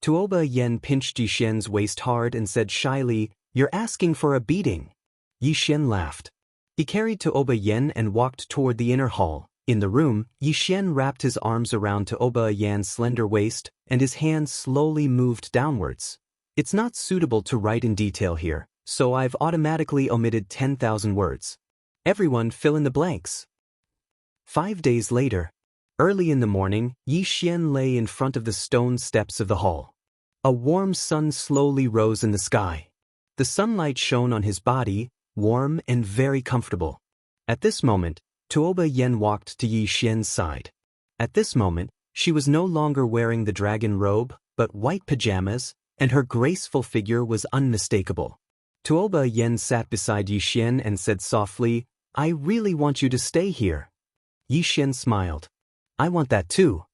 Tuoba Yen pinched Yi Xian's waist hard and said shyly, "You're asking for a beating." Yi Xian laughed. He carried Tuoba Yen and walked toward the inner hall. In the room, Yi Xian wrapped his arms around Tuoba Yen's slender waist, and his hands slowly moved downwards. It's not suitable to write in detail here, so I've automatically omitted 10,000 words. Everyone fill in the blanks. 5 days later. Early in the morning, Yi Xian lay in front of the stone steps of the hall. A warm sun slowly rose in the sky. The sunlight shone on his body, warm and very comfortable. At this moment, Tuoba Yen walked to Yi Xian's side. At this moment, she was no longer wearing the dragon robe, but white pajamas, and her graceful figure was unmistakable. Tuoba Yen sat beside Yi Xian and said softly, "I really want you to stay here." Yi Xian smiled. "I want that too.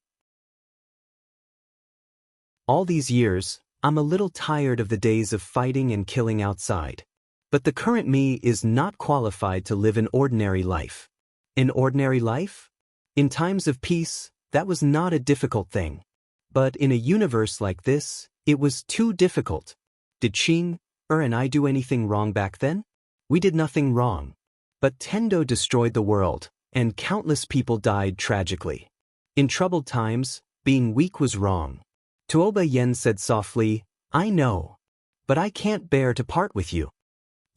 All these years, I'm a little tired of the days of fighting and killing outside. But the current me is not qualified to live an ordinary life." An ordinary life? In times of peace, that was not a difficult thing. But in a universe like this, it was too difficult. Did Qing, and I do anything wrong back then? We did nothing wrong. But Tendo destroyed the world, and countless people died tragically. In troubled times, being weak was wrong. Tuoba Yen said softly, "I know. But I can't bear to part with you."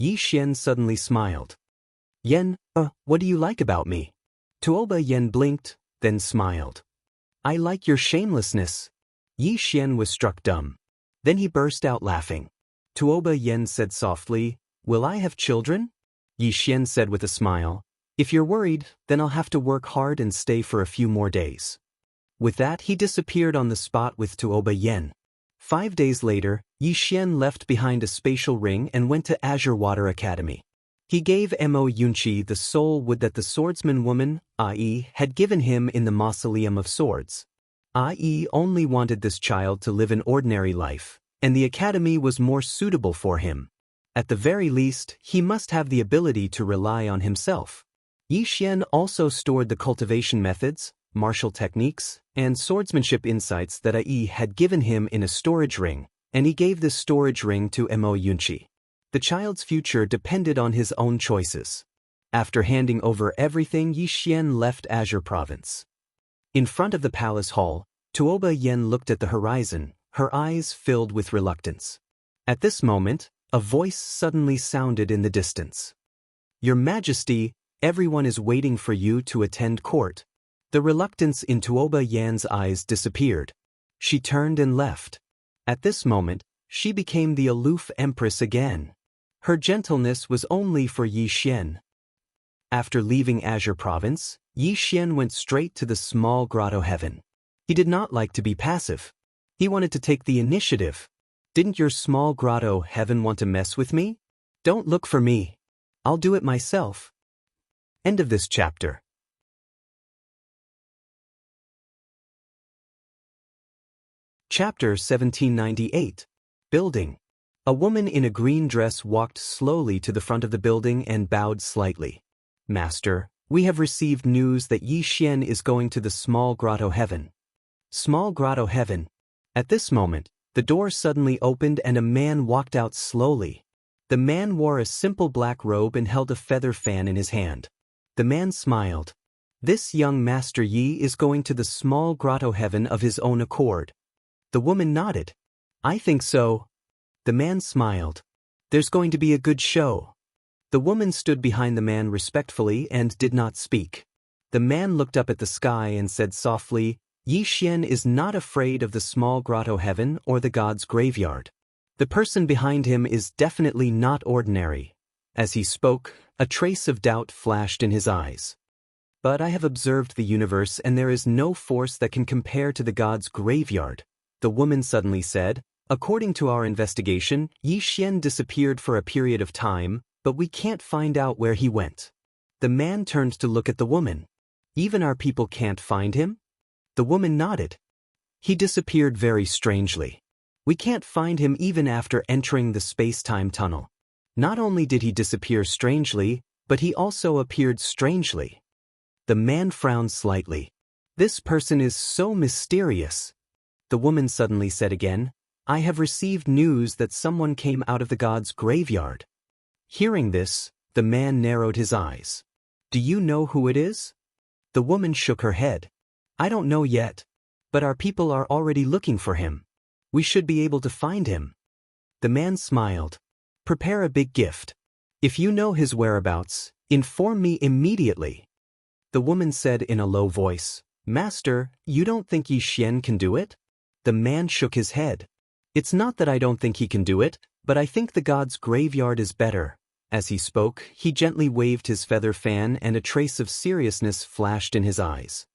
Yi Xian suddenly smiled. "Yen, what do you like about me?" Tuoba Yen blinked, then smiled. "I like your shamelessness." Yi Xian was struck dumb. Then he burst out laughing. Tuoba Yen said softly, "Will I have children?" Yi Xian said with a smile, "If you're worried, then I'll have to work hard and stay for a few more days." With that, he disappeared on the spot with Tuoba Yen. 5 days later, Yi Xian left behind a spatial ring and went to Azure Water Academy. He gave Mo Yunqi the soul wood that the swordsman woman, Ai, had given him in the Mausoleum of Swords. Ai only wanted this child to live an ordinary life, and the academy was more suitable for him. At the very least, he must have the ability to rely on himself. Yi Xian also stored the cultivation methods, martial techniques, and swordsmanship insights that Ai had given him in a storage ring, and he gave this storage ring to Mo Yunqi. The child's future depended on his own choices. After handing over everything, Yi Xian left Azure Province. In front of the palace hall, Tuoba Yen looked at the horizon, her eyes filled with reluctance. At this moment, a voice suddenly sounded in the distance. "Your Majesty, everyone is waiting for you to attend court." The reluctance in Tuoba Yan's eyes disappeared. She turned and left. At this moment, she became the aloof empress again. Her gentleness was only for Yi Xian. After leaving Azure Province, Yi Xian went straight to the small grotto heaven. He did not like to be passive. He wanted to take the initiative. "Didn't your small grotto heaven want to mess with me? Don't look for me. I'll do it myself." End of this chapter. Chapter 1798. Building. A woman in a green dress walked slowly to the front of the building and bowed slightly. "Master, we have received news that Yi Xian is going to the small grotto heaven." Small grotto heaven. At this moment, the door suddenly opened and a man walked out slowly. The man wore a simple black robe and held a feather fan in his hand. The man smiled. "This young Master Yi is going to the small grotto heaven of his own accord." The woman nodded. "I think so." The man smiled. "There's going to be a good show." The woman stood behind the man respectfully and did not speak. The man looked up at the sky and said softly, "Yi Xian is not afraid of the small grotto heaven or the god's graveyard. The person behind him is definitely not ordinary." As he spoke, a trace of doubt flashed in his eyes. "But I have observed the universe and there is no force that can compare to the god's graveyard," the woman suddenly said. "According to our investigation, Yi Xian disappeared for a period of time, but we can't find out where he went." The man turned to look at the woman. "Even our people can't find him?" The woman nodded. "He disappeared very strangely. We can't find him even after entering the space-time tunnel. Not only did he disappear strangely, but he also appeared strangely." The man frowned slightly. "This person is so mysterious." The woman suddenly said again, "I have received news that someone came out of the god's graveyard." Hearing this, the man narrowed his eyes. "Do you know who it is?" The woman shook her head. "I don't know yet. But our people are already looking for him. We should be able to find him." The man smiled. "Prepare a big gift. If you know his whereabouts, inform me immediately." The woman said in a low voice, "Master, you don't think Yi Xian can do it?" The man shook his head. "It's not that I don't think he can do it, but I think the god's graveyard is better. As he spoke, he gently waved his feather fan and a trace of seriousness flashed in his eyes.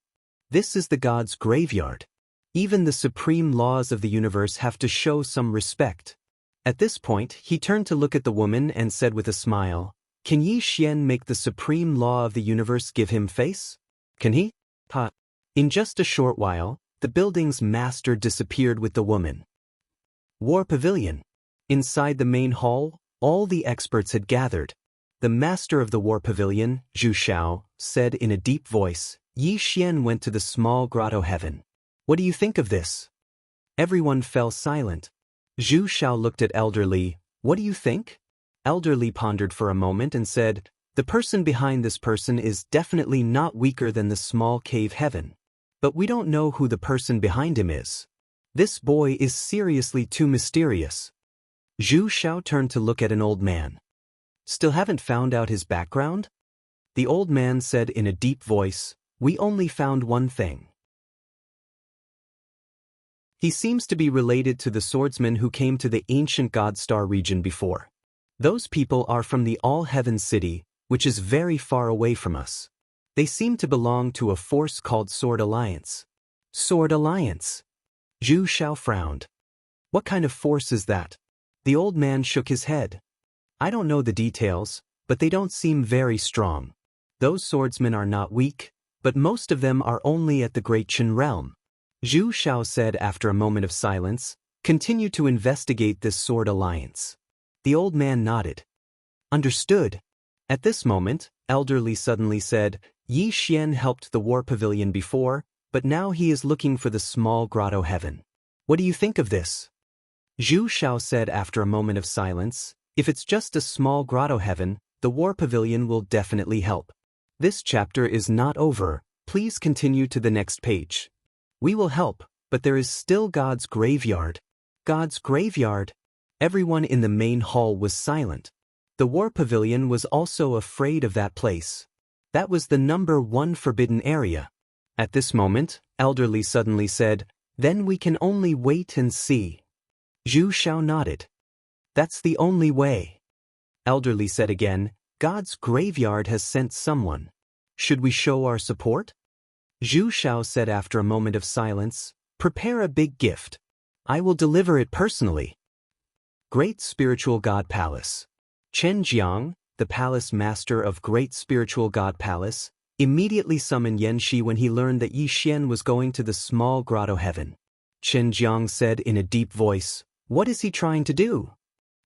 This is the god's graveyard. Even the supreme laws of the universe have to show some respect. At this point, he turned to look at the woman and said with a smile, "Can Yi Xian make the supreme law of the universe give him face? Can he?" Ha. In just a short while, the building's master disappeared with the woman. War Pavilion. Inside the main hall, all the experts had gathered. The master of the War Pavilion, Zhu Xiao, said in a deep voice, "Yi Xian went to the small grotto heaven. What do you think of this?" Everyone fell silent. Zhu Xiao looked at Elder Li. "What do you think?" Elder Li pondered for a moment and said, "The person behind this person is definitely not weaker than the small cave heaven. But we don't know who the person behind him is. This boy is seriously too mysterious." Zhu Xiao turned to look at an old man. "Still haven't found out his background?" The old man said in a deep voice, "We only found one thing. He seems to be related to the swordsmen who came to the ancient Godstar region before. Those people are from the All-Heaven City, which is very far away from us. They seem to belong to a force called Sword Alliance." Sword Alliance? Zhu Xiao frowned. "What kind of force is that?" The old man shook his head. "I don't know the details, but they don't seem very strong. Those swordsmen are not weak, but most of them are only at the Great Qin realm." Zhu Xiao said after a moment of silence, "Continue to investigate this Sword Alliance." The old man nodded. "Understood." At this moment, Elder Li suddenly said, "Yi Xian helped the War Pavilion before, but now he is looking for the small grotto heaven. What do you think of this?" Zhu Xiao said after a moment of silence, "If it's just a small grotto heaven, the War Pavilion will definitely help. This chapter is not over, please continue to the next page. We will help, but there is still God's graveyard." God's graveyard? Everyone in the main hall was silent. The War Pavilion was also afraid of that place. That was the #1 forbidden area. At this moment, Elder Li suddenly said, "Then we can only wait and see." Zhu Xiao nodded. "That's the only way." Elder Li said again, "God's graveyard has sent someone. Should we show our support?" Zhu Xiao said after a moment of silence, "Prepare a big gift. I will deliver it personally." Great Spiritual God Palace. Chen Jiang, the palace master of Great Spiritual God Palace, immediately summoned Yan Shi when he learned that Yi Xian was going to the small grotto heaven. Chen Jiang said in a deep voice, "What is he trying to do?"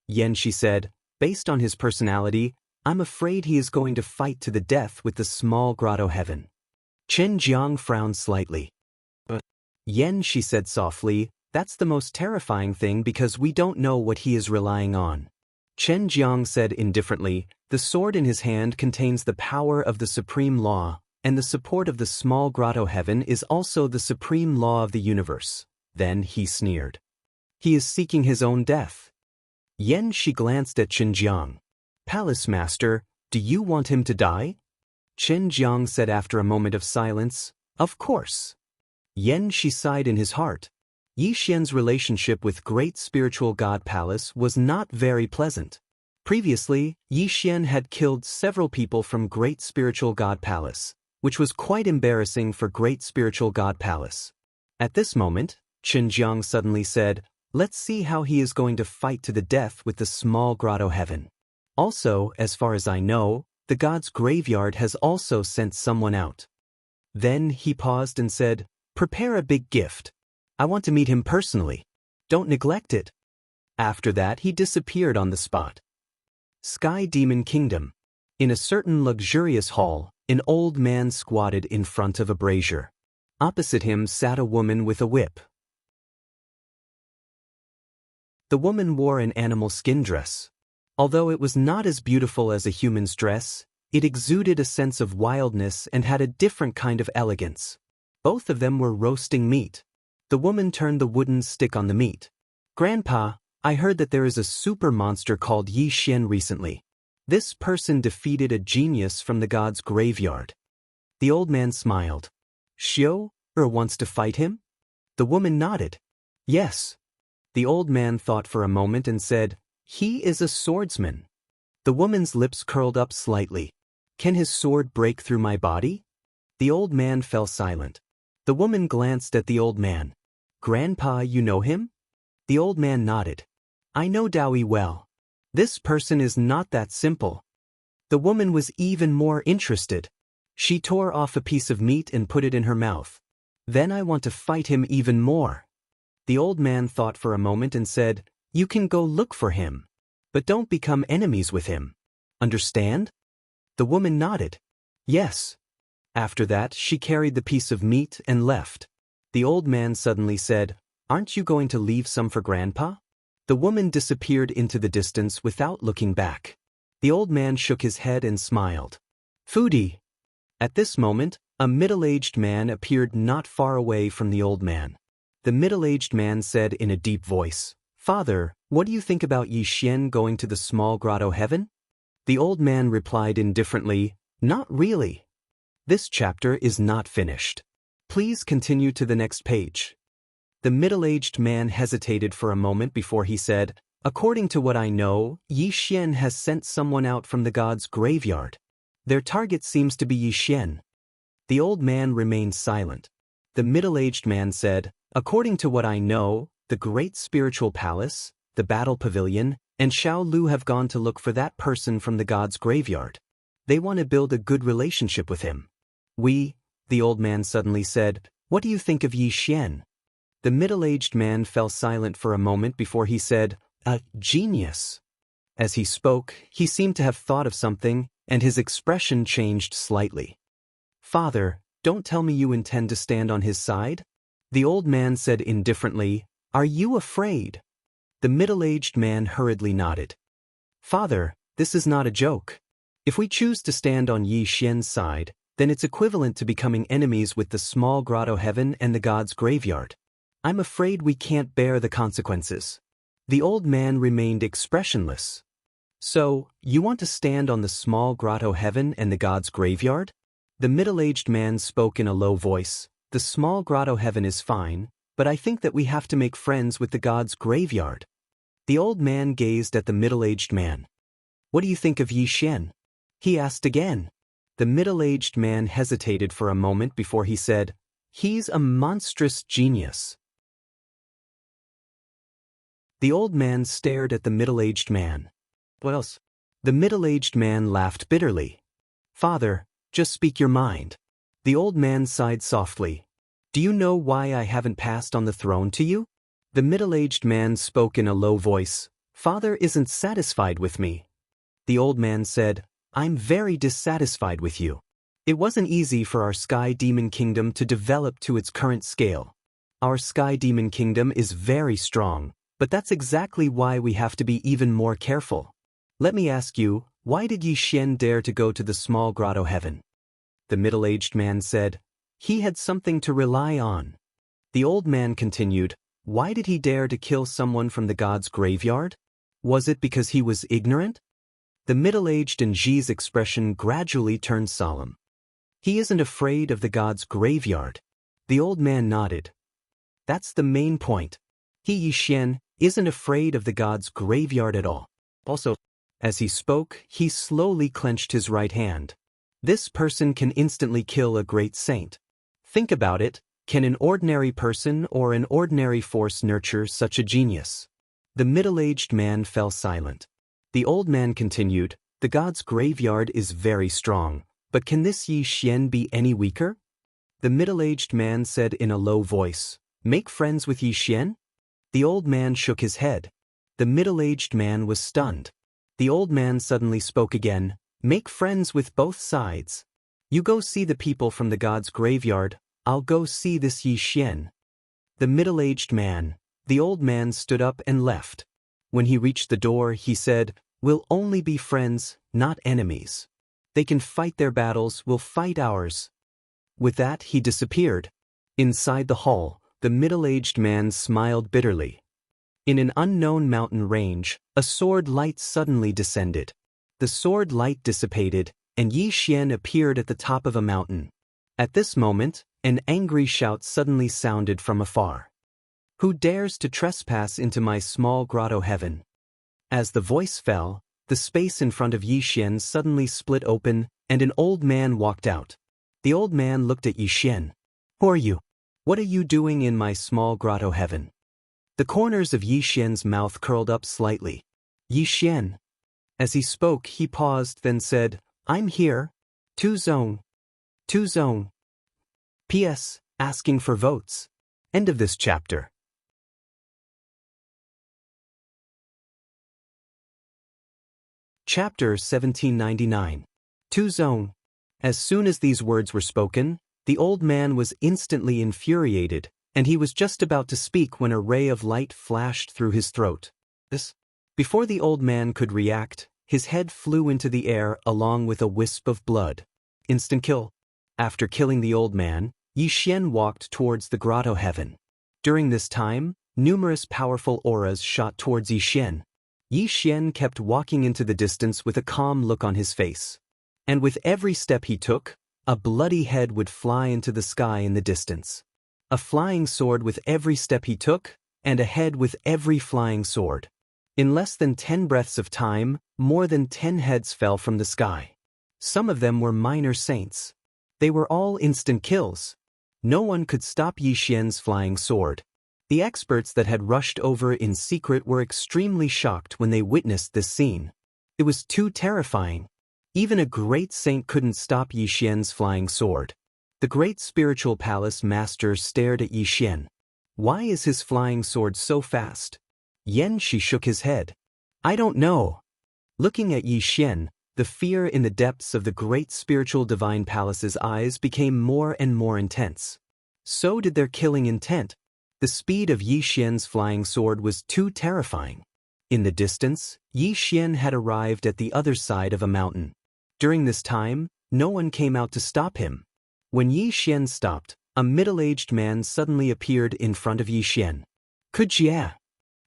Yan Shi said, "Based on his personality, I'm afraid he is going to fight to the death with the small grotto heaven." Chen Jiang frowned slightly. Yan Shi said softly, "That's the most terrifying thing because we don't know what he is relying on." Chen Jiang said indifferently, "The sword in his hand contains the power of the supreme law, and the support of the small grotto heaven is also the supreme law of the universe." Then he sneered. "He is seeking his own death." Yan Shi glanced at Chen Jiang. "Palace Master, do you want him to die?" Chen Jiang said after a moment of silence, "Of course." Yan Shi sighed in his heart. Yi Xian's relationship with Great Spiritual God Palace was not very pleasant. Previously, Yi Xian had killed several people from Great Spiritual God Palace, which was quite embarrassing for Great Spiritual God Palace. At this moment, Chen Jiang suddenly said, "Let's see how he is going to fight to the death with the small grotto heaven. Also, as far as I know, the god's graveyard has also sent someone out." Then he paused and said, "Prepare a big gift. I want to meet him personally. Don't neglect it." After that, he disappeared on the spot. Sky Demon Kingdom. In a certain luxurious hall, an old man squatted in front of a brazier. Opposite him sat a woman with a whip. The woman wore an animal skin dress. Although it was not as beautiful as a human's dress, it exuded a sense of wildness and had a different kind of elegance. Both of them were roasting meat. The woman turned the wooden stick on the meat. "Grandpa, I heard that there is a super monster called Yi Xian recently. This person defeated a genius from the god's graveyard." The old man smiled. "Xiu wants to fight him?" The woman nodded. "Yes." The old man thought for a moment and said, "He is a swordsman." The woman's lips curled up slightly. Can his sword break through my body? The old man fell silent. The woman glanced at the old man. Grandpa, you know him? The old man nodded. I know Daoist well. This person is not that simple. The woman was even more interested. She tore off a piece of meat and put it in her mouth. Then I want to fight him even more. The old man thought for a moment and said, You can go look for him. But don't become enemies with him. Understand? The woman nodded. Yes. After that, she carried the piece of meat and left. The old man suddenly said, Aren't you going to leave some for Grandpa? The woman disappeared into the distance without looking back. The old man shook his head and smiled. Foodie. At this moment, a middle-aged man appeared not far away from the old man. The middle-aged man said in a deep voice, Father, what do you think about Yi Xian going to the small grotto heaven? The old man replied indifferently, Not really. This chapter is not finished. Please continue to the next page. The middle-aged man hesitated for a moment before he said, According to what I know, Yi Xian has sent someone out from the god's graveyard. Their target seems to be Yi Xian. The old man remained silent. The middle-aged man said, According to what I know, the great spiritual palace, the battle pavilion, and Xiao Lu have gone to look for that person from the god's graveyard. They want to build a good relationship with him. The old man suddenly said, What do you think of Yi Xian? The middle-aged man fell silent for a moment before he said, A genius. As he spoke, he seemed to have thought of something, and his expression changed slightly. Father, don't tell me you intend to stand on his side? The old man said indifferently, Are you afraid? The middle-aged man hurriedly nodded. Father, this is not a joke. If we choose to stand on Yi Xian's side, then it's equivalent to becoming enemies with the small grotto heaven and the god's graveyard. I'm afraid we can't bear the consequences. The old man remained expressionless. So, you want to stand on the small grotto heaven and the god's graveyard? The middle-aged man spoke in a low voice. The small grotto heaven is fine, but I think that we have to make friends with the god's graveyard. The old man gazed at the middle-aged man. What do you think of Yi Xian? He asked again. The middle-aged man hesitated for a moment before he said, He's a monstrous genius. The old man stared at the middle-aged man. What else? The middle-aged man laughed bitterly. Father, just speak your mind. The old man sighed softly. Do you know why I haven't passed on the throne to you? The middle-aged man spoke in a low voice. Father isn't satisfied with me. The old man said, I'm very dissatisfied with you. It wasn't easy for our Sky Demon Kingdom to develop to its current scale. Our Sky Demon Kingdom is very strong, but that's exactly why we have to be even more careful. Let me ask you, why did Yi Xian dare to go to the small grotto heaven? The middle-aged man said, He had something to rely on. The old man continued, Why did he dare to kill someone from the god's graveyard? Was it because he was ignorant? The middle-aged Nji's expression gradually turned solemn. He isn't afraid of the god's graveyard. The old man nodded. That's the main point. Yi Xian isn't afraid of the god's graveyard at all. Also, as he spoke, he slowly clenched his right hand. This person can instantly kill a great saint. Think about it, can an ordinary person or an ordinary force nurture such a genius? The middle-aged man fell silent. The old man continued, The god's graveyard is very strong, but can this Yi Xian be any weaker? The middle-aged man said in a low voice, Make friends with Yi Xian? The old man shook his head. The middle-aged man was stunned. The old man suddenly spoke again, Make friends with both sides. You go see the people from the god's graveyard, I'll go see this Yi Xian. The middle-aged man, the old man stood up and left. When he reached the door, he said, We'll only be friends, not enemies. They can fight their battles, we'll fight ours. With that, he disappeared. Inside the hall, the middle-aged man smiled bitterly. In an unknown mountain range, a sword light suddenly descended. The sword light dissipated, and Yi Xian appeared at the top of a mountain. At this moment, an angry shout suddenly sounded from afar. Who dares to trespass into my small grotto heaven? As the voice fell, the space in front of Yi Xian suddenly split open, and an old man walked out. The old man looked at Yi Xian. "Who are you? What are you doing in my small grotto heaven?" The corners of Yi Xian's mouth curled up slightly. "Yi Xian." As he spoke, he paused, then said, "I'm here. To zone. To zone. P.S. Asking for votes." End of this chapter. Chapter 1799. To zone. As soon as these words were spoken, the old man was instantly infuriated, and he was just about to speak when a ray of light flashed through his throat. Before the old man could react, his head flew into the air along with a wisp of blood. Instant kill. After killing the old man, Yi Xian walked towards the grotto heaven. During this time, numerous powerful auras shot towards Yi Xian. Yi Xian kept walking into the distance with a calm look on his face. And with every step he took, a bloody head would fly into the sky in the distance. A flying sword with every step he took, and a head with every flying sword. In less than 10 breaths of time, more than 10 heads fell from the sky. Some of them were minor saints. They were all instant kills. No one could stop Yi Xian's flying sword. The experts that had rushed over in secret were extremely shocked when they witnessed this scene. It was too terrifying. Even a great saint couldn't stop Yi Xian's flying sword. The great spiritual palace master stared at Yi Xian. Why is his flying sword so fast? Shi shook his head. I don't know. Looking at Yi Xian, the fear in the depths of the great spiritual divine palace's eyes became more and more intense. So did their killing intent. The speed of Yi Xian's flying sword was too terrifying. In the distance, Yi Xian had arrived at the other side of a mountain. During this time, no one came out to stop him. When Yi Xian stopped, a middle-aged man suddenly appeared in front of Yi Xian. "Kujia!"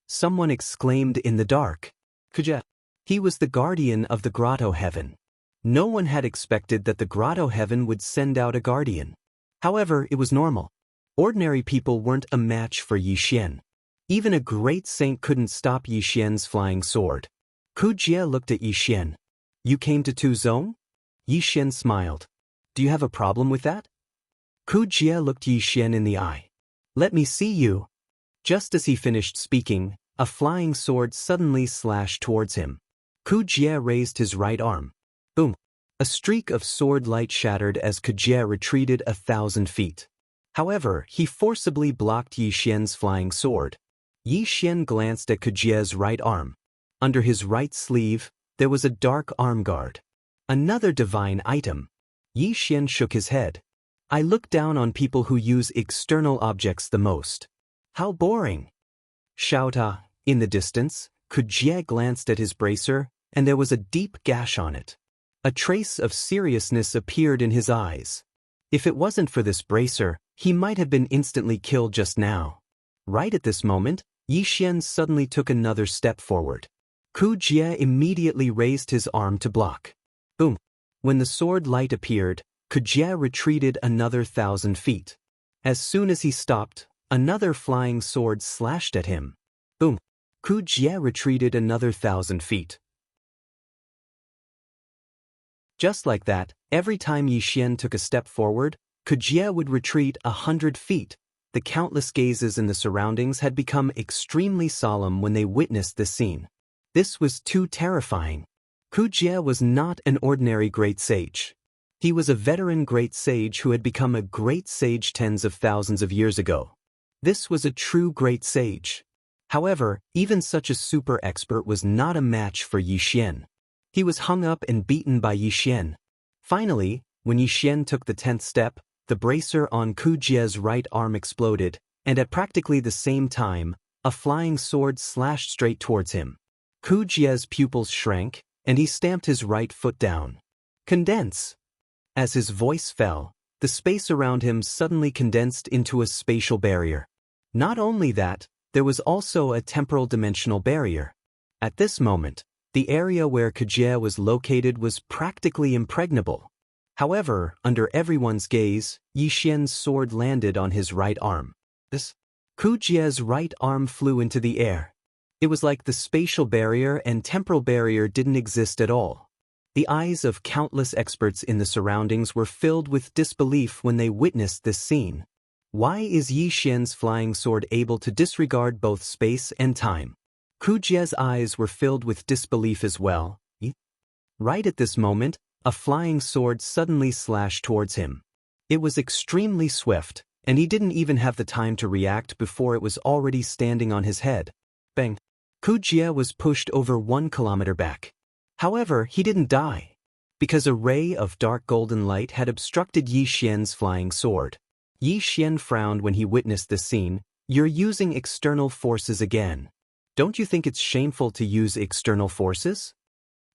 Someone exclaimed in the dark. Kujia. He was the guardian of the grotto heaven. No one had expected that the grotto heaven would send out a guardian. However, it was normal. Ordinary people weren't a match for Yi Xian. Even a great saint couldn't stop Yi Xian's flying sword. Kujia looked at Yi Xian. "You came to Tu Zone?" Yi Xian smiled. "Do you have a problem with that?" Kujia looked Yi Xian in the eye. "Let me see you." Just as he finished speaking, a flying sword suddenly slashed towards him. Kujia raised his right arm. Boom! A streak of sword light shattered as Kujia retreated 1,000 feet. However, he forcibly blocked Yi Xian's flying sword. Yi Xian glanced at Kujia's right arm. Under his right sleeve, there was a dark arm guard. Another divine item. Yi Xian shook his head. "I look down on people who use external objects the most. How boring." Shouta. In the distance, Kujia glanced at his bracer, and there was a deep gash on it. A trace of seriousness appeared in his eyes. If it wasn't for this bracer, he might have been instantly killed just now. Right at this moment, Yi Xian suddenly took another step forward. Kujia immediately raised his arm to block. Boom! When the sword light appeared, Kujia retreated another 1,000 feet. As soon as he stopped, another flying sword slashed at him. Boom! Kujia retreated another 1,000 feet. Just like that, every time Yi Xian took a step forward, Kujia would retreat 100 feet. The countless gazes in the surroundings had become extremely solemn when they witnessed this scene. This was too terrifying. Kujia was not an ordinary great sage. He was a veteran great sage who had become a great sage tens of thousands of years ago. This was a true great sage. However, even such a super expert was not a match for Yi Xian. He was hung up and beaten by Yi Xian. Finally, when Yi Xian took the 10th step, the bracer on Kujia's right arm exploded, and at practically the same time, a flying sword slashed straight towards him. Kujia's pupils shrank, and he stamped his right foot down. Condense! As his voice fell, the space around him suddenly condensed into a spatial barrier. Not only that, there was also a temporal dimensional barrier. At this moment, the area where Kujia was located was practically impregnable. However, under everyone's gaze, Yi Xian's sword landed on his right arm. Kujia's right arm flew into the air. It was like the spatial barrier and temporal barrier didn't exist at all. The eyes of countless experts in the surroundings were filled with disbelief when they witnessed this scene. Why is Yi Xian's flying sword able to disregard both space and time? Ku Jie's eyes were filled with disbelief as well. Right at this moment, a flying sword suddenly slashed towards him. It was extremely swift, and he didn't even have the time to react before it was already standing on his head. Bang! Ku Jie was pushed over 1 kilometer back. However, he didn't die, because a ray of dark golden light had obstructed Yi Xian's flying sword. Yi Xian frowned when he witnessed this scene. You're using external forces again. Don't you think it's shameful to use external forces?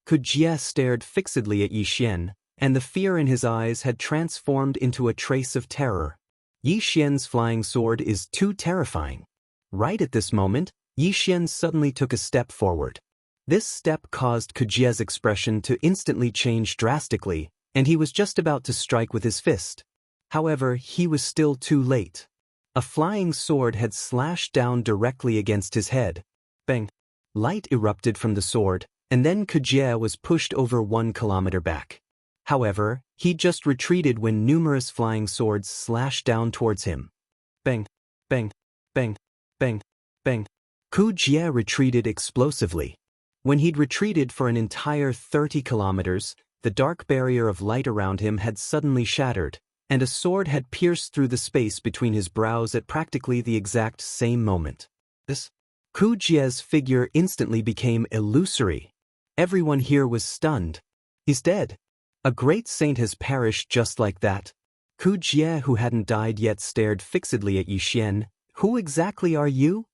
Ku Jie stared fixedly at Yi Xian, and the fear in his eyes had transformed into a trace of terror. Yi Xian's flying sword is too terrifying. Right at this moment, Yi Xian suddenly took a step forward. This step caused Ku Jie's expression to instantly change drastically, and he was just about to strike with his fist. However, he was still too late. A flying sword had slashed down directly against his head. Bang! Light erupted from the sword, and then Ku Jie was pushed over 1 kilometer back. However, he just retreated when numerous flying swords slashed down towards him. Bang! Bang! Bang! Bang! Bang! Ku Jie retreated explosively. When he'd retreated for an entire 30 kilometers, the dark barrier of light around him had suddenly shattered, and a sword had pierced through the space between his brows at practically the exact same moment. Ku Jie's figure instantly became illusory. Everyone here was stunned. He's dead. A great saint has perished just like that. Ku Jie, who hadn't died yet, stared fixedly at Yi Xian. Who exactly are you?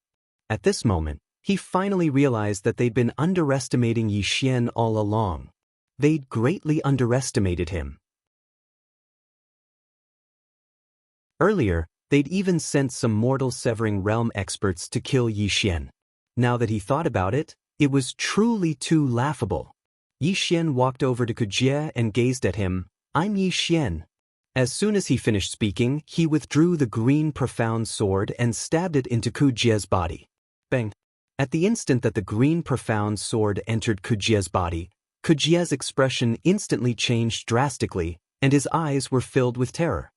At this moment, he finally realized that they'd been underestimating Yi Xian all along. They'd greatly underestimated him. Earlier, they'd even sent some mortal-severing realm experts to kill Yi Xian. Now that he thought about it, it was truly too laughable. Yi Xian walked over to Ku Jie and gazed at him. I'm Yi Xian. As soon as he finished speaking, he withdrew the green profound sword and stabbed it into Ku Jie's body. Bang! At the instant that the green profound sword entered Ku Jie's body, Ku Jie's expression instantly changed drastically, and his eyes were filled with terror.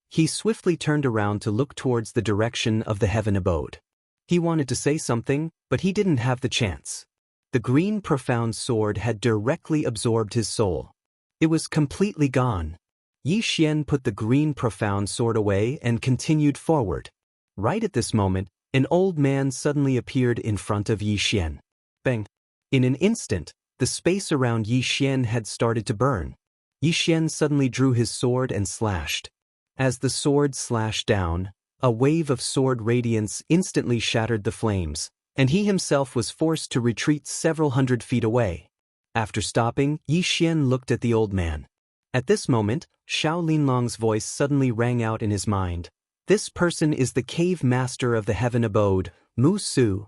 He swiftly turned around to look towards the direction of the heaven abode. He wanted to say something, but he didn't have the chance. The green profound sword had directly absorbed his soul. It was completely gone. Yi Xian put the green profound sword away and continued forward. Right at this moment, an old man suddenly appeared in front of Yi Xian. Bang! In an instant, the space around Yi Xian had started to burn. Yi Xian suddenly drew his sword and slashed. As the sword slashed down, a wave of sword radiance instantly shattered the flames, and he himself was forced to retreat several hundred feet away. After stopping, Yi Xian looked at the old man. At this moment, Xiao Linlong's voice suddenly rang out in his mind. This person is the cave master of the heaven abode, Mu Su.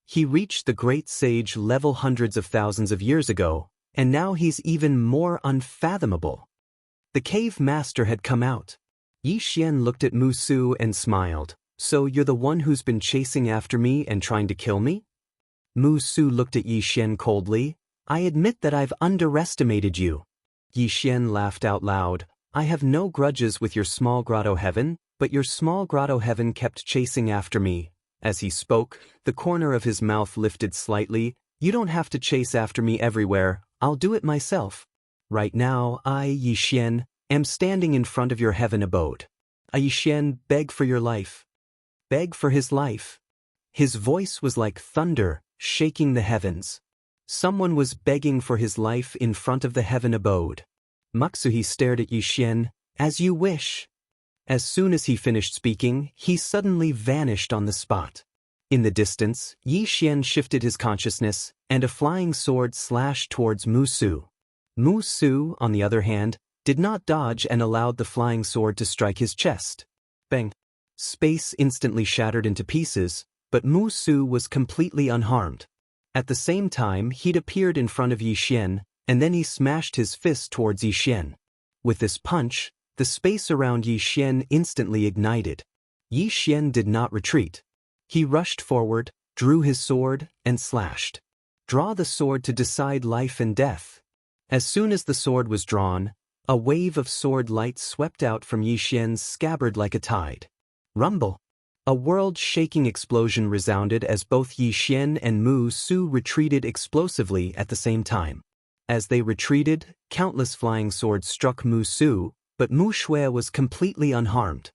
He reached the great sage level hundreds of thousands of years ago, and now he's even more unfathomable. The cave master had come out. Yi Xian looked at Mu Su and smiled. So you're the one who's been chasing after me and trying to kill me? Mu Su looked at Yi Xian coldly. I admit that I've underestimated you. Yi Xian laughed out loud. I have no grudges with your small grotto heaven, but your small grotto heaven kept chasing after me. As he spoke, the corner of his mouth lifted slightly. You don't have to chase after me everywhere. I'll do it myself. Right now, I, Yi Xian, am standing in front of your heaven abode. Yi Xian, beg for your life. Beg for his life. His voice was like thunder, shaking the heavens. Someone was begging for his life in front of the heaven abode. Maxuhi stared at Yi Xian. As you wish. As soon as he finished speaking, he suddenly vanished on the spot. In the distance, Yi Xian shifted his consciousness, and a flying sword slashed towards Mu Su. Mu Su, on the other hand, did not dodge and allowed the flying sword to strike his chest. Bang! Space instantly shattered into pieces, but Mu Su was completely unharmed. At the same time, he'd appeared in front of Yi Xian, and then he smashed his fist towards Yi Xian. With this punch, the space around Yi Xian instantly ignited. Yi Xian did not retreat. He rushed forward, drew his sword, and slashed. Draw the sword to decide life and death. As soon as the sword was drawn, a wave of sword light swept out from Yi Xian's scabbard like a tide. Rumble! A world-shaking explosion resounded as both Yi Xian and Mu Su retreated explosively at the same time. As they retreated, countless flying swords struck Mu Su, but Mu Shui was completely unharmed.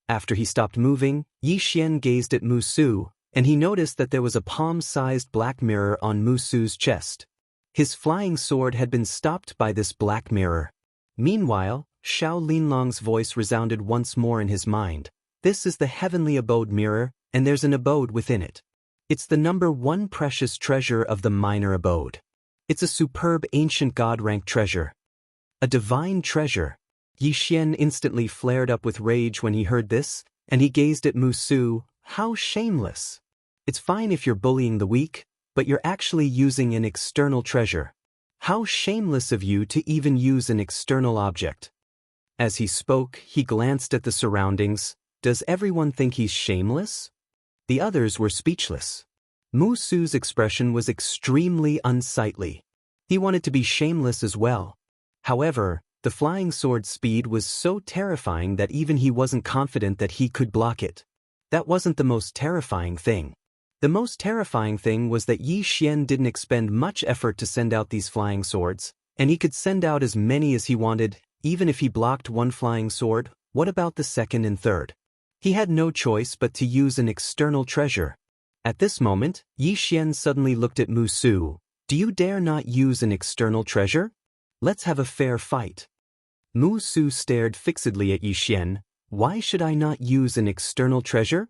After he stopped moving, Yi Xian gazed at Mu Su, and he noticed that there was a palm-sized black mirror on Mu Su's chest. His flying sword had been stopped by this black mirror. Meanwhile, Xiao Linlong's voice resounded once more in his mind. This is the heavenly abode mirror, and there's an abode within it. It's the #1 precious treasure of the minor abode. It's a superb ancient god-rank treasure. A divine treasure. Yi Xian instantly flared up with rage when he heard this, and he gazed at Mu Su. How shameless. It's fine if you're bullying the weak, but you're actually using an external treasure. How shameless of you to even use an external object. As he spoke, he glanced at the surroundings. Does everyone think he's shameless? The others were speechless. Mu Su's expression was extremely unsightly. He wanted to be shameless as well. However, the flying sword's speed was so terrifying that even he wasn't confident that he could block it. That wasn't the most terrifying thing. The most terrifying thing was that Yi Xian didn't expend much effort to send out these flying swords, and he could send out as many as he wanted, even if he blocked one flying sword. What about the second and third? He had no choice but to use an external treasure. At this moment, Yi Xian suddenly looked at Mu Su. Do you dare not use an external treasure? Let's have a fair fight. Mu Su stared fixedly at Yi Xian. Why should I not use an external treasure?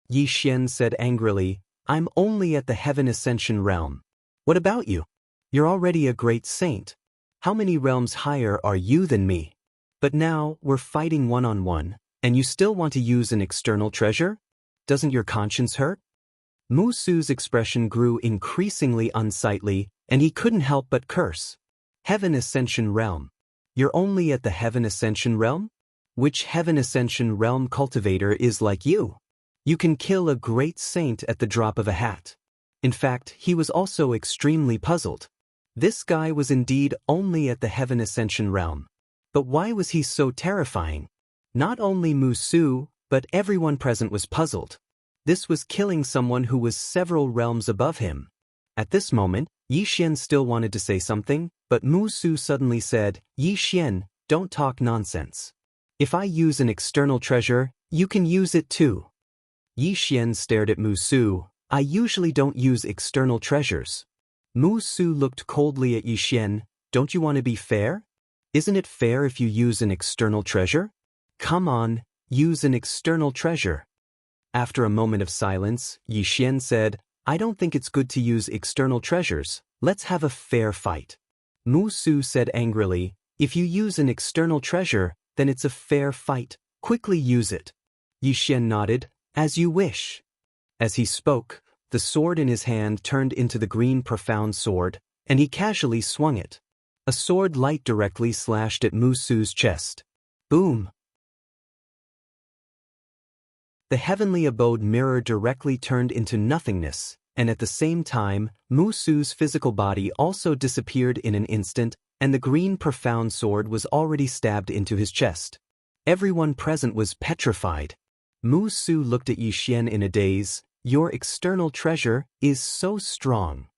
Yi Xian said angrily, I'm only at the Heaven Ascension realm. What about you? You're already a great saint. How many realms higher are you than me? But now, we're fighting one-on-one, and you still want to use an external treasure? Doesn't your conscience hurt? Mu Su's expression grew increasingly unsightly, and he couldn't help but curse. Heaven Ascension realm. You're only at the Heaven Ascension realm? Which Heaven Ascension realm cultivator is like you? You can kill a great saint at the drop of a hat. In fact, he was also extremely puzzled. This guy was indeed only at the Heaven Ascension realm. But why was he so terrifying? Not only Mu Su, but everyone present was puzzled. This was killing someone who was several realms above him. At this moment, Yi Xian still wanted to say something, but Mu Su suddenly said, Yi Xian, don't talk nonsense. If I use an external treasure, you can use it too. Yi Xian stared at Mu Su. I usually don't use external treasures. Mu Su looked coldly at Yi Xian. Don't you want to be fair? Isn't it fair if you use an external treasure? Come on, use an external treasure. After a moment of silence, Yi Xian said, I don't think it's good to use external treasures. Let's have a fair fight. Mu Su said angrily, if you use an external treasure, then it's a fair fight. Quickly use it. Yi Xian nodded, as you wish. As he spoke, the sword in his hand turned into the green profound sword, and he casually swung it. A sword light directly slashed at Mu Su's chest. Boom! The heavenly abode mirror directly turned into nothingness, and at the same time, Mu Su's physical body also disappeared in an instant, and the green profound sword was already stabbed into his chest. Everyone present was petrified. Mu Su looked at Yi Xian in a daze. Your external treasure is so strong.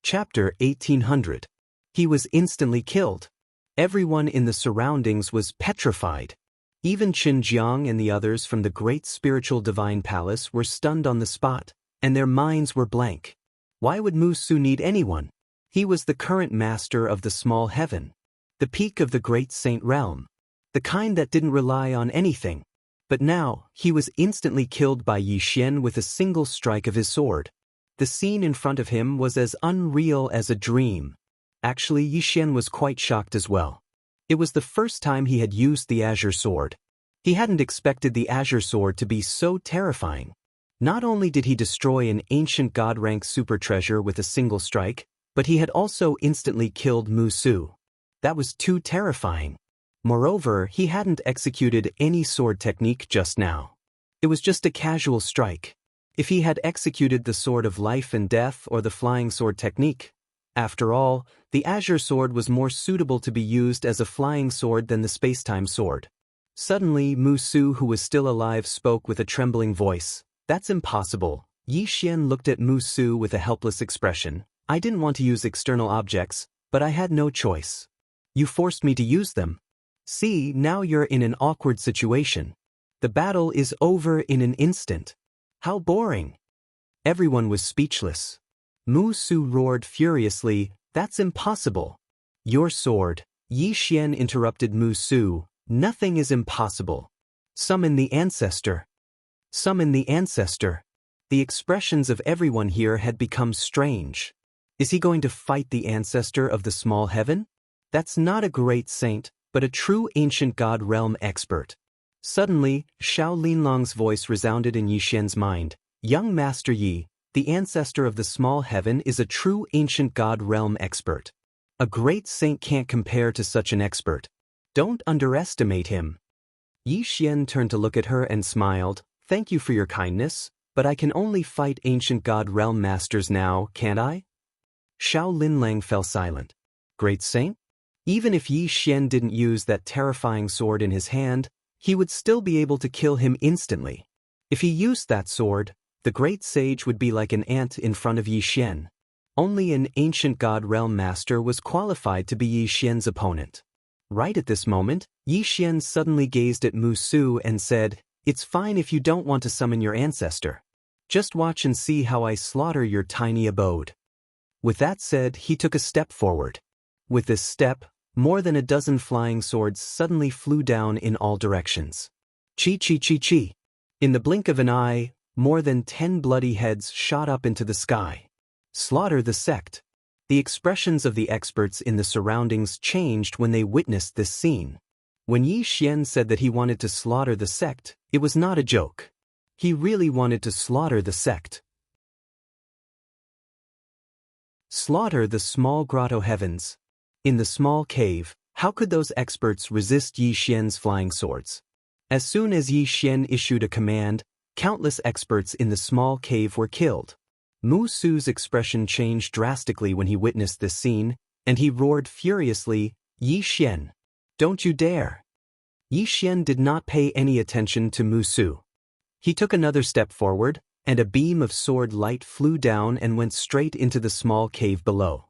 Chapter 1800. He was instantly killed. Everyone in the surroundings was petrified. Even Xinjiang and the others from the great spiritual divine palace were stunned on the spot, and their minds were blank. Why would Mu Su need anyone? He was the current master of the small heaven, the peak of the great saint realm, the kind that didn't rely on anything. But now, he was instantly killed by Yi Xian with a single strike of his sword. The scene in front of him was as unreal as a dream. Actually, Yi Xian was quite shocked as well. It was the first time he had used the Azure Sword. He hadn't expected the Azure Sword to be so terrifying. Not only did he destroy an ancient god-rank super treasure with a single strike, but he had also instantly killed Mu Su. That was too terrifying. Moreover, he hadn't executed any sword technique just now. It was just a casual strike. If he had executed the sword of life and death or the flying sword technique, after all, the azure sword was more suitable to be used as a flying sword than the space-time sword. Suddenly, Musu, who was still alive, spoke with a trembling voice. That's impossible. Yi Xian looked at Musu with a helpless expression. I didn't want to use external objects, but I had no choice. You forced me to use them. See, now you're in an awkward situation. The battle is over in an instant. How boring. Everyone was speechless. Musu roared furiously, that's impossible. Your sword. Yi Xian interrupted Musu. Nothing is impossible. Summon the ancestor. Summon the ancestor. The expressions of everyone here had become strange. Is he going to fight the ancestor of the small heaven? That's not a great saint, but a true ancient god realm expert. Suddenly, Xiao Linlong's voice resounded in Yi Xian's mind. Young Master Yi, the ancestor of the small heaven is a true ancient god realm expert. A great saint can't compare to such an expert. Don't underestimate him. Yi Xian turned to look at her and smiled. Thank you for your kindness, but I can only fight ancient god realm masters now, can't I? Xiao Linlang fell silent. Great saint? Even if Yi Xian didn't use that terrifying sword in his hand, he would still be able to kill him instantly. If he used that sword, the great sage would be like an ant in front of Yi Xian. Only an ancient god realm master was qualified to be Yi Xian's opponent. Right at this moment, Yi Xian suddenly gazed at Musu and said, It's fine if you don't want to summon your ancestor. Just watch and see how I slaughter your tiny abode. With that said, he took a step forward. With this step, more than a dozen flying swords suddenly flew down in all directions. Chi chi chi chi. In the blink of an eye, more than 10 bloody heads shot up into the sky. Slaughter the sect. The expressions of the experts in the surroundings changed when they witnessed this scene. When Yi Xian said that he wanted to slaughter the sect, it was not a joke. He really wanted to slaughter the sect. Slaughter the small grotto heavens. In the small cave, how could those experts resist Yi Xian's flying swords? As soon as Yi Xian issued a command, countless experts in the small cave were killed. Musu's expression changed drastically when he witnessed this scene, and he roared furiously, Yi Xian, don't you dare! Yi Xian did not pay any attention to Musu. He took another step forward, and a beam of sword light flew down and went straight into the small cave below.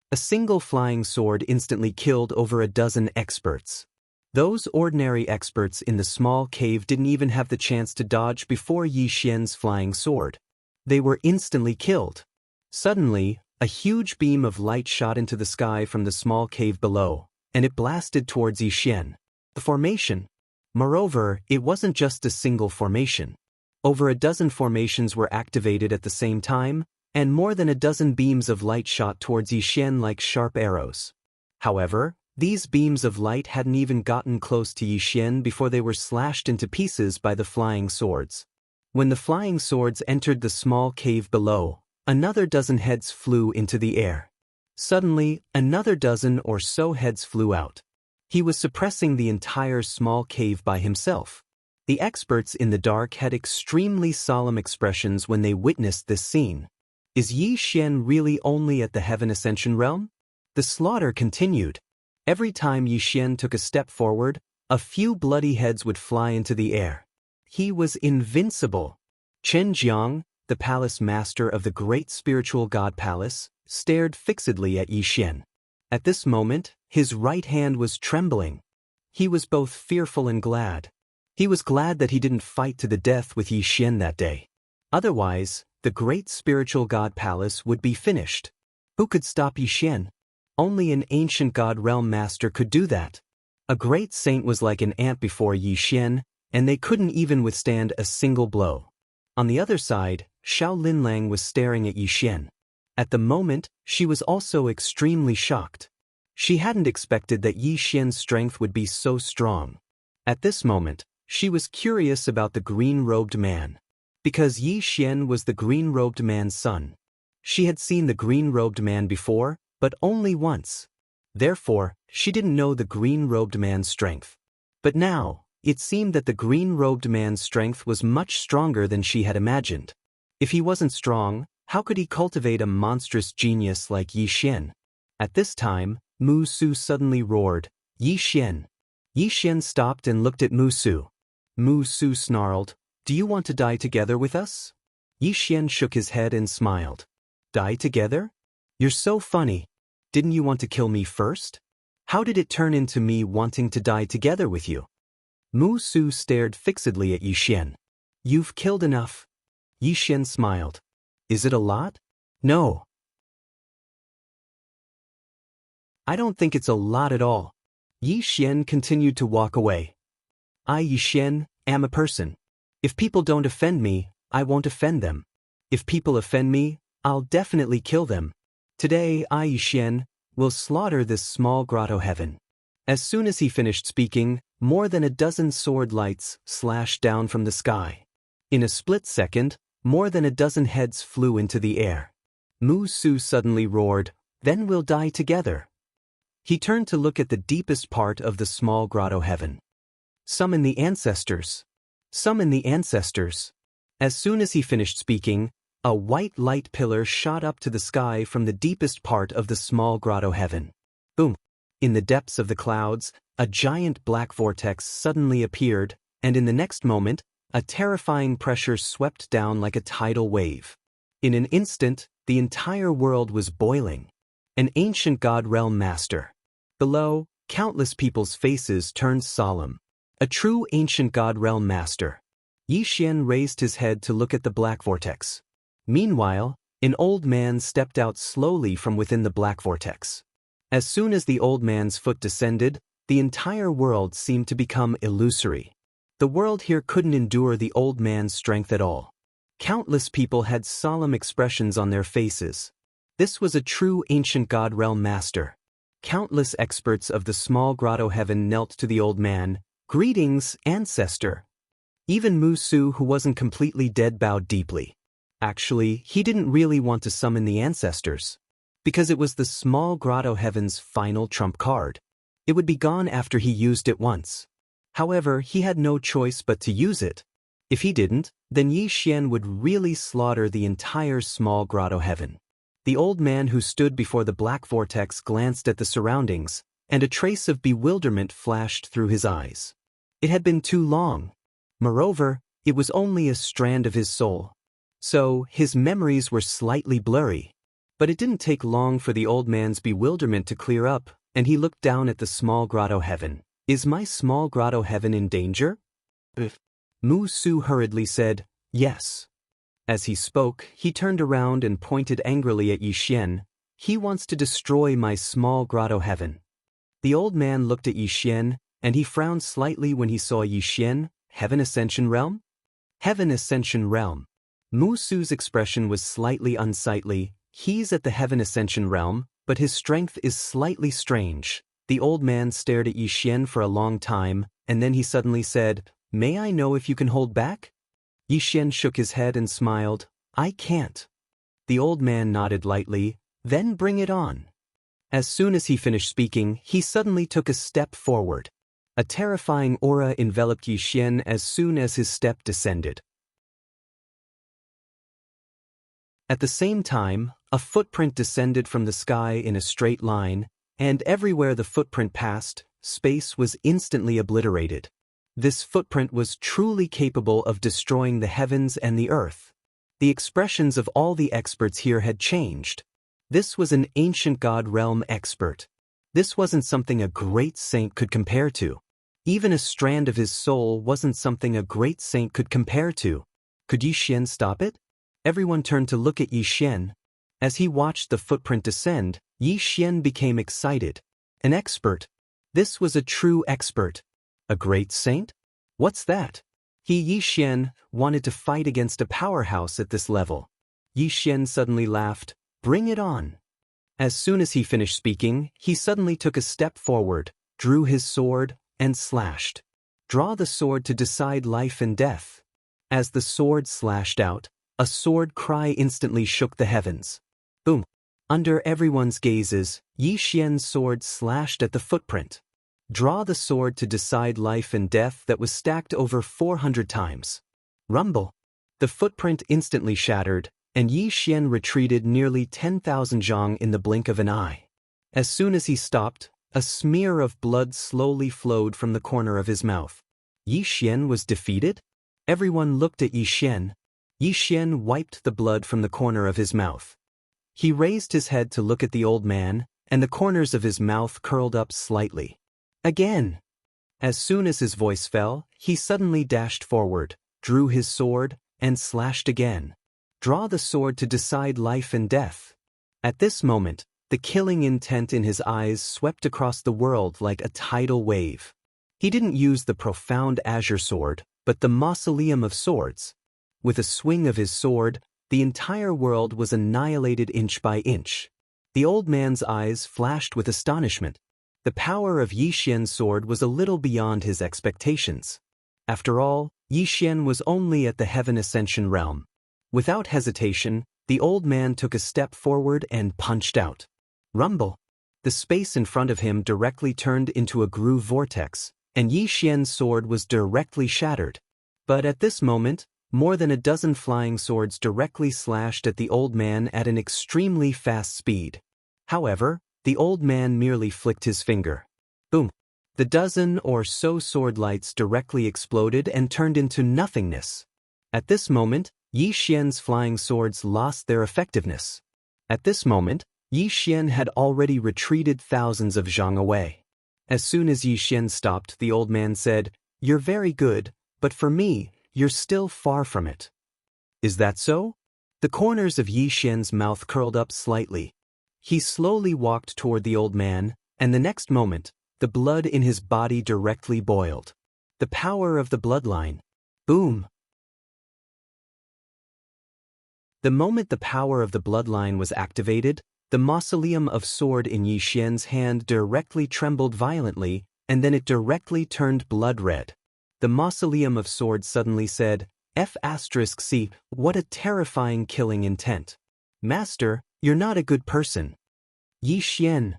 A single flying sword instantly killed over a dozen experts. Those ordinary experts in the small cave didn't even have the chance to dodge before Yi Xian's flying sword. They were instantly killed. Suddenly, a huge beam of light shot into the sky from the small cave below, and it blasted towards Yi Xian. The formation. Moreover, it wasn't just a single formation. Over a dozen formations were activated at the same time, and more than a dozen beams of light shot towards Yi Xian like sharp arrows. However, these beams of light hadn't even gotten close to Yi Xian before they were slashed into pieces by the flying swords. When the flying swords entered the small cave below, another dozen heads flew into the air. Suddenly, another dozen or so heads flew out. He was suppressing the entire small cave by himself. The experts in the dark had extremely solemn expressions when they witnessed this scene. Is Yi Xian really only at the Heaven Ascension realm? The slaughter continued. Every time Yi Xian took a step forward, a few bloody heads would fly into the air. He was invincible. Chen Jiang, the palace master of the great spiritual god palace, stared fixedly at Yi Xian. At this moment, his right hand was trembling. He was both fearful and glad. He was glad that he didn't fight to the death with Yi Xian that day. Otherwise, the great spiritual god palace would be finished. Who could stop Yi Xian? Only an ancient god realm master could do that. A great saint was like an ant before Yi Xian, and they couldn't even withstand a single blow. On the other side, Xiao Linlang was staring at Yi Xian. At the moment, she was also extremely shocked. She hadn't expected that Yi Xian's strength would be so strong. At this moment, she was curious about the green-robed man. Because Yi Xian was the green-robed man's son. She had seen the green-robed man before, but only once. Therefore, she didn't know the green-robed man's strength. But now, it seemed that the green-robed man's strength was much stronger than she had imagined. If he wasn't strong, how could he cultivate a monstrous genius like Yi Xian? At this time, Mu Su suddenly roared, "Yi Xian!" Yi Xian stopped and looked at Mu Su. Mu Su snarled, "Do you want to die together with us?" Yi Xian shook his head and smiled. "Die together? You're so funny. Didn't you want to kill me first? How did it turn into me wanting to die together with you?" Mu Su stared fixedly at Yi Xian. "You've killed enough." Yi Xian smiled. "Is it a lot?" "No. I don't think it's a lot at all." Yi Xian continued to walk away. "I, Yi Xian, am a person. If people don't offend me, I won't offend them. If people offend me, I'll definitely kill them. Today I, Yi Xian, will slaughter this small grotto heaven." As soon as he finished speaking, more than a dozen sword lights slashed down from the sky. In a split second, more than a dozen heads flew into the air. Mu Su suddenly roared, "Then we'll die together." He turned to look at the deepest part of the small grotto heaven. "Summon the ancestors. Summon the ancestors." As soon as he finished speaking, a white light pillar shot up to the sky from the deepest part of the small grotto heaven. Boom! In the depths of the clouds, a giant black vortex suddenly appeared, and in the next moment, a terrifying pressure swept down like a tidal wave. In an instant, the entire world was boiling. An ancient god realm master. Below, countless people's faces turned solemn. A true ancient god realm master. Yi Xian raised his head to look at the black vortex. Meanwhile, an old man stepped out slowly from within the black vortex. As soon as the old man's foot descended, the entire world seemed to become illusory. The world here couldn't endure the old man's strength at all. Countless people had solemn expressions on their faces. This was a true ancient god realm master. Countless experts of the small grotto heaven knelt to the old man. "Greetings, ancestor." Even Mu Su, who wasn't completely dead, bowed deeply. Actually, he didn't really want to summon the ancestors, because it was the small grotto heaven's final trump card. It would be gone after he used it once. However, he had no choice but to use it. If he didn't, then Yi Xian would really slaughter the entire small grotto heaven. The old man who stood before the black vortex glanced at the surroundings, and a trace of bewilderment flashed through his eyes. It had been too long. Moreover, it was only a strand of his soul. So, his memories were slightly blurry. But it didn't take long for the old man's bewilderment to clear up, and he looked down at the small grotto heaven. "Is my small grotto heaven in danger?" Mu Su hurriedly said, "Yes." As he spoke, he turned around and pointed angrily at Yi Xian. "He wants to destroy my small grotto heaven." The old man looked at Yi Xian, and he frowned slightly when he saw Yi Xian. "Heaven Ascension Realm?" "Heaven Ascension Realm." Mu Su's expression was slightly unsightly. "He's at the Heaven Ascension Realm, but his strength is slightly strange." The old man stared at Yi Xian for a long time, and then he suddenly said, "May I know if you can hold back?" Yi Xian shook his head and smiled. "I can't." The old man nodded lightly. "Then bring it on." As soon as he finished speaking, he suddenly took a step forward. A terrifying aura enveloped Yi Xian as soon as his step descended. At the same time, a footprint descended from the sky in a straight line, and everywhere the footprint passed, space was instantly obliterated. This footprint was truly capable of destroying the heavens and the earth. The expressions of all the experts here had changed. This was an ancient god realm expert. This wasn't something a great saint could compare to. Even a strand of his soul wasn't something a great saint could compare to. Could Yi Xian stop it? Everyone turned to look at Yi Xian. As he watched the footprint descend, Yi Xian became excited. An expert. This was a true expert. A great saint? What's that? Yi Xian wanted to fight against a powerhouse at this level. Yi Xian suddenly laughed. "Bring it on." As soon as he finished speaking, he suddenly took a step forward, drew his sword, and slashed. Draw the sword to decide life and death. As the sword slashed out, a sword cry instantly shook the heavens. Boom! Under everyone's gazes, Yi Xian's sword slashed at the footprint. Draw the sword to decide life and death that was stacked over 400 times. Rumble. The footprint instantly shattered, and Yi Xian retreated nearly 10,000 zhang in the blink of an eye. As soon as he stopped, a smear of blood slowly flowed from the corner of his mouth. Yi Xian was defeated? Everyone looked at Yi Xian. Yi Xian wiped the blood from the corner of his mouth. He raised his head to look at the old man, and the corners of his mouth curled up slightly. Again! As soon as his voice fell, he suddenly dashed forward, drew his sword, and slashed again. Draw the sword to decide life and death. At this moment, the killing intent in his eyes swept across the world like a tidal wave. He didn't use the profound azure sword, but the mausoleum of swords. With a swing of his sword, the entire world was annihilated inch by inch. The old man's eyes flashed with astonishment. The power of Yi Xian's sword was a little beyond his expectations. After all, Yi Xian was only at the Heaven Ascension realm. Without hesitation, the old man took a step forward and punched out. Rumble. The space in front of him directly turned into a groove vortex, and Yi Xian's sword was directly shattered. But at this moment, more than a dozen flying swords directly slashed at the old man at an extremely fast speed. However, the old man merely flicked his finger. Boom! The dozen or so sword lights directly exploded and turned into nothingness. At this moment, Yi Xian's flying swords lost their effectiveness. At this moment, Yi Xian had already retreated thousands of zhang away. As soon as Yi Xian stopped, the old man said, "You're very good, but for me, you're still far from it." Is that so? The corners of Yi Xian's mouth curled up slightly. He slowly walked toward the old man, and the next moment, the blood in his body directly boiled. The power of the bloodline. Boom! The moment the power of the bloodline was activated, the mausoleum of sword in Yi Xian's hand directly trembled violently, and then it directly turned blood red. The mausoleum of sword suddenly said, "F*C, what a terrifying killing intent. Master, you're not a good person." Yi Xian.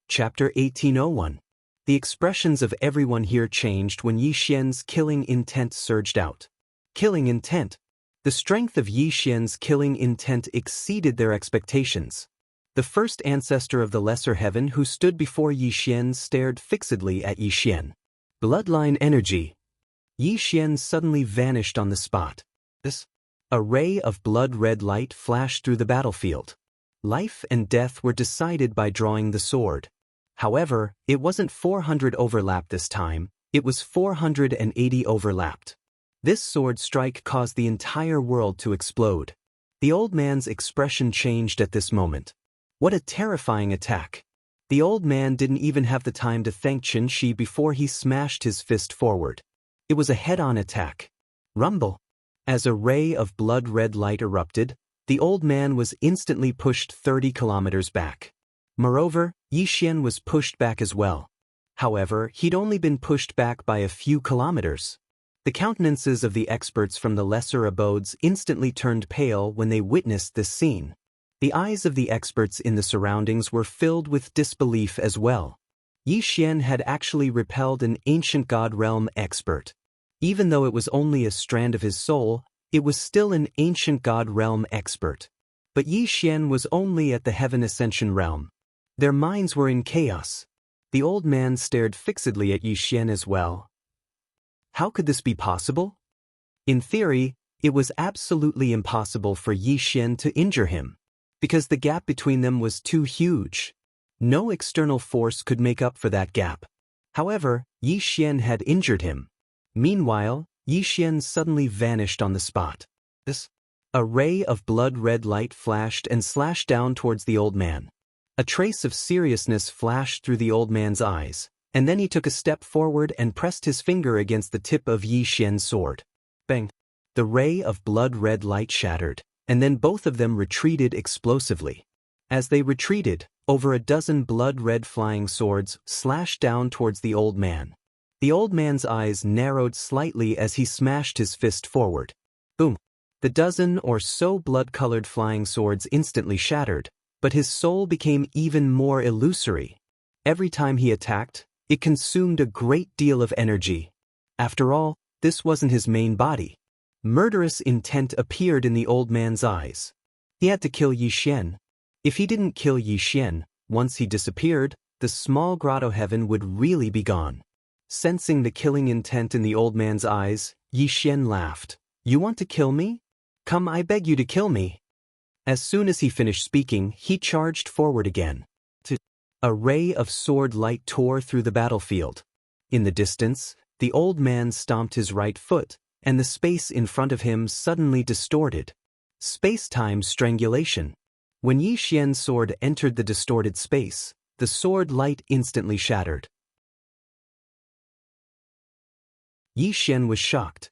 Chapter 1801. The expressions of everyone here changed when Yi Xian's killing intent surged out. Killing intent. The strength of Yi Xian's killing intent exceeded their expectations. The first ancestor of the Lesser Heaven who stood before Yi Xian stared fixedly at Yi Xian. Bloodline energy. Yi Xian suddenly vanished on the spot. A ray of blood-red light flashed through the battlefield. Life and death were decided by drawing the sword. However, it wasn't 400 overlap this time, it was 480 overlapped. This sword strike caused the entire world to explode. The old man's expression changed at this moment. What a terrifying attack. The old man didn't even have the time to thank Qianxi before he smashed his fist forward. It was a head-on attack. Rumble. As a ray of blood-red light erupted, the old man was instantly pushed 30 kilometers back. Moreover, Yi Xian was pushed back as well. However, he'd only been pushed back by a few kilometers. The countenances of the experts from the lesser abodes instantly turned pale when they witnessed this scene. The eyes of the experts in the surroundings were filled with disbelief as well. Yi Xian had actually repelled an ancient god realm expert. Even though it was only a strand of his soul, it was still an ancient god realm expert. But Yi Xian was only at the Heaven Ascension realm. Their minds were in chaos. The old man stared fixedly at Yi Xian as well. How could this be possible? In theory, it was absolutely impossible for Yi Xian to injure him, because the gap between them was too huge. No external force could make up for that gap. However, Yi Xian had injured him. Meanwhile, Yi Xian suddenly vanished on the spot. A ray of blood-red light flashed and slashed down towards the old man. A trace of seriousness flashed through the old man's eyes, and then he took a step forward and pressed his finger against the tip of Yi Xian's sword. Bang! The ray of blood-red light shattered, and then both of them retreated explosively. As they retreated, over a dozen blood-red flying swords slashed down towards the old man. The old man's eyes narrowed slightly as he smashed his fist forward. Boom! The dozen or so blood-colored flying swords instantly shattered, but his soul became even more illusory. Every time he attacked, it consumed a great deal of energy. After all, this wasn't his main body. Murderous intent appeared in the old man's eyes. He had to kill Yi Xian. If he didn't kill Yi Xian, once he disappeared, the small grotto heaven would really be gone. Sensing the killing intent in the old man's eyes, Yi Xian laughed. "You want to kill me? Come, I beg you to kill me." As soon as he finished speaking, he charged forward again. A ray of sword light tore through the battlefield. In the distance, the old man stomped his right foot, and the space in front of him suddenly distorted. Space-time strangulation. When Yi Xian's sword entered the distorted space, the sword light instantly shattered. Yi Xian was shocked.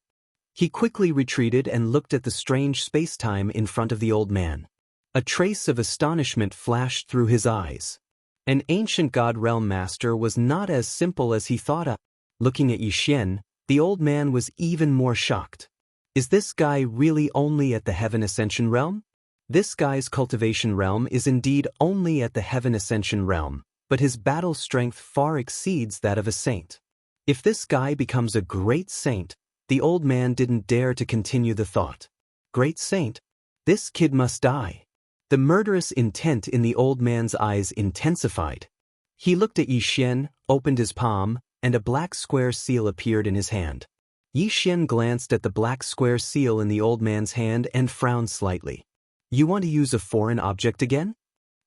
He quickly retreated and looked at the strange space-time in front of the old man. A trace of astonishment flashed through his eyes. An ancient god realm master was not as simple as he thought. Looking at Yi Xian, the old man was even more shocked. Is this guy really only at the Heaven Ascension realm? This guy's cultivation realm is indeed only at the Heaven Ascension realm, but his battle strength far exceeds that of a saint. If this guy becomes a great saint, the old man didn't dare to continue the thought. Great saint? This kid must die. The murderous intent in the old man's eyes intensified. He looked at Yi Xian, opened his palm, and a black square seal appeared in his hand. Yi Xian glanced at the black square seal in the old man's hand and frowned slightly. "You want to use a foreign object again?"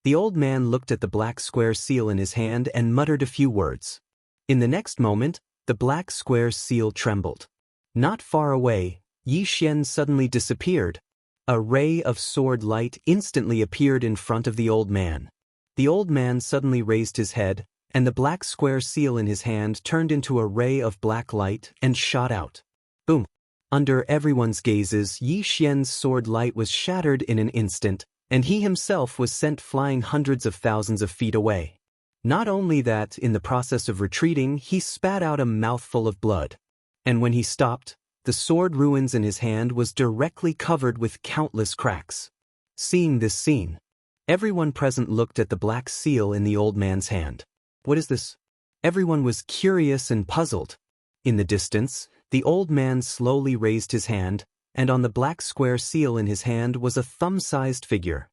The old man looked at the black square seal in his hand and muttered a few words. In the next moment, the black square seal trembled. Not far away, Yi Xian suddenly disappeared. A ray of sword light instantly appeared in front of the old man. The old man suddenly raised his head, and the black square seal in his hand turned into a ray of black light and shot out. Boom! Under everyone's gazes, Yi Xian's sword light was shattered in an instant, and he himself was sent flying hundreds of thousands of feet away. Not only that, in the process of retreating, he spat out a mouthful of blood. And when he stopped, the sword ruins in his hand was directly covered with countless cracks. Seeing this scene, everyone present looked at the black seal in the old man's hand. What is this? Everyone was curious and puzzled. In the distance, the old man slowly raised his hand, and on the black square seal in his hand was a thumb-sized figure.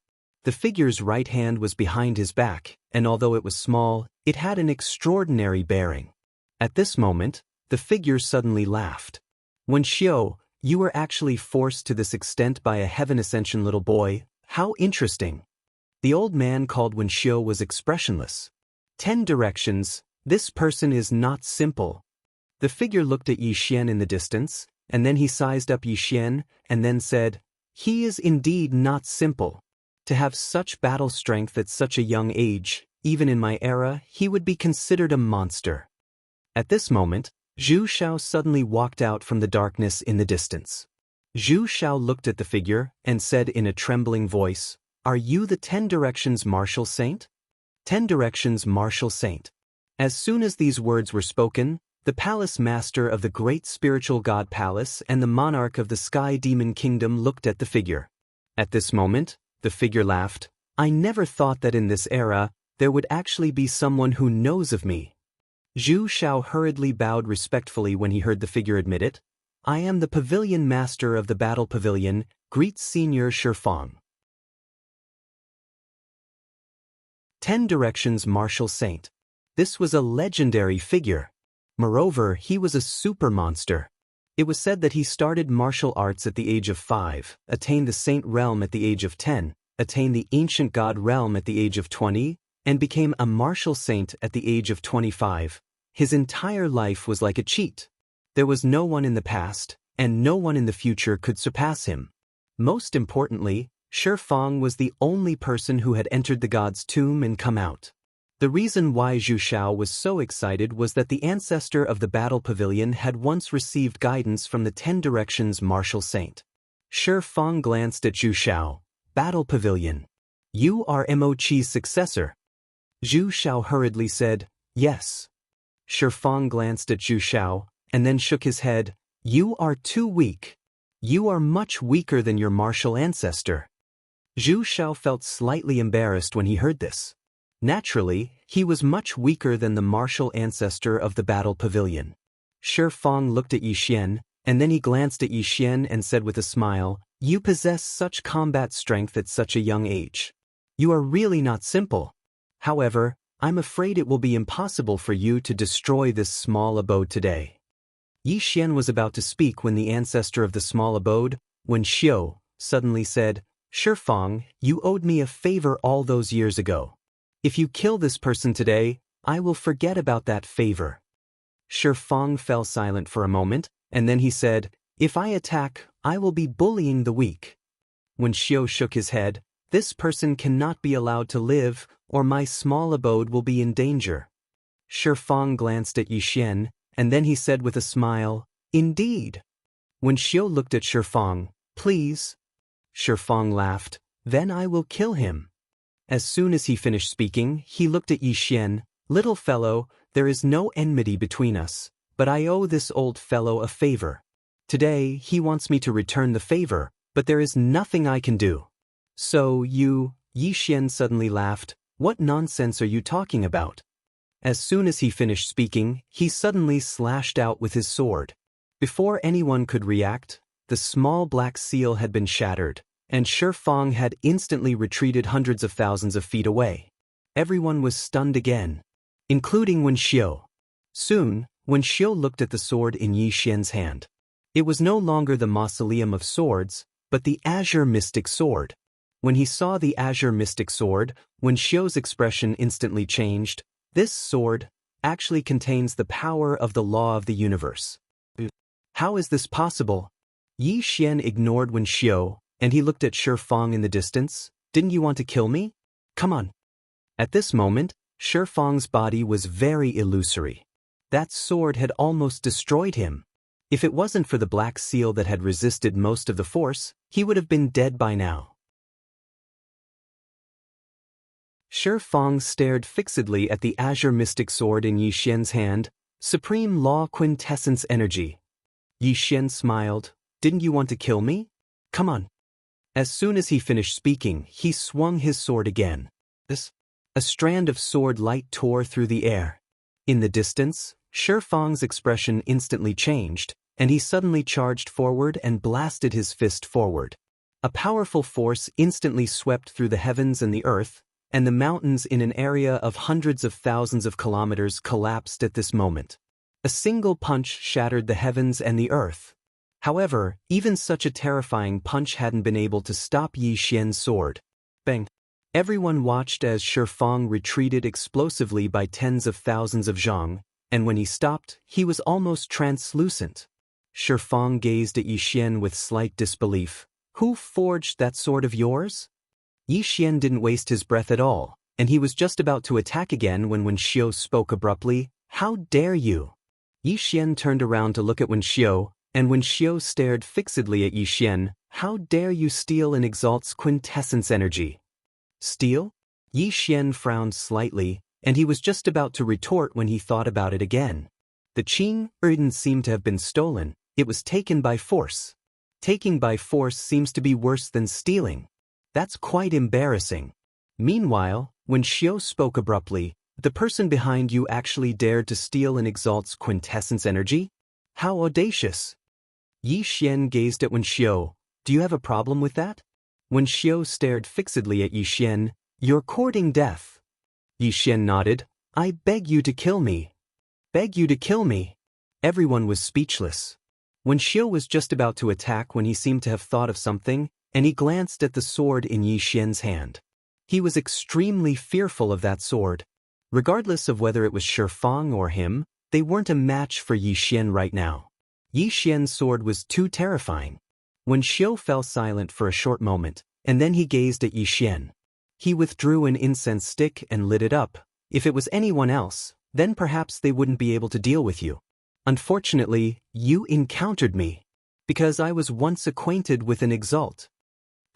The figure's right hand was behind his back, and although it was small, it had an extraordinary bearing. At this moment, the figure suddenly laughed. "Wen Xiu, you were actually forced to this extent by a Heaven Ascension little boy. How interesting." The old man called Wen Xiu was expressionless. 10 directions, this person is not simple. The figure looked at Yi Xian in the distance, and then he sized up Yi Xian, and then said, "He is indeed not simple. To have such battle strength at such a young age, even in my era, he would be considered a monster." At this moment, Zhu Xiao suddenly walked out from the darkness in the distance. Zhu Xiao looked at the figure and said in a trembling voice, "Are you the 10 Directions Martial Saint?" 10 Directions Martial Saint. As soon as these words were spoken, the palace master of the great spiritual god palace and the monarch of the sky demon kingdom looked at the figure. At this moment, the figure laughed. "I never thought that in this era, there would actually be someone who knows of me." Zhu Xiao hurriedly bowed respectfully when he heard the figure admit it. "I am the pavilion master of the battle pavilion, greet Senior Shifang." 10 Directions Martial Saint. This was a legendary figure. Moreover, he was a super monster. It was said that he started martial arts at the age of 5, attained the saint realm at the age of 10, attained the ancient god realm at the age of 20, and became a martial saint at the age of 25. His entire life was like a cheat. There was no one in the past, and no one in the future could surpass him. Most importantly, Shifang was the only person who had entered the god's tomb and come out. The reason why Zhu Xiao was so excited was that the ancestor of the battle pavilion had once received guidance from the 10 Directions Martial Saint. Shifang glanced at Zhu Xiao. "Battle pavilion. You are Mo Chi's successor." Zhu Xiao hurriedly said, "Yes." Fang glanced at Zhu Shao, and then shook his head. You are too weak. You are much weaker than your martial ancestor. Zhu Shao felt slightly embarrassed when he heard this. Naturally, he was much weaker than the martial ancestor of the battle pavilion. Fang looked at Yi Xian, and then he glanced at Yi Xian and said with a smile, You possess such combat strength at such a young age. You are really not simple. However, I'm afraid it will be impossible for you to destroy this small abode today. Yi Xian was about to speak when the ancestor of the small abode, Wen Xiu, suddenly said, Fang, you owed me a favor all those years ago. If you kill this person today, I will forget about that favor. Fang fell silent for a moment, and then he said, If I attack, I will be bullying the weak. When Xiu shook his head, This person cannot be allowed to live, or my small abode will be in danger. Fang glanced at Yi Xian, and then he said with a smile, Indeed. When Xiu looked at Fang, Please. Fang laughed, Then I will kill him. As soon as he finished speaking, he looked at Yi Xian, Little fellow, there is no enmity between us, but I owe this old fellow a favor. Today, he wants me to return the favor, but there is nothing I can do. So you, Yi Xian suddenly laughed, What nonsense are you talking about? As soon as he finished speaking, he suddenly slashed out with his sword. Before anyone could react, the small black seal had been shattered, and Fang had instantly retreated hundreds of thousands of feet away. Everyone was stunned again, including Wen Xiu. Soon, Wen Xiu looked at the sword in Yi Xian's hand. It was no longer the mausoleum of swords, but the azure mystic sword. When he saw the azure mystic sword, Wen Xiu's expression instantly changed. This sword actually contains the power of the law of the universe. How is this possible? Yi Xian ignored Wen Xiu, and he looked at Fang in the distance. Didn't you want to kill me? Come on. At this moment, Fang's body was very illusory. That sword had almost destroyed him. If it wasn't for the black seal that had resisted most of the force, he would have been dead by now. Fang stared fixedly at the azure mystic sword in Yi Xian's hand, Supreme Law Quintessence Energy. Yi Xian smiled, Didn't you want to kill me? Come on. As soon as he finished speaking, he swung his sword again. A strand of sword light tore through the air. In the distance, Fang's expression instantly changed, and he suddenly charged forward and blasted his fist forward. A powerful force instantly swept through the heavens and the earth, and the mountains in an area of hundreds of thousands of kilometers collapsed at this moment. A single punch shattered the heavens and the earth. However, even such a terrifying punch hadn't been able to stop Yi Xian's sword. Bang! Everyone watched as Fang retreated explosively by tens of thousands of zhang, and when he stopped, he was almost translucent. Fang gazed at Yi Xian with slight disbelief. Who forged that sword of yours? Yi Xian didn't waste his breath at all, and he was just about to attack again when Wen Xiu spoke abruptly, How dare you? Yi Xian turned around to look at Wen Xiu, and Wen Xiu stared fixedly at Yi Xian. How dare you steal and exalt's quintessence energy? Steal? Yi Xian frowned slightly, and he was just about to retort when he thought about it again. The Qing didn't seem to have been stolen, it was taken by force. Taking by force seems to be worse than stealing. That's quite embarrassing. Meanwhile, when Xiu spoke abruptly, the person behind you actually dared to steal and exalt's quintessence energy? How audacious! Yi Xian gazed at Wen Xiu. Do you have a problem with that? Wen Xiu stared fixedly at Yi Xian. You're courting death. Yi Xian nodded. I beg you to kill me. Beg you to kill me. Everyone was speechless. Wen Xiu was just about to attack when he seemed to have thought of something, and he glanced at the sword in Yi Xian's hand. He was extremely fearful of that sword. Regardless of whether it was Fang or him, they weren't a match for Yi Xian right now. Yi Xian's sword was too terrifying. Wen Xiu fell silent for a short moment, and then he gazed at Yi Xian. He withdrew an incense stick and lit it up. If it was anyone else, then perhaps they wouldn't be able to deal with you. Unfortunately, you encountered me, because I was once acquainted with an exalt.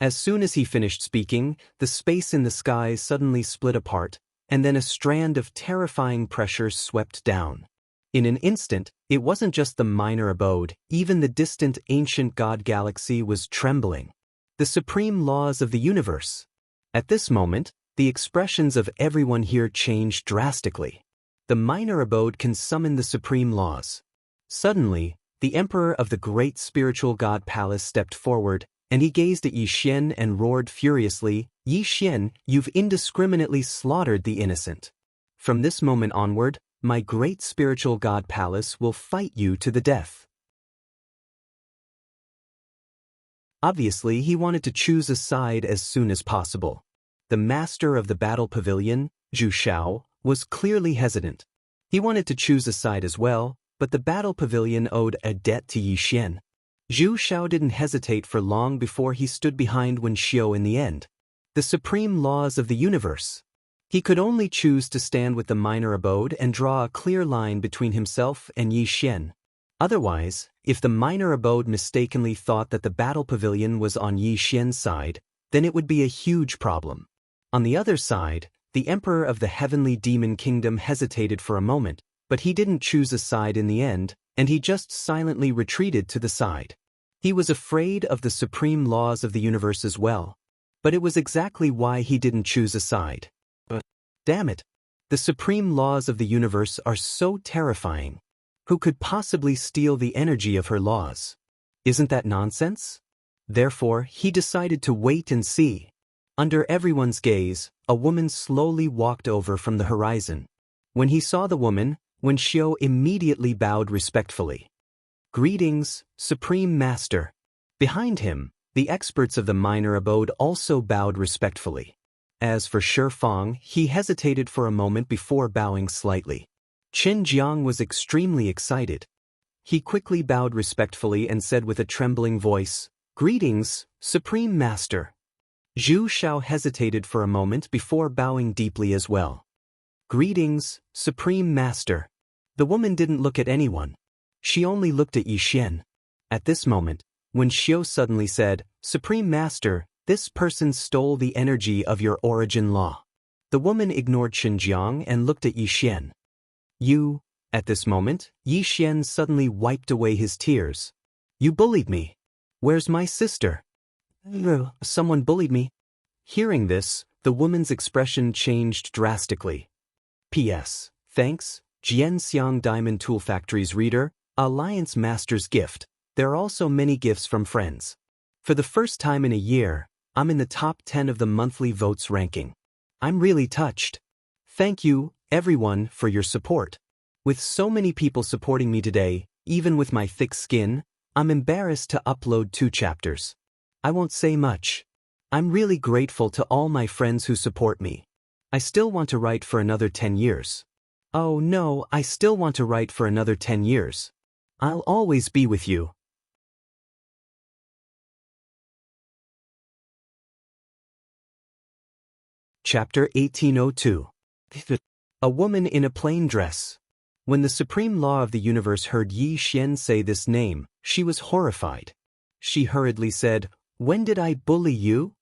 As soon as he finished speaking, the space in the sky suddenly split apart, and then a strand of terrifying pressure swept down. In an instant, it wasn't just the minor abode, even the distant ancient god galaxy was trembling. The supreme laws of the universe. At this moment, the expressions of everyone here changed drastically. The minor abode can summon the supreme laws. Suddenly, the emperor of the great spiritual god palace stepped forward, and he gazed at Yi Xian and roared furiously, "Yi Xian, you've indiscriminately slaughtered the innocent. From this moment onward, my great spiritual god palace will fight you to the death." Obviously, he wanted to choose a side as soon as possible. The master of the battle pavilion, Zhu Shao, was clearly hesitant. He wanted to choose a side as well, but the battle pavilion owed a debt to Yi Xian. Zhu Shao didn't hesitate for long before he stood behind Wen Xiu in the end. The supreme laws of the universe. He could only choose to stand with the minor abode and draw a clear line between himself and Yi Xian. Otherwise, if the minor abode mistakenly thought that the battle pavilion was on Yi Xian's side, then it would be a huge problem. On the other side, the emperor of the heavenly demon kingdom hesitated for a moment, but he didn't choose a side in the end, and he just silently retreated to the side. He was afraid of the supreme laws of the universe as well. But it was exactly why he didn't choose a side. But, damn it, the supreme laws of the universe are so terrifying. Who could possibly steal the energy of her laws? Isn't that nonsense? Therefore, he decided to wait and see. Under everyone's gaze, a woman slowly walked over from the horizon. When he saw the woman, Wen Xiu immediately bowed respectfully. "Greetings, Supreme Master." Behind him, the experts of the minor abode also bowed respectfully. As for Shi Fang, he hesitated for a moment before bowing slightly. Qin Jiang was extremely excited. He quickly bowed respectfully and said with a trembling voice, "Greetings, Supreme Master." Zhu Shao hesitated for a moment before bowing deeply as well. "Greetings, Supreme Master." The woman didn't look at anyone. She only looked at Yi Xian. At this moment, Wen Xiu suddenly said, "Supreme Master, this person stole the energy of your origin law." The woman ignored Qin Jiang and looked at Yi Xian. "You..." At this moment, Yi Xian suddenly wiped away his tears. "You bullied me. Where's my sister?" "Someone bullied me." Hearing this, the woman's expression changed drastically. P.S. Thanks, Jianxiang Diamond Tool Factory's reader, Alliance Master's gift. There are also many gifts from friends. For the first time in a year, I'm in the top 10 of the monthly votes ranking. I'm really touched. Thank you, everyone, for your support. With so many people supporting me today, even with my thick skin, I'm embarrassed to upload 2 chapters. I won't say much. I'm really grateful to all my friends who support me. I still want to write for another 10 years. Oh no, I still want to write for another 10 years. I'll always be with you. Chapter 1802. A woman in a plain dress. When the supreme law of the universe heard Yi Xian say this name, she was horrified. She hurriedly said, "When did I bully you?"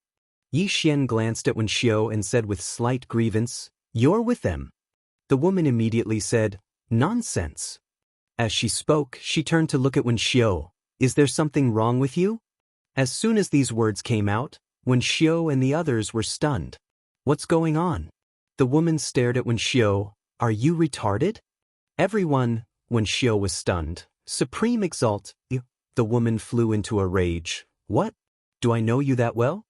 Yi Xian glanced at Wen Xiu and said with slight grievance, "You're with them." The woman immediately said, "Nonsense." As she spoke, she turned to look at Wen Xiu. "Is there something wrong with you?" As soon as these words came out, Wen Xiu and the others were stunned. "What's going on?" The woman stared at Wen Xiu. "Are you retarded?" Everyone, Wen Xiu was stunned. "Supreme Exalt." The woman flew into a rage. "What? Do I know you that well?"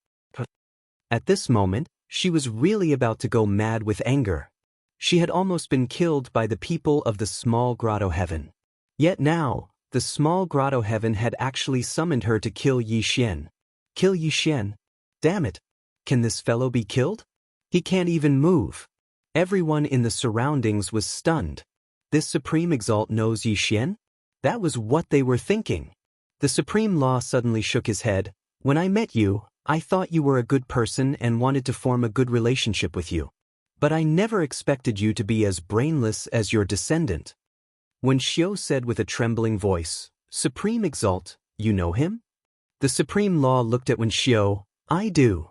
At this moment, she was really about to go mad with anger. She had almost been killed by the people of the small grotto heaven. Yet now, the small grotto heaven had actually summoned her to kill Yi Xian. Kill Yi Xian? Damn it! Can this fellow be killed? He can't even move. Everyone in the surroundings was stunned. This Supreme Exalt knows Yi Xian? That was what they were thinking. The Supreme Law suddenly shook his head. "When I met you, I thought you were a good person and wanted to form a good relationship with you. But I never expected you to be as brainless as your descendant." Wen Xiu said with a trembling voice, "Supreme Exalt, you know him?" The Supreme Law looked at Wen Xiu. "I do."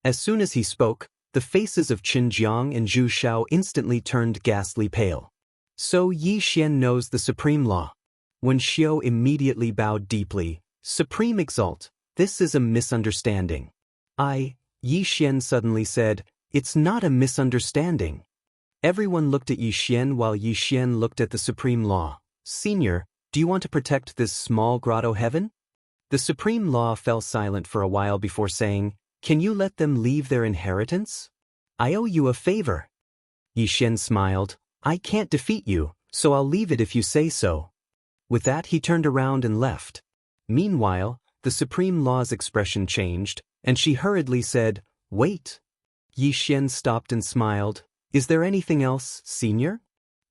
As soon as he spoke, the faces of Qin Jiang and Zhu Shao instantly turned ghastly pale. So Yi Xian knows the supreme law. Wen Xiao immediately bowed deeply. Supreme Exalt, this is a misunderstanding. Yi Xian suddenly said, it's not a misunderstanding. Everyone looked at Yi Xian while Yi Xian looked at the supreme law. Senior, do you want to protect this small grotto heaven? The supreme law fell silent for a while before saying, can you let them leave their inheritance? I owe you a favor. Yi Xian smiled, I can't defeat you, so I'll leave it if you say so. With that he turned around and left. Meanwhile, the supreme law's expression changed, and she hurriedly said, wait. Yi Xian stopped and smiled, is there anything else, Senior?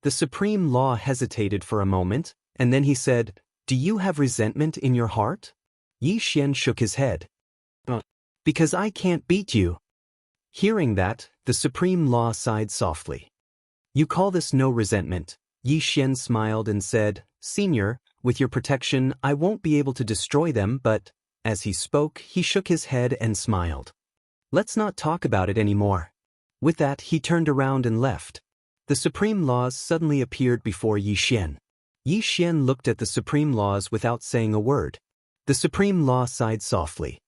The supreme law hesitated for a moment, and then he said, do you have resentment in your heart? Yi Xian shook his head. Because I can't beat you. Hearing that, the supreme law sighed softly. You call this no resentment? Yi Xian smiled and said, Senior, with your protection, I won't be able to destroy them, but, as he spoke, he shook his head and smiled. Let's not talk about it anymore. With that, he turned around and left. The supreme laws suddenly appeared before Yi Xian. Yi Xian looked at the supreme laws without saying a word. The supreme law sighed softly.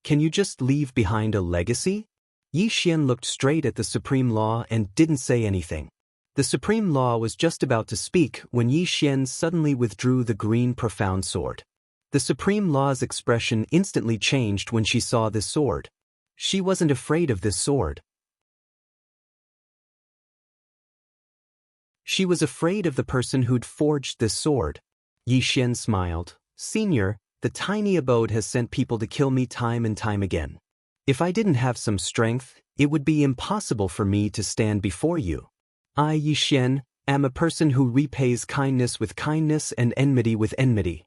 Can you just leave behind a legacy? Yi Xian looked straight at the supreme law and didn't say anything. The supreme law was just about to speak when Yi Xian suddenly withdrew the green profound sword. The supreme law's expression instantly changed when she saw this sword. She wasn't afraid of this sword. She was afraid of the person who'd forged this sword. Yi Xian smiled. Senior, the tiny abode has sent people to kill me time and time again. If I didn't have some strength, it would be impossible for me to stand before you. I, Yi Xian, am a person who repays kindness with kindness and enmity with enmity.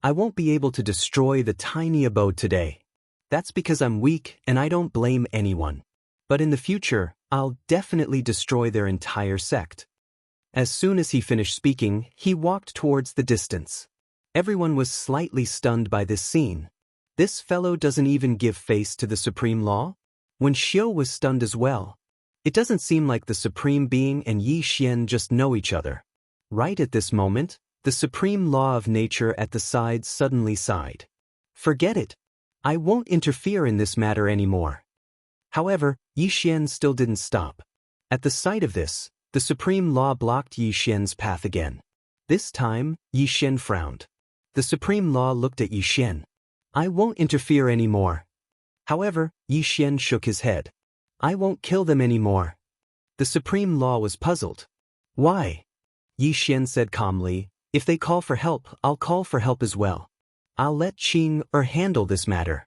I won't be able to destroy the tiny abode today. That's because I'm weak and I don't blame anyone. But in the future, I'll definitely destroy their entire sect. As soon as he finished speaking, he walked towards the distance. Everyone was slightly stunned by this scene. This fellow doesn't even give face to the supreme law? Wen Xiao was stunned as well. It doesn't seem like the supreme being and Yi Xian just know each other. Right at this moment, the supreme law of nature at the side suddenly sighed. Forget it. I won't interfere in this matter anymore. However, Yi Xian still didn't stop. At the sight of this, the supreme law blocked Yi Xian's path again. This time, Yi Xian frowned. The supreme law looked at Yi Xian. I won't interfere anymore. However, Yi Xian shook his head. I won't kill them anymore. The supreme law was puzzled. Why? Yi Xian said calmly, if they call for help, I'll call for help as well. I'll let Qing handle this matter.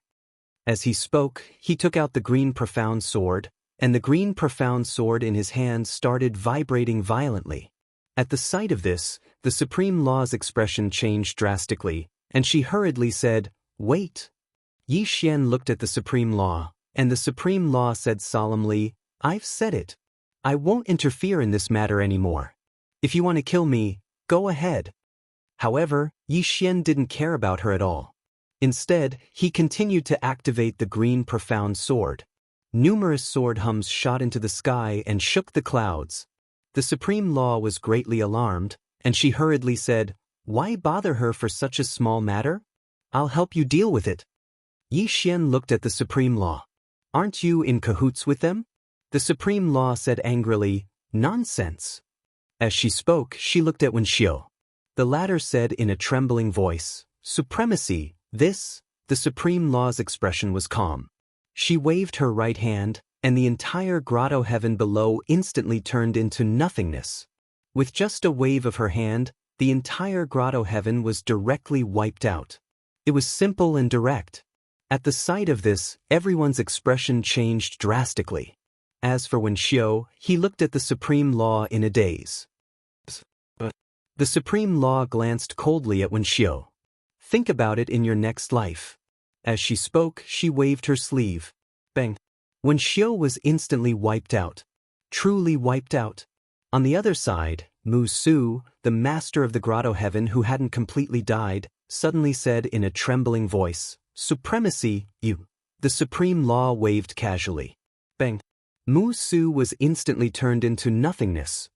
As he spoke, he took out the green profound sword, and the green profound sword in his hand started vibrating violently. At the sight of this, the supreme law's expression changed drastically, and she hurriedly said, Wait. Yi Xian looked at the supreme law, and the supreme law said solemnly, I've said it. I won't interfere in this matter anymore. If you want to kill me, go ahead. However, Yi Xian didn't care about her at all. Instead, he continued to activate the green profound sword. Numerous sword hums shot into the sky and shook the clouds. The supreme law was greatly alarmed, and she hurriedly said, Why bother her for such a small matter? I'll help you deal with it. Yi Xian looked at the supreme law. Aren't you in cahoots with them? The supreme law said angrily, Nonsense. As she spoke, she looked at Wen Xiao. The latter said in a trembling voice, Supremacy, this. The supreme law's expression was calm. She waved her right hand, and the entire grotto heaven below instantly turned into nothingness. With just a wave of her hand, the entire grotto heaven was directly wiped out. It was simple and direct. At the sight of this, everyone's expression changed drastically. As for Wen Xiao, he looked at the supreme law in a daze. The supreme law glanced coldly at Wen Xiao. Think about it in your next life. As she spoke, she waved her sleeve. Bang! Wen Xiao was instantly wiped out. Truly wiped out. On the other side, Mu Su, the master of the grotto heaven who hadn't completely died, suddenly said in a trembling voice, Supremacy, you. The supreme law waved casually. Bang! Mu Su was instantly turned into nothingness.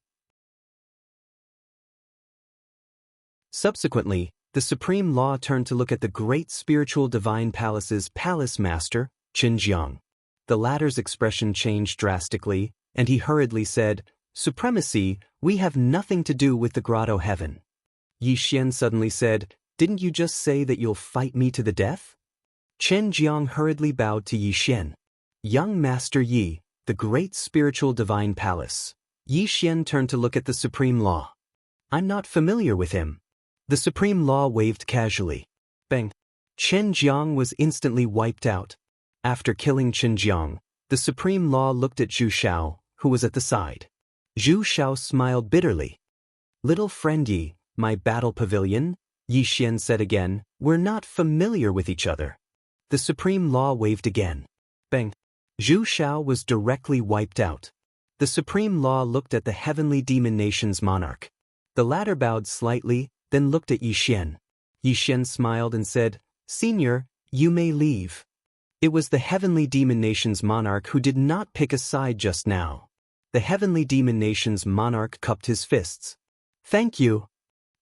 Subsequently, the Supreme Law turned to look at the great spiritual divine palace's palace master, Xinjiang. The latter's expression changed drastically, and he hurriedly said, "Supremacy, we have nothing to do with the grotto heaven." Yi Xian suddenly said, "Didn't you just say that you'll fight me to the death?" Chen Jiang hurriedly bowed to Yi Xian. "Young Master Yi, the great spiritual divine palace." Yi Xian turned to look at the Supreme Law. "I'm not familiar with him." The Supreme Law waved casually. Bang! Chen Jiang was instantly wiped out. After killing Chen Jiang, the Supreme Law looked at Zhu Shao, who was at the side. Zhu Shao smiled bitterly. "Little friend Yi, my battle pavilion," Yi Xian said again, "we're not familiar with each other." The Supreme Law waved again. Bang! Zhu Shao was directly wiped out. The Supreme Law looked at the heavenly demon nation's monarch. The latter bowed slightly, then looked at Yi Xian. Yi Xian smiled and said, "Senior, you may leave." It was the heavenly demon nation's monarch who did not pick a side just now. The heavenly demon nation's monarch cupped his fists. "Thank you."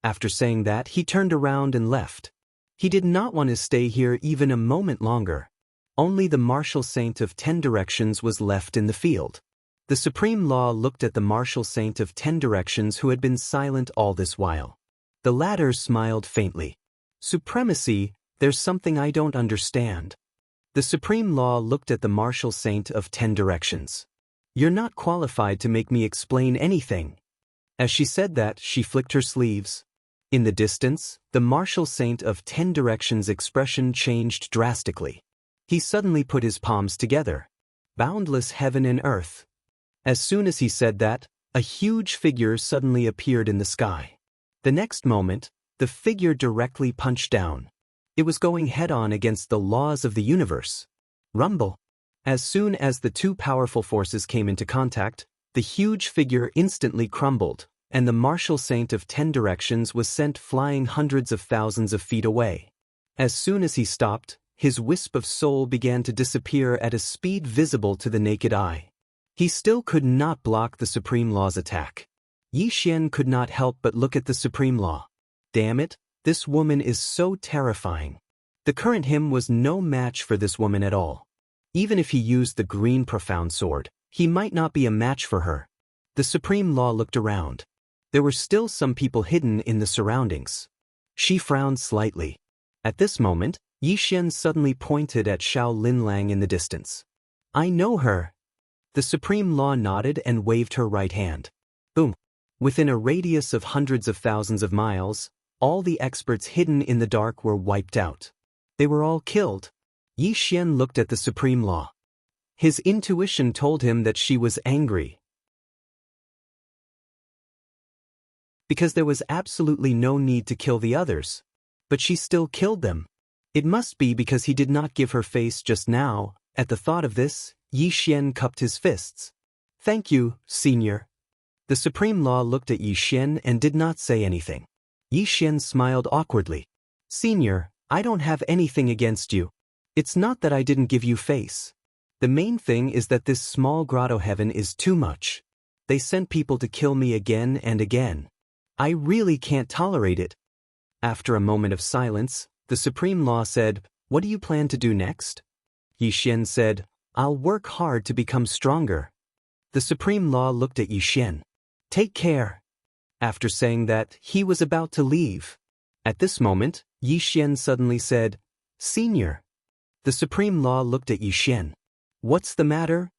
After saying that, he turned around and left. He did not want to stay here even a moment longer. Only the martial saint of 10 directions was left in the field. The Supreme Law looked at the martial saint of 10 directions who had been silent all this while. The latter smiled faintly. "Supremacy, there's something I don't understand." The Supreme Law looked at the martial saint of 10 directions. "You're not qualified to make me explain anything." As she said that, she flicked her sleeves. In the distance, the martial saint of 10 directions' expression changed drastically. He suddenly put his palms together. "Boundless heaven and earth." As soon as he said that, a huge figure suddenly appeared in the sky. The next moment, the figure directly punched down. It was going head-on against the laws of the universe. Rumble. As soon as the two powerful forces came into contact, the huge figure instantly crumbled, and the martial saint of 10 directions was sent flying hundreds of thousands of feet away. As soon as he stopped, his wisp of soul began to disappear at a speed visible to the naked eye. He still could not block the Supreme Law's attack. Yi Xian could not help but look at the Supreme Law. Damn it, this woman is so terrifying. The current him was no match for this woman at all. Even if he used the green profound sword, he might not be a match for her. The Supreme Law looked around. There were still some people hidden in the surroundings. She frowned slightly. At this moment, Yi Xian suddenly pointed at Xiao Linlang in the distance. "I know her." The Supreme Law nodded and waved her right hand. Boom. Within a radius of hundreds of thousands of miles, all the experts hidden in the dark were wiped out. They were all killed. Yi Xian looked at the Supreme Law. His intuition told him that she was angry. Because there was absolutely no need to kill the others. But she still killed them. It must be because he did not give her face just now. At the thought of this, Yi Xian cupped his fists. "Thank you, Senior." The Supreme Law looked at Yi Xian and did not say anything. Yi Xian smiled awkwardly. "Senior, I don't have anything against you. It's not that I didn't give you face. The main thing is that this small grotto heaven is too much. They sent people to kill me again and again. I really can't tolerate it." After a moment of silence, the Supreme Law said, "What do you plan to do next?" Yi Xian said, "I'll work hard to become stronger." The Supreme Law looked at Yi Xian. "Take care." After saying that, he was about to leave. At this moment, Yi Xian suddenly said, "Senior." The Supreme Law looked at Yi Xian. "What's the matter?"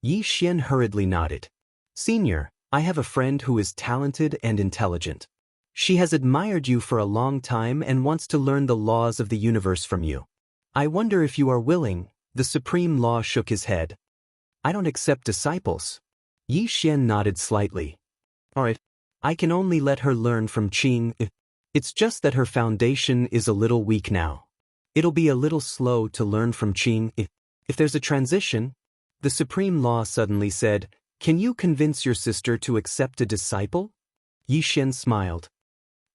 Yi Xian hurriedly nodded. "Senior, I have a friend who is talented and intelligent. She has admired you for a long time and wants to learn the laws of the universe from you. I wonder if you are willing." The Supreme Law shook his head. "I don't accept disciples." Yi Xian nodded slightly. "All right. I can only let her learn from Qing. It's just that her foundation is a little weak now. It'll be a little slow to learn from Qing. If there's a transition." The Supreme Law suddenly said, "Can you convince your sister to accept a disciple?" Yi Xian smiled.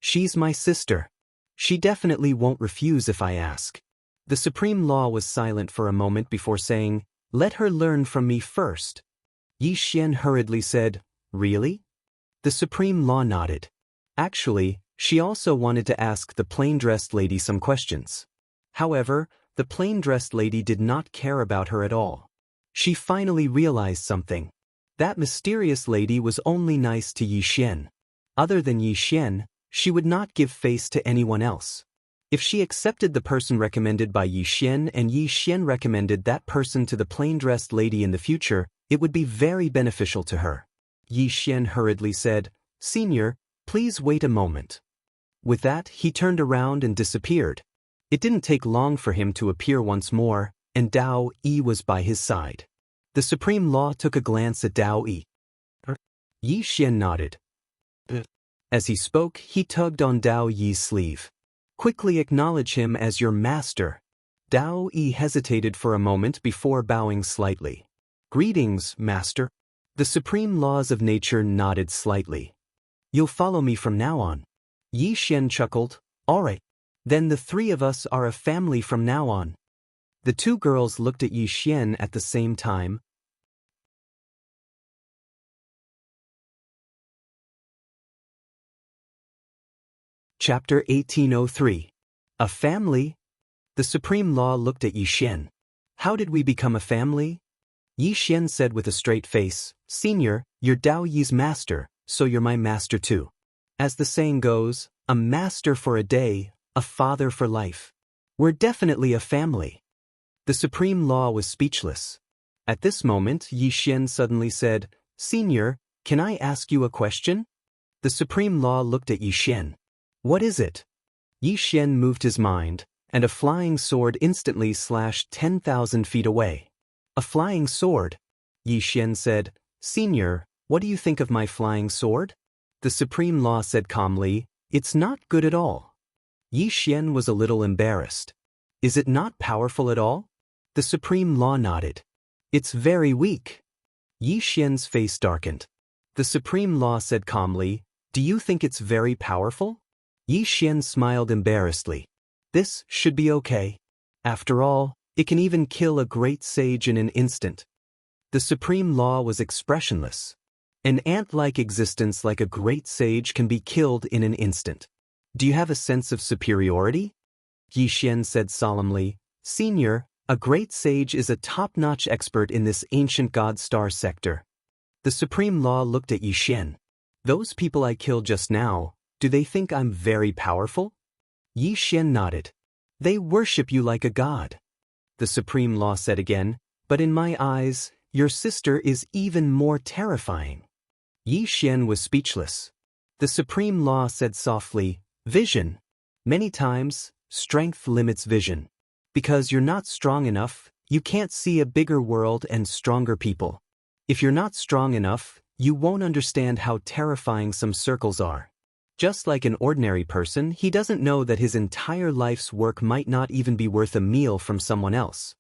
"She's my sister. She definitely won't refuse if I ask." The Supreme Law was silent for a moment before saying, "Let her learn from me first." Yi Xian hurriedly said, "Really?" The Supreme Law nodded. "Actually, She also wanted to ask the plain-dressed lady some questions. However, the plain-dressed lady did not care about her at all. She finally realized something. That mysterious lady was only nice to Yi Xian. Other than Yi Xian, she would not give face to anyone else. If she accepted the person recommended by Yi Xian and Yi Xian recommended that person to the plain-dressed lady in the future, it would be very beneficial to her. Yi Xian hurriedly said, "Senior, please wait a moment." With that, he turned around and disappeared. It didn't take long for him to appear once more, and Dao Yi was by his side. The Supreme Law took a glance at Dao Yi. Yi Xian nodded. As he spoke, he tugged on Dao Yi's sleeve. "Quickly acknowledge him as your master." Dao Yi hesitated for a moment before bowing slightly. "Greetings, master." The supreme laws of nature nodded slightly. "You'll follow me from now on." Yi Xian chuckled. "All right. Then the three of us are a family from now on." The two girls looked at Yi Xian at the same time. Chapter 1803. A family? The Supreme Law looked at Yi Xian. "How did we become a family?" Yi Xian said with a straight face, "Senior, you're Dao Yi's master, so you're my master too. As the saying goes, a master for a day, a father for life. We're definitely a family." The Supreme Law was speechless. At this moment, Yi Xian suddenly said, "Senior, can I ask you a question?" The Supreme Law looked at Yi Xian. "What is it?" Yi Xian moved his mind, and a flying sword instantly slashed 10,000 feet away. "A flying sword?" Yi Xian said, "Senior, what do you think of my flying sword?" The Supreme Law said calmly, "It's not good at all." Yi Xian was a little embarrassed. "Is it not powerful at all?" The Supreme Law nodded. "It's very weak." Yi Xian's face darkened. The Supreme Law said calmly, "Do you think it's very powerful?" Yi Xian smiled embarrassedly. "This should be okay. After all, it can even kill a great sage in an instant." The Supreme Law was expressionless. An ant-like existence like a great sage can be killed in an instant. "Do you have a sense of superiority?" Yi Xian said solemnly, "Senior, a great sage is a top-notch expert in this ancient god star sector." The Supreme Law looked at Yi Xian. "Those people I killed just now, do they think I'm very powerful?" Yi Xian nodded. "They worship you like a god." The Supreme Law said again, "But in my eyes, your sister is even more terrifying." Yi Xian was speechless. The Supreme Law said softly, "Vision. Many times, strength limits vision. Because you're not strong enough, you can't see a bigger world and stronger people. If you're not strong enough, you won't understand how terrifying some circles are. Just like an ordinary person, he doesn't know that his entire life's work might not even be worth a meal from someone else."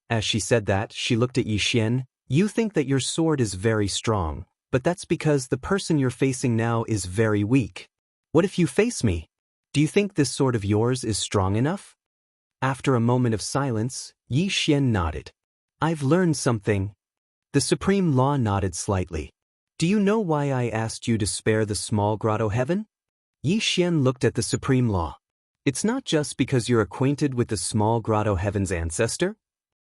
As she said that, she looked at Yi Xian. "You think that your sword is very strong, but that's because the person you're facing now is very weak. What if you face me? Do you think this sword of yours is strong enough?" After a moment of silence, Yi Xian nodded. "I've learned something." The Supreme Law nodded slightly. "Do you know why I asked you to spare the small grotto heaven?" Yi Xian looked at the Supreme Law. "It's not just because you're acquainted with the small grotto heaven's ancestor?"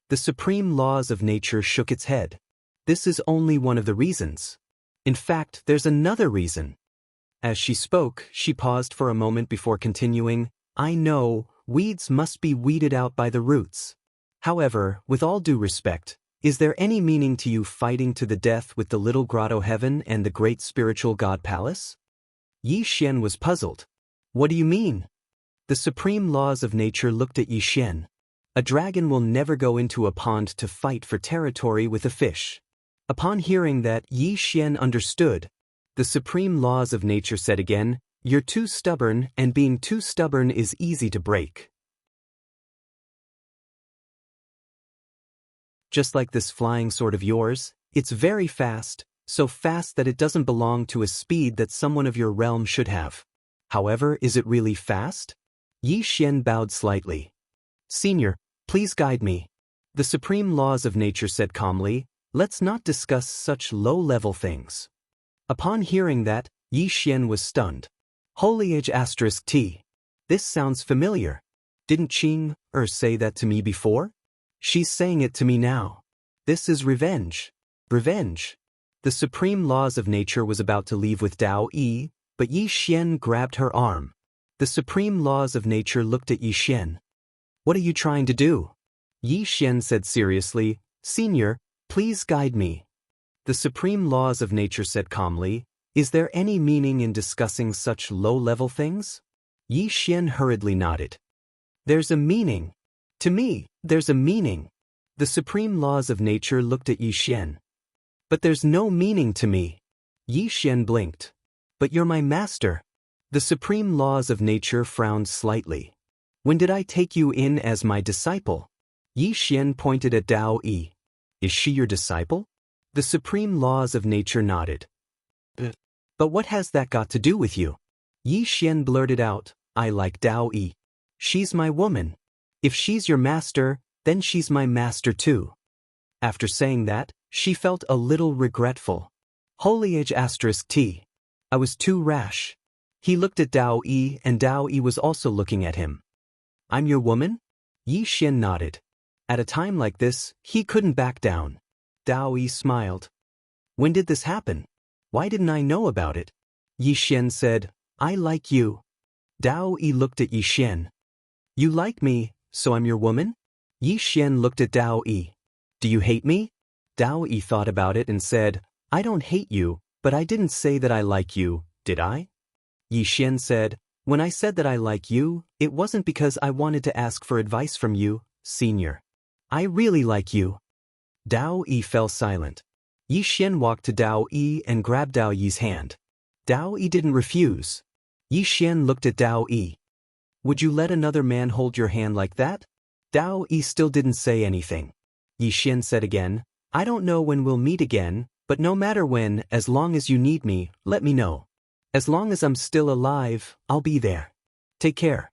The Supreme Laws of nature shook its head. "This is only one of the reasons. In fact, there's another reason." As she spoke, she paused for a moment before continuing, "I know, weeds must be weeded out by the roots. However, with all due respect, is there any meaning to you fighting to the death with the little grotto heaven and the great spiritual god palace?" Yi Xian was puzzled. "What do you mean?" The Supreme Laws of nature looked at Yi Xian. "A dragon will never go into a pond to fight for territory with a fish." Upon hearing that, Yi Xian understood. The Supreme Laws of nature said again, "You're too stubborn, and being too stubborn is easy to break. Just like this flying sword of yours, it's very fast, so fast that it doesn't belong to a speed that someone of your realm should have. However, is it really fast?" Yi Xian bowed slightly. "Senior, please guide me." The Supreme Laws of nature said calmly, "Let's not discuss such low-level things." Upon hearing that, Yi Xian was stunned. Foliage asterisk T. This sounds familiar. Didn't Qing say that to me before? She's saying it to me now. This is revenge. Revenge. The supreme laws of nature was about to leave with Dao Yi, but Yi Xian grabbed her arm. The supreme laws of nature looked at Yi Xian. What are you trying to do? Yi Xian said seriously, Senior, please guide me. The supreme laws of nature said calmly, Is there any meaning in discussing such low-level things? Yi Xian hurriedly nodded. There's a meaning. To me, there's a meaning. The supreme laws of nature looked at Yi Xian. But there's no meaning to me. Yi Xian blinked. But you're my master. The supreme laws of nature frowned slightly. When did I take you in as my disciple? Yi Xian pointed at Dao Yi. Is she your disciple? The supreme laws of nature nodded. But what has that got to do with you? Yi Xian blurted out, I like Dao Yi. She's my woman. If she's your master, then she's my master too. After saying that, she felt a little regretful. Foliage asterisk T. I was too rash. He looked at Dao Yi and Dao Yi was also looking at him. I'm your woman? Yi Xian nodded. At a time like this, he couldn't back down. Dao Yi smiled. When did this happen? Why didn't I know about it? Yi Xian said, I like you. Dao Yi looked at Yi Xian. You like me, so I'm your woman? Yi Xian looked at Dao Yi. Do you hate me? Dao Yi thought about it and said, I don't hate you, but I didn't say that I like you, did I? Yi Xian said, when I said that I like you, it wasn't because I wanted to ask for advice from you, Senior. I really like you. Dao Yi fell silent. Yi Xian walked to Dao Yi and grabbed Dao Yi's hand. Dao Yi didn't refuse. Yi Xian looked at Dao Yi. Would you let another man hold your hand like that? Dao Yi still didn't say anything. Yi Xian said again, I don't know when we'll meet again, but no matter when, as long as you need me, let me know. As long as I'm still alive, I'll be there. Take care.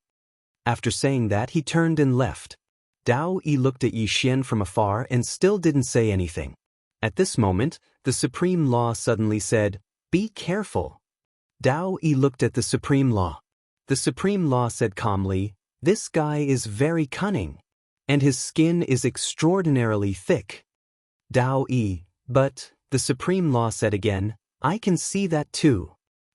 After saying that, he turned and left. Dao Yi looked at Yi Xian from afar and still didn't say anything. At this moment, the Supreme Law suddenly said, Be careful. Dao Yi looked at the Supreme Law. The Supreme Law said calmly, This guy is very cunning, and his skin is extraordinarily thick. Dao Yi, but, the Supreme Law said again, I can see that too.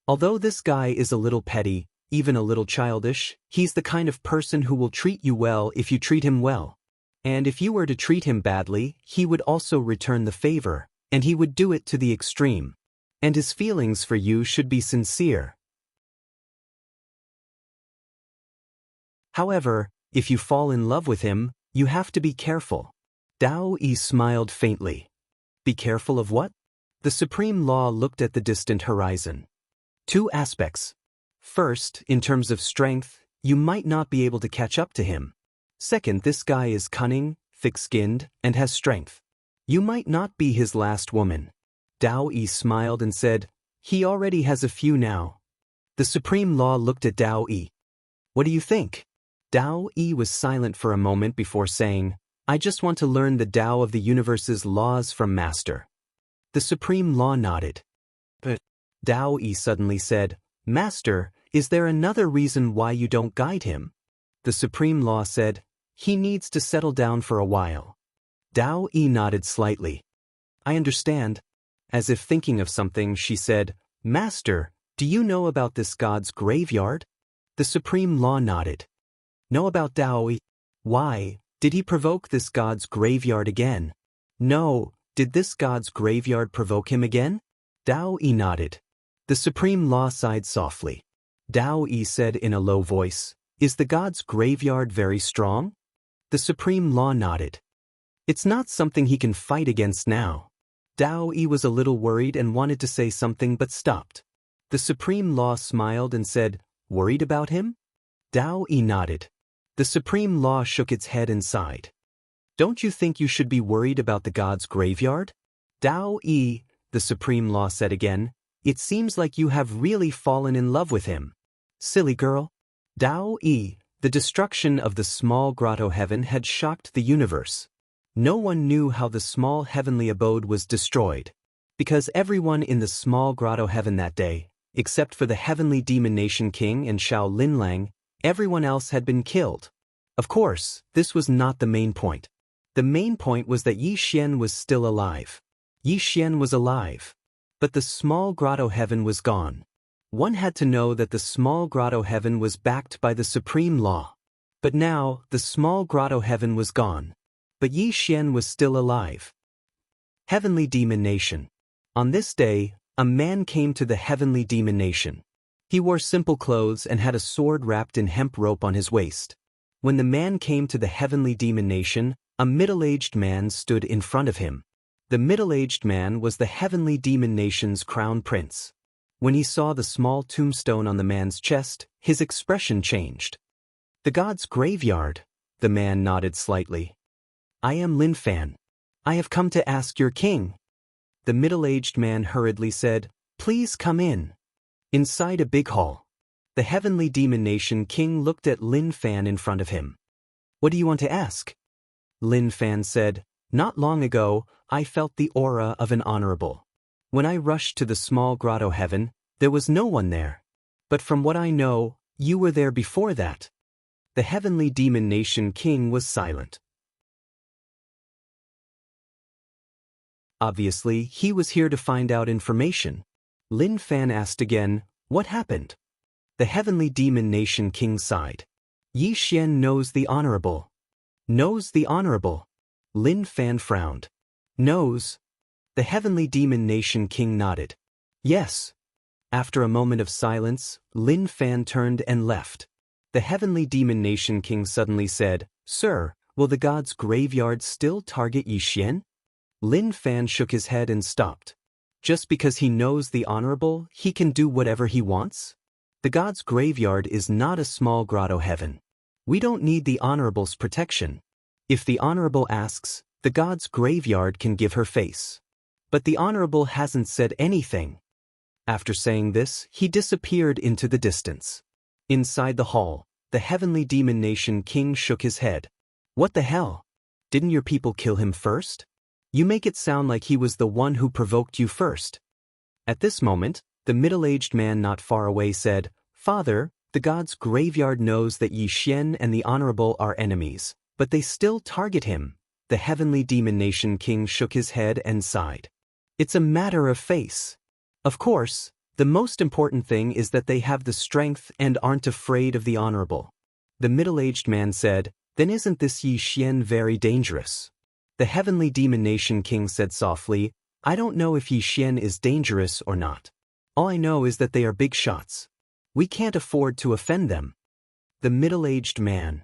Although this guy is a little petty, even a little childish, he's the kind of person who will treat you well if you treat him well. And if you were to treat him badly, he would also return the favor, and he would do it to the extreme. And his feelings for you should be sincere. However, if you fall in love with him, you have to be careful. Dao Yi smiled faintly. Be careful of what? The Supreme Law looked at the distant horizon. Two aspects. First, in terms of strength, you might not be able to catch up to him. Second, this guy is cunning, thick-skinned, and has strength. You might not be his last woman. Dao Yi smiled and said, He already has a few now. The Supreme Law looked at Dao Yi. What do you think? Dao Yi was silent for a moment before saying, I just want to learn the Tao of the universe's laws from Master. The Supreme Law nodded. But Dao Yi suddenly said, Master, is there another reason why you don't guide him? The Supreme Law said, He needs to settle down for a while. Dao Yi nodded slightly. I understand. As if thinking of something, she said, Master, do you know about this god's graveyard? The Supreme Law nodded. Know about Dao Yi? Why, did he provoke this god's graveyard again? No, did this god's graveyard provoke him again? Dao Yi nodded. The Supreme Law sighed softly. Dao Yi said in a low voice, Is the god's graveyard very strong? The Supreme Law nodded. It's not something he can fight against now. Dao Yi was a little worried and wanted to say something but stopped. The Supreme Law smiled and said, Worried about him? Dao Yi nodded. The Supreme Law shook its head and sighed. Don't you think you should be worried about the god's graveyard? Dao Yi, the Supreme Law said again, It seems like you have really fallen in love with him. Silly girl. Dao Yi, the destruction of the small grotto heaven had shocked the universe. No one knew how the small heavenly abode was destroyed, because everyone in the small grotto heaven that day, Except for the heavenly demon nation king and Xiao Linlang, everyone else had been killed. Of course, this was not the main point. The main point was that Yi Xian was still alive. Yi Xian was alive. But the small grotto heaven was gone. One had to know that the small grotto heaven was backed by the supreme law. But now, the small grotto heaven was gone. But Yi Xian was still alive. Heavenly Demon Nation. On this day, a man came to the Heavenly Demon Nation. He wore simple clothes and had a sword wrapped in hemp rope on his waist. When the man came to the Heavenly Demon Nation, a middle-aged man stood in front of him. The middle-aged man was the Heavenly Demon Nation's crown prince. When he saw the small tombstone on the man's chest, his expression changed. The god's graveyard, the man nodded slightly. I am Lin Fan. I have come to ask your king. The middle-aged man hurriedly said, Please come in. Inside a big hall. The Heavenly Demon Nation king looked at Lin Fan in front of him. What do you want to ask? Lin Fan said, Not long ago, I felt the aura of an honorable. When I rushed to the small grotto heaven, there was no one there. But from what I know, you were there before that. The Heavenly Demon Nation king was silent. Obviously, he was here to find out information. Lin Fan asked again, What happened? The Heavenly Demon Nation king sighed. Yi Xian knows the honorable. Knows the honorable. Lin Fan frowned. Knows. The Heavenly Demon Nation king nodded. Yes. After a moment of silence, Lin Fan turned and left. The Heavenly Demon Nation king suddenly said, Sir, will the god's graveyard still target Yi Xian? Lin Fan shook his head and stopped. Just because he knows the honorable, he can do whatever he wants? The god's graveyard is not a small grotto heaven. We don't need the honorable's protection. If the honorable asks, the god's graveyard can give her face. But the honorable hasn't said anything. After saying this, he disappeared into the distance. Inside the hall, the Heavenly Demon Nation king shook his head. What the hell? Didn't your people kill him first? You make it sound like he was the one who provoked you first. At this moment, the middle-aged man not far away said, Father, the god's graveyard knows that Yi Xian and the honorable are enemies, but they still target him. The Heavenly Demon Nation king shook his head and sighed. It's a matter of face. Of course, the most important thing is that they have the strength and aren't afraid of the honorable. The middle-aged man said, Then isn't this Yi Xian very dangerous? The Heavenly Demon Nation king said softly, I don't know if Yi Xian is dangerous or not. All I know is that they are big shots. We can't afford to offend them. The middle-aged man.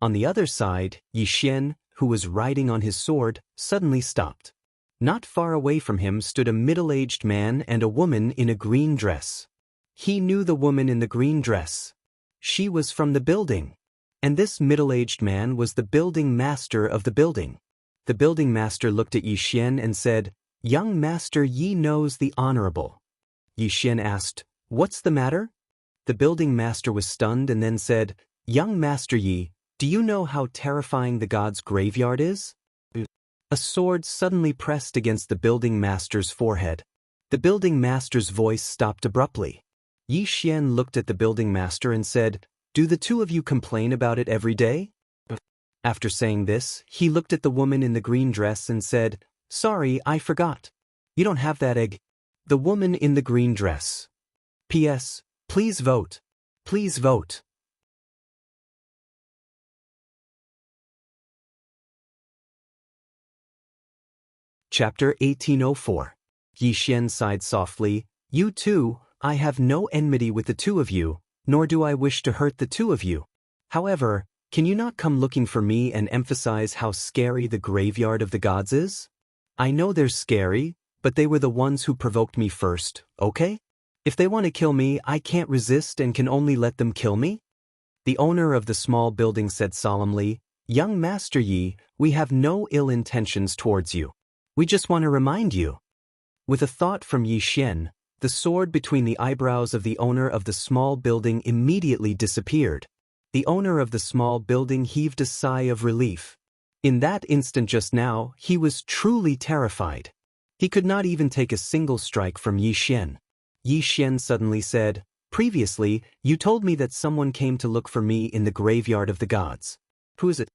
On the other side, Yi Xian, who was riding on his sword, suddenly stopped. Not far away from him stood a middle-aged man and a woman in a green dress. He knew the woman in the green dress. She was from the building. And this middle-aged man was the building master of the building. The building master looked at Yi Xian and said, Young master Yi knows the honorable. Yi Xian asked, What's the matter? The building master was stunned and then said, Young master Yi, do you know how terrifying the god's graveyard is? A sword suddenly pressed against the building master's forehead. The building master's voice stopped abruptly. Yi Xian looked at the building master and said, Do the two of you complain about it every day? After saying this, he looked at the woman in the green dress and said, Sorry, I forgot. You don't have that egg. The woman in the green dress. P.S. Please vote. Please vote. Chapter 1804. Yi Xian sighed softly, You too, I have no enmity with the two of you, nor do I wish to hurt the two of you. However, can you not come looking for me and emphasize how scary the graveyard of the gods is? I know they're scary, but they were the ones who provoked me first, okay? If they want to kill me, I can't resist and can only let them kill me? The owner of the small building said solemnly, Young Master Yi, we have no ill intentions towards you. We just want to remind you. With a thought from Yi Xian, the sword between the eyebrows of the owner of the small building immediately disappeared. The owner of the small building heaved a sigh of relief. In that instant just now, he was truly terrified. He could not even take a single strike from Yi Xian. Yi Xian suddenly said, "Previously, you told me that someone came to look for me in the graveyard of the gods. Who is it?"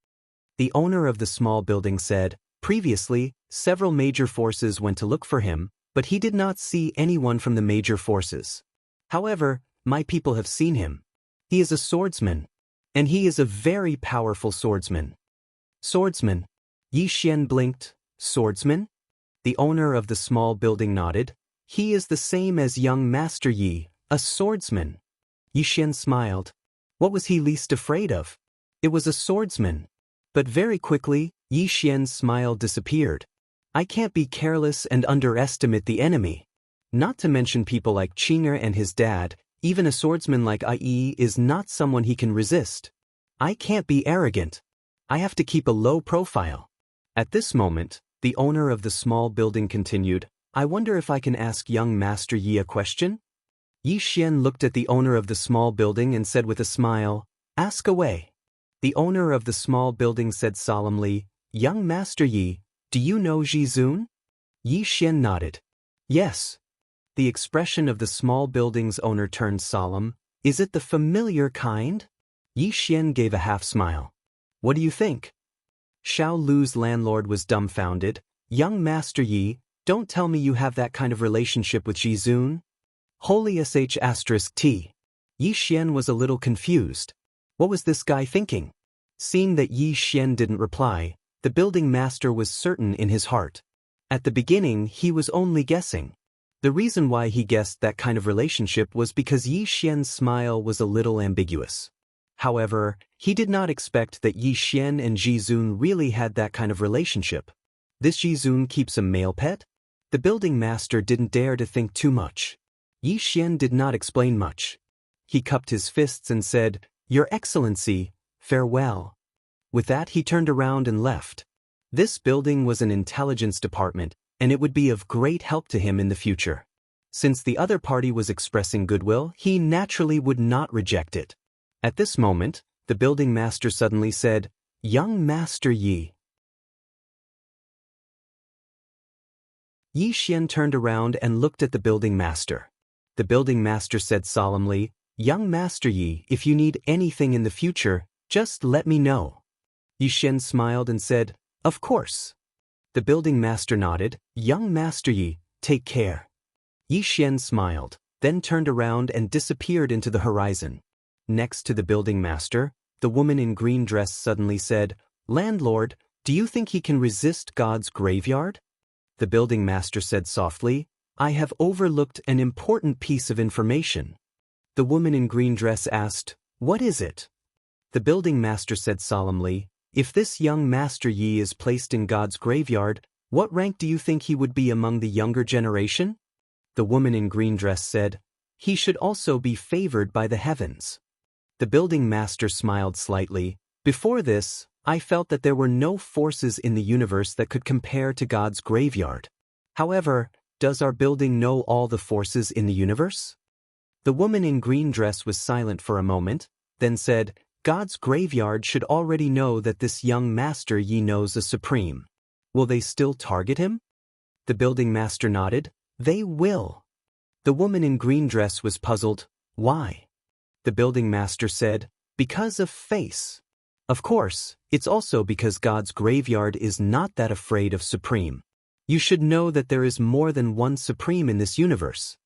The owner of the small building said, "Previously, several major forces went to look for him, but he did not see anyone from the major forces. However, my people have seen him. He is a swordsman. And he is a very powerful swordsman." "Swordsman?" Yi Xian blinked. "Swordsman?" The owner of the small building nodded. "He is the same as young Master Yi, a swordsman." Yi Xian smiled. What was he least afraid of? It was a swordsman. But very quickly, Yi Xian's smile disappeared. "I can't be careless and underestimate the enemy. Not to mention people like Qing'er and his dad, even a swordsman like Yi is not someone he can resist. I can't be arrogant. I have to keep a low profile." At this moment, the owner of the small building continued, "I wonder if I can ask young Master Yi a question?" Yi Xian looked at the owner of the small building and said with a smile, "Ask away." The owner of the small building said solemnly, "Young Master Yi, do you know Zhizun?" Yi Xian nodded. "Yes." The expression of the small building's owner turned solemn. "Is it the familiar kind?" Yi Xian gave a half-smile. "What do you think?" Xiao Lu's landlord was dumbfounded. "Young Master Yi, don't tell me you have that kind of relationship with Zhizun?" Holy sh*t. Yi Xian was a little confused. What was this guy thinking? Seeing that Yi Xian didn't reply, the building master was certain in his heart. At the beginning, he was only guessing. The reason why he guessed that kind of relationship was because Yi Xian's smile was a little ambiguous. However, he did not expect that Yi Xian and Zhizun really had that kind of relationship. This Zhizun keeps a male pet? The building master didn't dare to think too much. Yi Xian did not explain much. He cupped his fists and said, "Your Excellency, farewell." With that he turned around and left. This building was an intelligence department, and it would be of great help to him in the future. Since the other party was expressing goodwill, he naturally would not reject it. At this moment, the building master suddenly said, "Young Master Yi." Yi Xian turned around and looked at the building master. The building master said solemnly, "Young Master Yi, if you need anything in the future, just let me know." Yi Xian smiled and said, "Of course." The building master nodded. "Young Master Yi, take care." Yi Xian smiled, then turned around and disappeared into the horizon. Next to the building master, the woman in green dress suddenly said, "Landlord, do you think he can resist God's graveyard?" The building master said softly, "I have overlooked an important piece of information." The woman in green dress asked, "What is it?" The building master said solemnly, "If this young Master Yi is placed in God's graveyard, what rank do you think he would be among the younger generation?" The woman in green dress said, "He should also be favored by the heavens." The building master smiled slightly. "Before this, I felt that there were no forces in the universe that could compare to God's graveyard. However, does our building know all the forces in the universe?" The woman in green dress was silent for a moment, then said, "God's graveyard should already know that this young Master Yi knows the Supreme. Will they still target him?" The building master nodded. "They will." The woman in green dress was puzzled. "Why?" The building master said, "Because of face. Of course, it's also because God's graveyard is not that afraid of Supreme. You should know that there is more than one Supreme in this universe."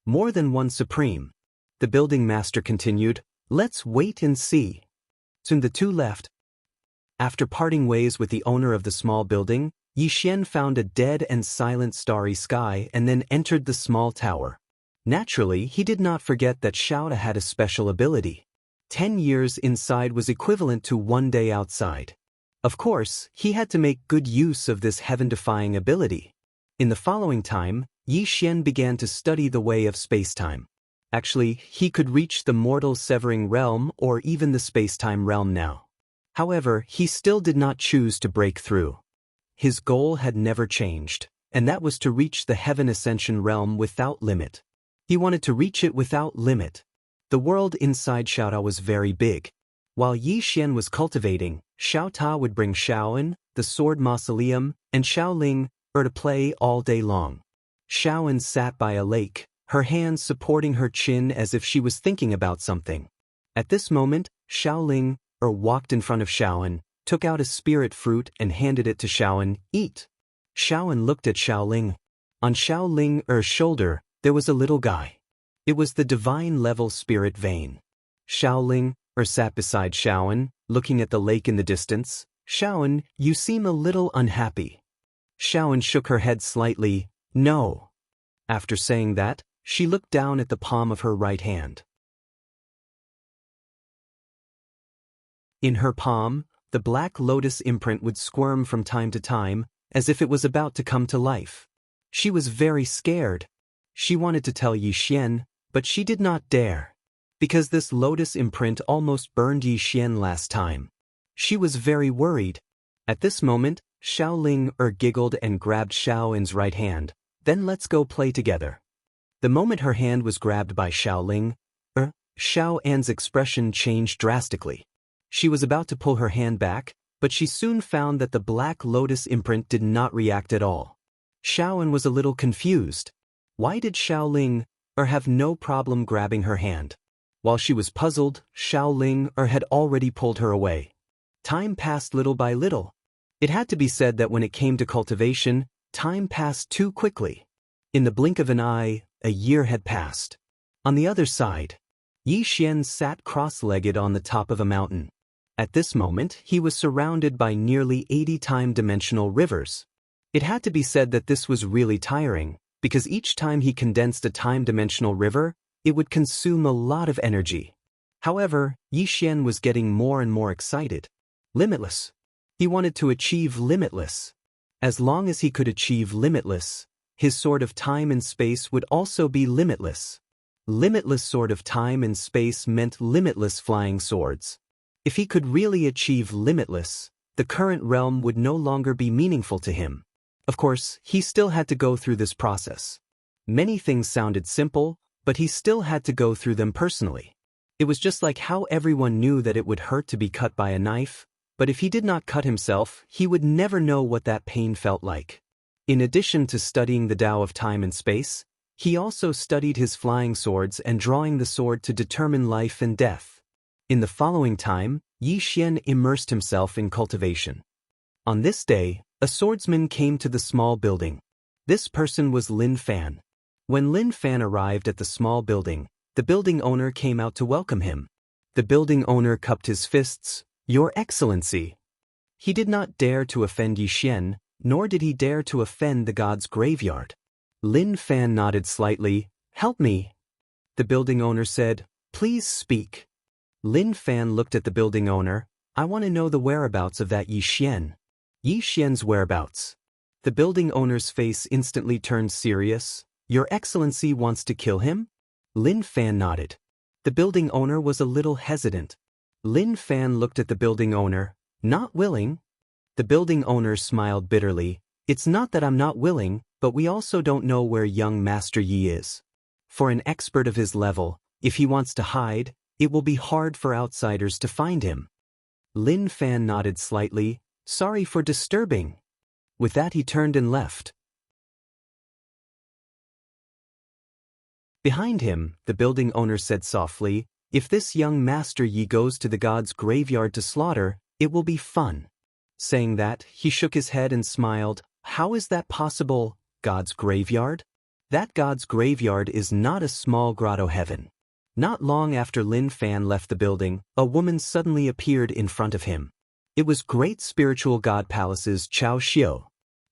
More than one Supreme. The building master continued, "Let's wait and see." Soon the two left. After parting ways with the owner of the small building, Yi Xian found a dead and silent starry sky and then entered the small tower. Naturally, he did not forget that Xiaota had a special ability. 10 years inside was equivalent to 1 day outside. Of course, he had to make good use of this heaven-defying ability. In the following time, Yi Xian began to study the way of space-time. Actually, he could reach the mortal severing realm or even the space-time realm now. However, he still did not choose to break through. His goal had never changed, and that was to reach the heaven ascension realm without limit. He wanted to reach it without limit. The world inside Xiaota was very big. While Yi Xian was cultivating, Xiaota would bring Shaoan, the sword mausoleum, and Xiaoling, to play all day long. Shaoan sat by a lake, her hands supporting her chin as if she was thinking about something. At this moment, Xiaoling, walked in front of Xiaoan, took out a spirit fruit and handed it to Xiaoan. Eat. Xiaoan looked at Xiaoling. On Xiaoling's shoulder, there was a little guy. It was the divine level spirit vein. Xiaoling sat beside Xiaoan, looking at the lake in the distance. Xiaoan, you seem a little unhappy. Xiaoan shook her head slightly. No. After saying that, she looked down at the palm of her right hand. In her palm, the black lotus imprint would squirm from time to time, as if it was about to come to life. She was very scared. She wanted to tell Yi Xian, but she did not dare. Because this lotus imprint almost burned Yi Xian last time. She was very worried. At this moment, Xiaoling giggled and grabbed Xiaoan's right hand. Then let's go play together. The moment her hand was grabbed by Xiaoling, Xiaoan's expression changed drastically. She was about to pull her hand back, but she soon found that the black lotus imprint did not react at all. Xiaoan was a little confused. Why did Xiaoling have no problem grabbing her hand? While she was puzzled, Xiaoling had already pulled her away. Time passed little by little. It had to be said that when it came to cultivation, time passed too quickly. In the blink of an eye, a year had passed. On the other side, Yi Xian sat cross-legged on the top of a mountain. At this moment, he was surrounded by nearly 80 time-dimensional rivers. It had to be said that this was really tiring, because each time he condensed a time-dimensional river, it would consume a lot of energy. However, Yi Xian was getting more and more excited. Limitless. He wanted to achieve limitless. As long as he could achieve limitless, his sword of time and space would also be limitless. Limitless sword of time and space meant limitless flying swords. If he could really achieve limitless, the current realm would no longer be meaningful to him. Of course, he still had to go through this process. Many things sounded simple, but he still had to go through them personally. It was just like how everyone knew that it would hurt to be cut by a knife, but if he did not cut himself, he would never know what that pain felt like. In addition to studying the Tao of time and space, he also studied his flying swords and drawing the sword to determine life and death. In the following time, Yi Xian immersed himself in cultivation. On this day, a swordsman came to the small building. This person was Lin Fan. When Lin Fan arrived at the small building, the building owner came out to welcome him. The building owner cupped his fists. Your Excellency. He did not dare to offend Yi Xian, nor did he dare to offend the god's graveyard. Lin Fan nodded slightly. Help me. The building owner said, Please speak. Lin Fan looked at the building owner. I want to know the whereabouts of that Yi Xian. Yi Xian's whereabouts. The building owner's face instantly turned serious. Your Excellency wants to kill him? Lin Fan nodded. The building owner was a little hesitant. Lin Fan looked at the building owner. Not willing? The building owner smiled bitterly. It's not that I'm not willing, but we also don't know where young Master Yi is. For an expert of his level, if he wants to hide, it will be hard for outsiders to find him. Lin Fan nodded slightly. Sorry for disturbing. With that he turned and left. Behind him, the building owner said softly, If this young Master Yi goes to the god's graveyard to slaughter, it will be fun. Saying that, he shook his head and smiled. How is that possible, God's graveyard? That God's graveyard is not a small grotto heaven. Not long after Lin Fan left the building, a woman suddenly appeared in front of him. It was Great Spiritual God Palace's Chao Xiu.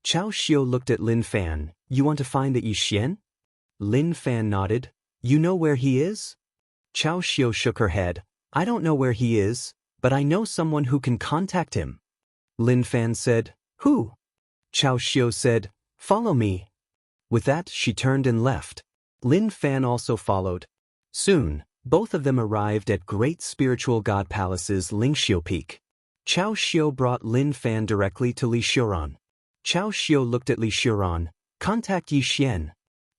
Chao Xiu looked at Lin Fan. You want to find the Yi Xian? Lin Fan nodded. You know where he is? Chao Xiu shook her head. I don't know where he is, but I know someone who can contact him. Lin Fan said, Who? Chao Xiu said, Follow me. With that, she turned and left. Lin Fan also followed. Soon, both of them arrived at Great Spiritual God Palace's Lingxiu Peak. Chao Xiu brought Lin Fan directly to Li Xiuran. Chao Xiu looked at Li Xiuran. Contact Yi Xian.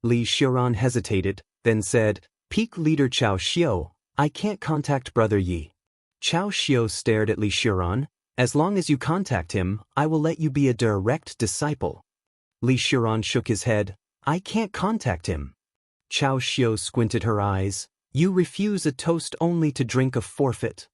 Li Xiuran hesitated, then said, Peak leader Chao Xiu, I can't contact Brother Yi. Chao Xiu stared at Li Xiuran. As long as you contact him, I will let you be a direct disciple. Li Xiuran shook his head. I can't contact him. Chao Xiao squinted her eyes. You refuse a toast only to drink a forfeit.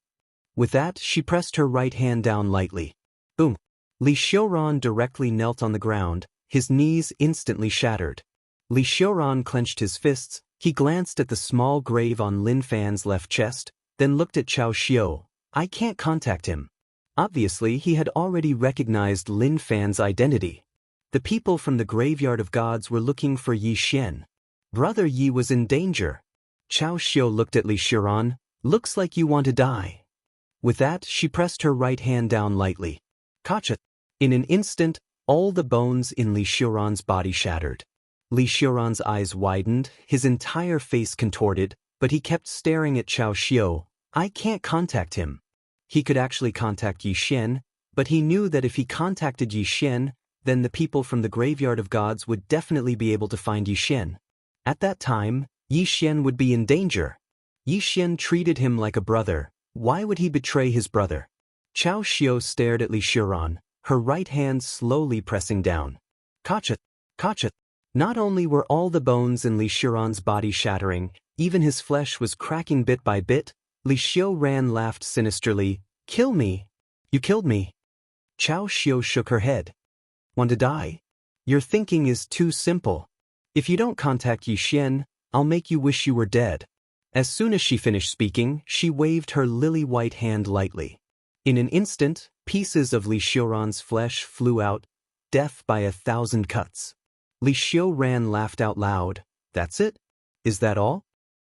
With that, she pressed her right hand down lightly. Boom. Li Xiuran directly knelt on the ground, his knees instantly shattered. Li Xiuran clenched his fists, he glanced at the small grave on Lin Fan's left chest, then looked at Chao Xiao. I can't contact him. Obviously, he had already recognized Lin Fan's identity. The people from the Graveyard of Gods were looking for Yi Xian. Brother Yi was in danger. Chao Xiao looked at Li Xiuran. Looks like you want to die. With that, she pressed her right hand down lightly. Kacha. In an instant, all the bones in Li Xiuran's body shattered. Li Xiuran's eyes widened, his entire face contorted, but he kept staring at Chao Xiao. I can't contact him. He could actually contact Yi Xian, but he knew that if he contacted Yi Xian, then the people from the Graveyard of Gods would definitely be able to find Yi Xian. At that time, Yi Xian would be in danger. Yi Xian treated him like a brother. Why would he betray his brother? Chao Xiao stared at Li Xiuran, her right hand slowly pressing down. Kacha. Kacha. Not only were all the bones in Li Xiuran's body shattering, even his flesh was cracking bit by bit. Li Xiuran laughed sinisterly. Kill me. You killed me. Chao Xiao shook her head. Want to die? Your thinking is too simple. If you don't contact Yi Xian, I'll make you wish you were dead. As soon as she finished speaking, she waved her lily-white hand lightly. In an instant, pieces of Li Xiuran's flesh flew out, death by 1,000 cuts. Li Xiuran laughed out loud. That's it? Is that all?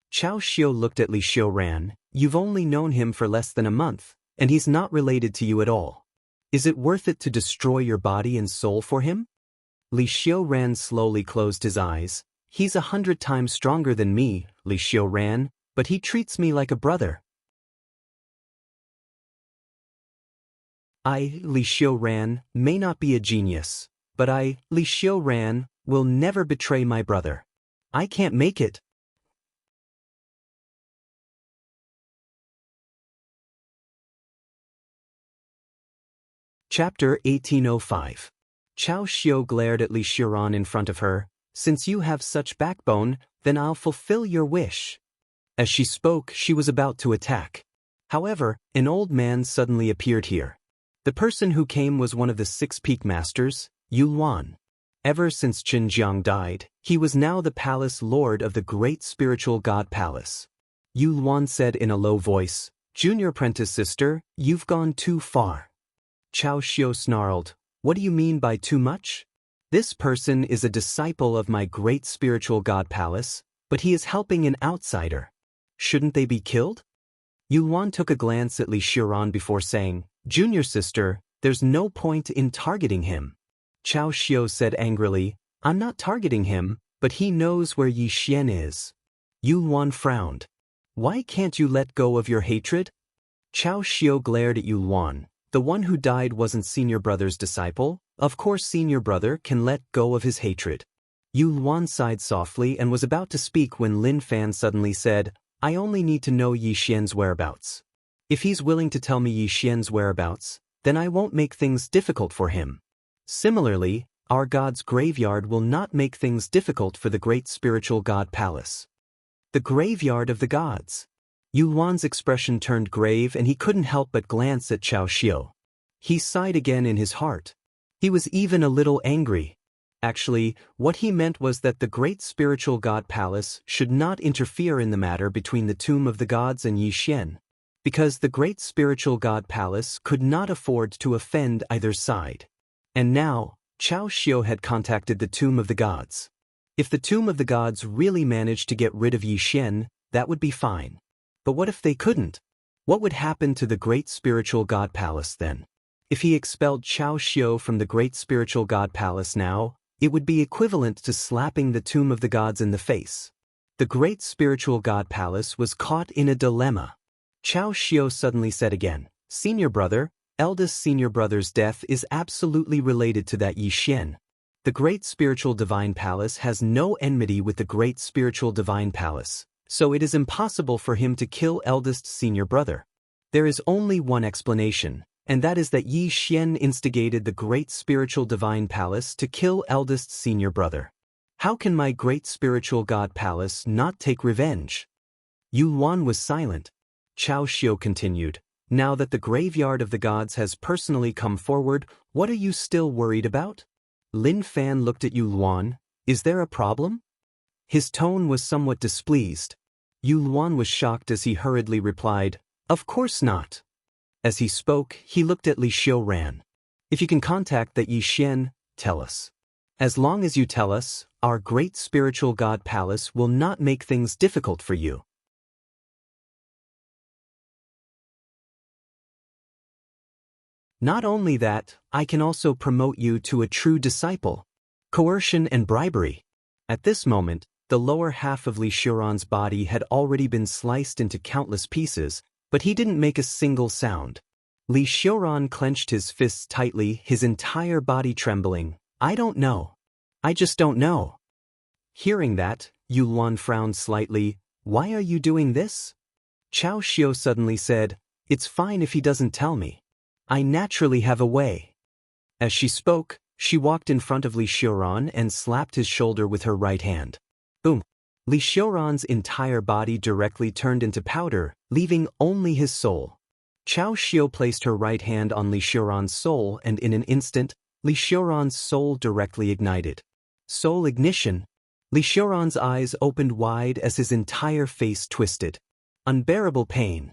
Chao Xiao looked at Li Xiuran. You've only known him for less than a month, and he's not related to you at all. Is it worth it to destroy your body and soul for him? Li Xiuran slowly closed his eyes. He's 100 times stronger than me, Li Xiuran, but he treats me like a brother. I, Li Xiuran, may not be a genius, but I, Li Xiuran, will never betray my brother. I can't make it. Chapter 1805. Chao Xiao glared at Li Xiuran in front of her. Since you have such backbone, then I'll fulfill your wish. As she spoke, she was about to attack. However, an old man suddenly appeared here. The person who came was one of the 6 peak masters, Yu Luan. Ever since Qinjiang died, he was now the palace lord of the great spiritual god palace. Yu Luan said in a low voice, Junior apprentice sister, you've gone too far. Chao Xiao snarled, what do you mean by too much? This person is a disciple of my great spiritual god palace, but he is helping an outsider. Shouldn't they be killed? Yu Luan took a glance at Li Xiuran before saying, Junior sister, there's no point in targeting him. Chao Xiao said angrily, I'm not targeting him, but he knows where Yi Xian is. Yu Luan frowned. Why can't you let go of your hatred? Chao Xiao glared at Yu Luan. The one who died wasn't senior brother's disciple. Of course senior brother can let go of his hatred. Yu Luan sighed softly and was about to speak when Lin Fan suddenly said, I only need to know Yi Xian's whereabouts. If he's willing to tell me Yi Xian's whereabouts, then I won't make things difficult for him. Similarly, our god's graveyard will not make things difficult for the great spiritual god palace. The graveyard of the gods. Yu Luan's expression turned grave and he couldn't help but glance at Chao Xiao. He sighed again in his heart. He was even a little angry. Actually, what he meant was that the great spiritual god palace should not interfere in the matter between the tomb of the gods and Yi Xian, because the great spiritual god palace could not afford to offend either side. And now, Chao Xiao had contacted the tomb of the gods. If the tomb of the gods really managed to get rid of Yi Xian, that would be fine. But what if they couldn't? What would happen to the great spiritual god palace then? If he expelled Chao Xiao from the great spiritual god palace now, it would be equivalent to slapping the tomb of the gods in the face. The great spiritual god palace was caught in a dilemma. Chao Xiao suddenly said again, Senior brother, eldest senior brother's death is absolutely related to that Yi Xian. The great spiritual divine palace has no enmity with the great spiritual divine palace, so it is impossible for him to kill eldest senior brother. There is only one explanation, and that is that Yi Xian instigated the great spiritual divine palace to kill eldest senior brother. How can my great spiritual god palace not take revenge? Yu Luan was silent. Chao Xiao continued, now that the graveyard of the gods has personally come forward, what are you still worried about? Lin Fan looked at Yu Luan. Is there a problem? His tone was somewhat displeased. Yu Luan was shocked as he hurriedly replied, of course not. As he spoke, he looked at Li Xiuran. If you can contact that Yi Xian, tell us. As long as you tell us, our great spiritual god palace will not make things difficult for you. Not only that, I can also promote you to a true disciple. Coercion and bribery. At this moment, the lower half of Li Xiuran's body had already been sliced into countless pieces, but he didn't make a single sound. Li Xiuran clenched his fists tightly, his entire body trembling. I don't know. I just don't know. Hearing that, Yu Luan frowned slightly. Why are you doing this? Chao Xiao suddenly said, it's fine if he doesn't tell me. I naturally have a way. As she spoke, she walked in front of Li Xiuran and slapped his shoulder with her right hand. Boom! Li Xiuran's entire body directly turned into powder, leaving only his soul. Chao Xiao placed her right hand on Li Xiuran's soul and in an instant, Li Xiuran's soul directly ignited. Soul ignition. Li Xiuran's eyes opened wide as his entire face twisted. Unbearable pain.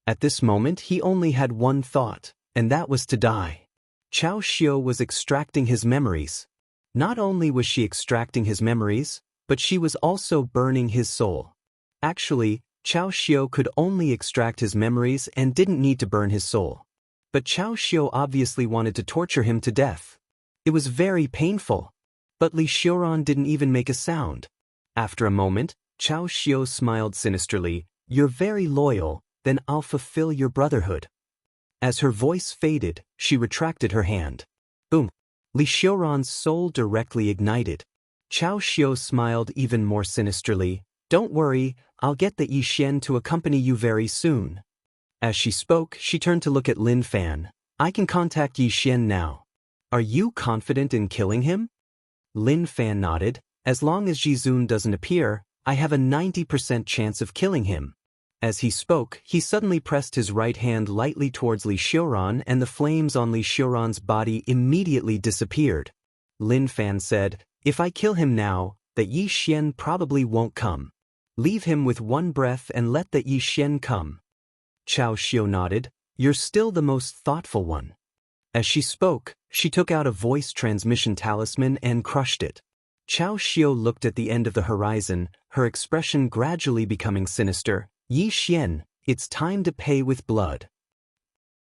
At this moment he only had one thought, and that was to die. Chao Xiao was extracting his memories. Not only was she extracting his memories, but she was also burning his soul. Actually, Chao Xiao could only extract his memories and didn't need to burn his soul. But Chao Xiao obviously wanted to torture him to death. It was very painful. But Li Xiuran didn't even make a sound. After a moment, Chao Xiao smiled sinisterly. You're very loyal, then I'll fulfill your brotherhood. As her voice faded, she retracted her hand. Boom! Li Xiuran's soul directly ignited. Chao Xiao smiled even more sinisterly. Don't worry, I'll get the Yi Xian to accompany you very soon. As she spoke, she turned to look at Lin Fan. I can contact Yi Xian now. Are you confident in killing him? Lin Fan nodded. As long as Jizun doesn't appear, I have a 90% chance of killing him. As he spoke, he suddenly pressed his right hand lightly towards Li Xiuran and the flames on Li Xiuran's body immediately disappeared. Lin Fan said, if I kill him now, the Yi Xian probably won't come. Leave him with one breath and let the Yi Xian come. Chao Xiao nodded. You're still the most thoughtful one. As she spoke, she took out a voice transmission talisman and crushed it. Chao Xiao looked at the end of the horizon, her expression gradually becoming sinister. Yi Xian, it's time to pay with blood.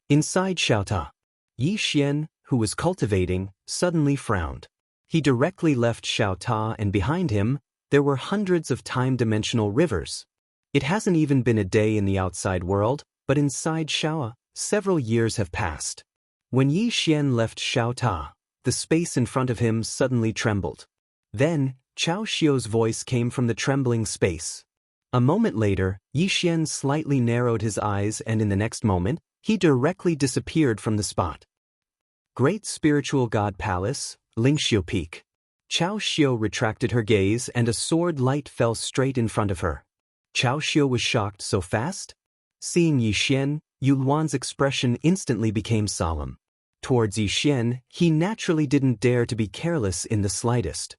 Inside Xiaota, Yi Xian, who was cultivating, suddenly frowned. He directly left Xiaota and behind him, there were hundreds of time-dimensional rivers. It hasn't even been a day in the outside world, but inside Xiaota, several years have passed. When Yi Xian left Xiaota, the space in front of him suddenly trembled. Then, Chao Xiao's voice came from the trembling space. A moment later, Yi Xian slightly narrowed his eyes and in the next moment, he directly disappeared from the spot. Great Spiritual God Palace, Lingxiu Peak. Chao Xiao retracted her gaze and a sword light fell straight in front of her. Chao Xiao was shocked so fast. Seeing Yi Xian, Yu Luan's expression instantly became solemn. Towards Yi Xian, he naturally didn't dare to be careless in the slightest.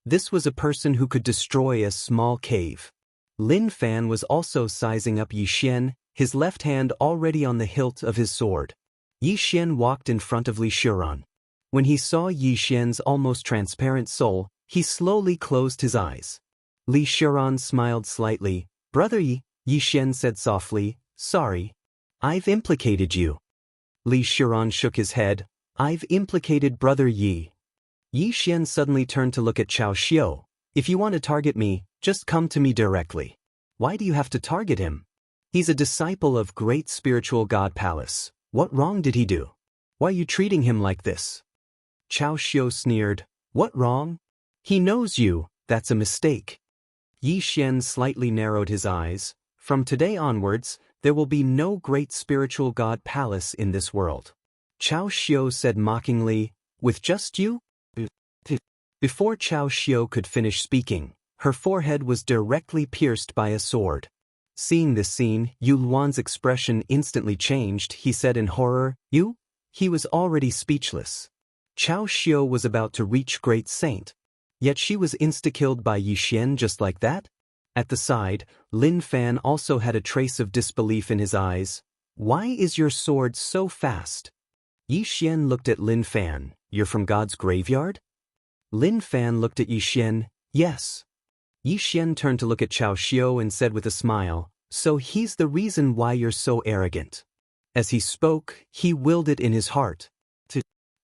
This was a person who could destroy a small cave. Lin Fan was also sizing up Yi Xian, his left hand already on the hilt of his sword. Yi Xian walked in front of Li Xiuran. When he saw Yi Xian's almost transparent soul, he slowly closed his eyes. Li Xiuran smiled slightly. Brother Yi, Yi Xian said softly, sorry. I've implicated you. Li Xiuran shook his head. I've implicated Brother Yi. Yi Xian suddenly turned to look at Chao Xiao. If you want to target me, just come to me directly. Why do you have to target him? He's a disciple of Great Spiritual God Palace. What wrong did he do? Why are you treating him like this? Chao Xiao sneered. What wrong? He knows you, that's a mistake. Yi Xian slightly narrowed his eyes. From today onwards, there will be no Great Spiritual God Palace in this world. Chao Xiao said mockingly, With just you? Before Chao Xiao could finish speaking, her forehead was directly pierced by a sword. Seeing this scene, Yu Luan's expression instantly changed. He said in horror, "You?" He was already speechless. Chao Xiao was about to reach Great Saint. Yet she was insta-killed by Yi Xian just like that? At the side, Lin Fan also had a trace of disbelief in his eyes. "Why is your sword so fast?" Yi Xian looked at Lin Fan. "You're from God's graveyard?" Lin Fan looked at Yi Xian. "Yes." Yi Xian turned to look at Chao Xiao and said with a smile, "So he's the reason why you're so arrogant." As he spoke, he willed it in his heart.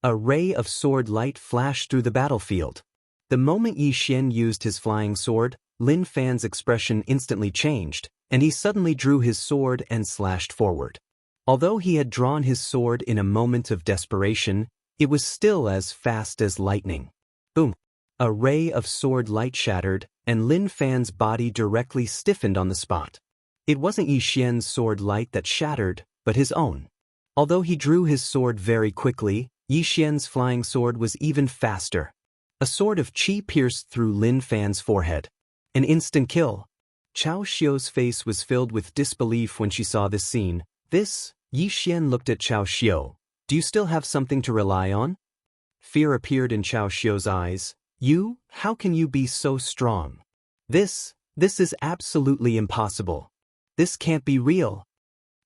A ray of sword light flashed through the battlefield. The moment Yi Xian used his flying sword, Lin Fan's expression instantly changed, and he suddenly drew his sword and slashed forward. Although he had drawn his sword in a moment of desperation, it was still as fast as lightning. Boom! A ray of sword light shattered, and Lin Fan's body directly stiffened on the spot. It wasn't Yi Xian's sword light that shattered, but his own. Although he drew his sword very quickly, Yi Xian's flying sword was even faster. A sword of qi pierced through Lin Fan's forehead. An instant kill. Chao Xiao's face was filled with disbelief when she saw this scene. Yi Xian looked at Chao Xiao. "Do you still have something to rely on?" Fear appeared in Chao Xiao's eyes. "You? How can you be so strong? This is absolutely impossible. This can't be real."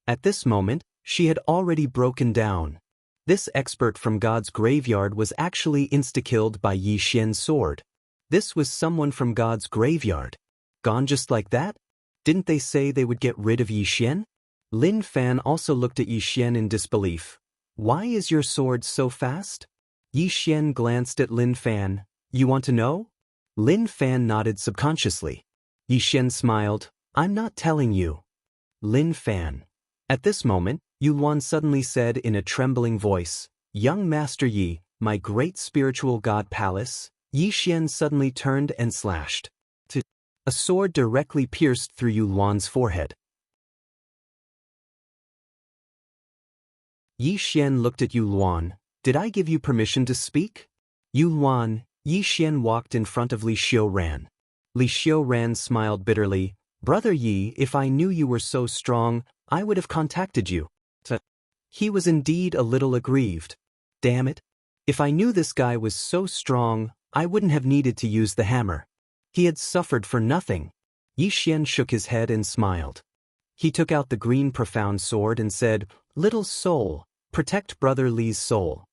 At this moment, she had already broken down. This expert from God's graveyard was actually insta-killed by Yi Xian's sword. This was someone from God's graveyard. Gone just like that? Didn't they say they would get rid of Yi Xian? Lin Fan also looked at Yi Xian in disbelief. "Why is your sword so fast?" Yi Xian glanced at Lin Fan. "You want to know?" Lin Fan nodded subconsciously. Yi Xian smiled. "I'm not telling you." Lin Fan. At this moment, Yu Luan suddenly said in a trembling voice, "Young Master Yi, my great spiritual god palace." Yi Xian suddenly turned and slashed. A sword directly pierced through Yu Luan's forehead. Yi Xian looked at Yu Luan. "Did I give you permission to speak?" Yu Luan. Yi Xian walked in front of Li Xiuran. Li Xiuran smiled bitterly. "Brother Yi, if I knew you were so strong, I would have contacted you." He was indeed a little aggrieved. Damn it. If I knew this guy was so strong, I wouldn't have needed to use the hammer. He had suffered for nothing. Yi Xian shook his head and smiled. He took out the green profound sword and said, "Little soul, protect Brother Li's soul."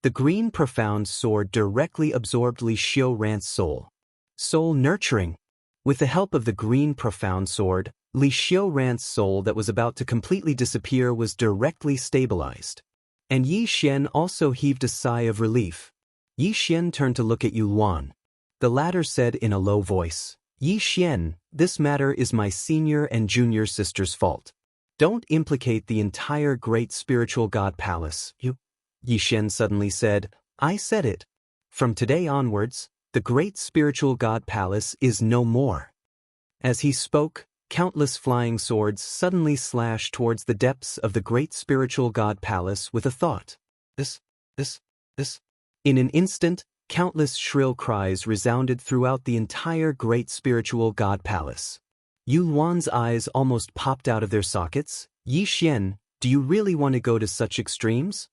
The green profound sword directly absorbed Li Xiuran's soul. Soul nurturing. With the help of the green profound sword, Li Xiuran's soul that was about to completely disappear was directly stabilized. And Yi Xian also heaved a sigh of relief. Yi Xian turned to look at Yu Luan. The latter said in a low voice, "Yi Xian, this matter is my senior and junior sister's fault. Don't implicate the entire great spiritual god palace." Yi Xian suddenly said, "I said it. From today onwards, the great spiritual god palace is no more." As he spoke, countless flying swords suddenly slashed towards the depths of the great spiritual god palace with a thought. This. In an instant, countless shrill cries resounded throughout the entire great spiritual god palace. Yu Luan's eyes almost popped out of their sockets. "Yi Xian, do you really want to go to such extremes?"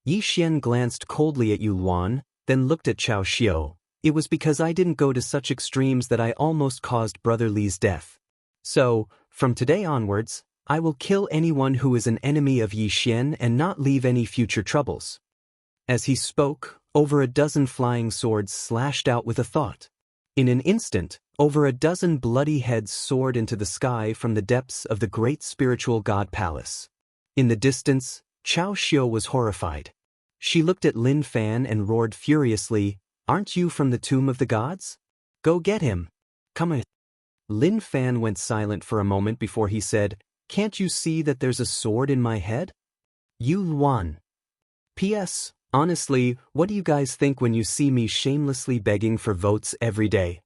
Yi Xian glanced coldly at Yu Luan, then looked at Chao Xiao. "It was because I didn't go to such extremes that I almost caused Brother Li's death. So, from today onwards, I will kill anyone who is an enemy of Yi Xian and not leave any future troubles." As he spoke, over a dozen flying swords slashed out with a thought. In an instant, over a dozen bloody heads soared into the sky from the depths of the great spiritual god palace. In the distance, Chao Xiao was horrified. She looked at Lin Fan and roared furiously, "Aren't you from the tomb of the gods? Go get him. Come on." Lin Fan went silent for a moment before he said, "Can't you see that there's a sword in my head?" Yu Luan. P.S. Honestly, what do you guys think when you see me shamelessly begging for votes every day?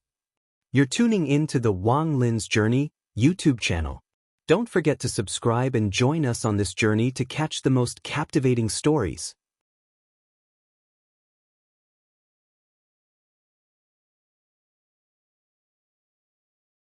You're tuning in to the Wang Lin's Journey YouTube channel. Don't forget to subscribe and join us on this journey to catch the most captivating stories.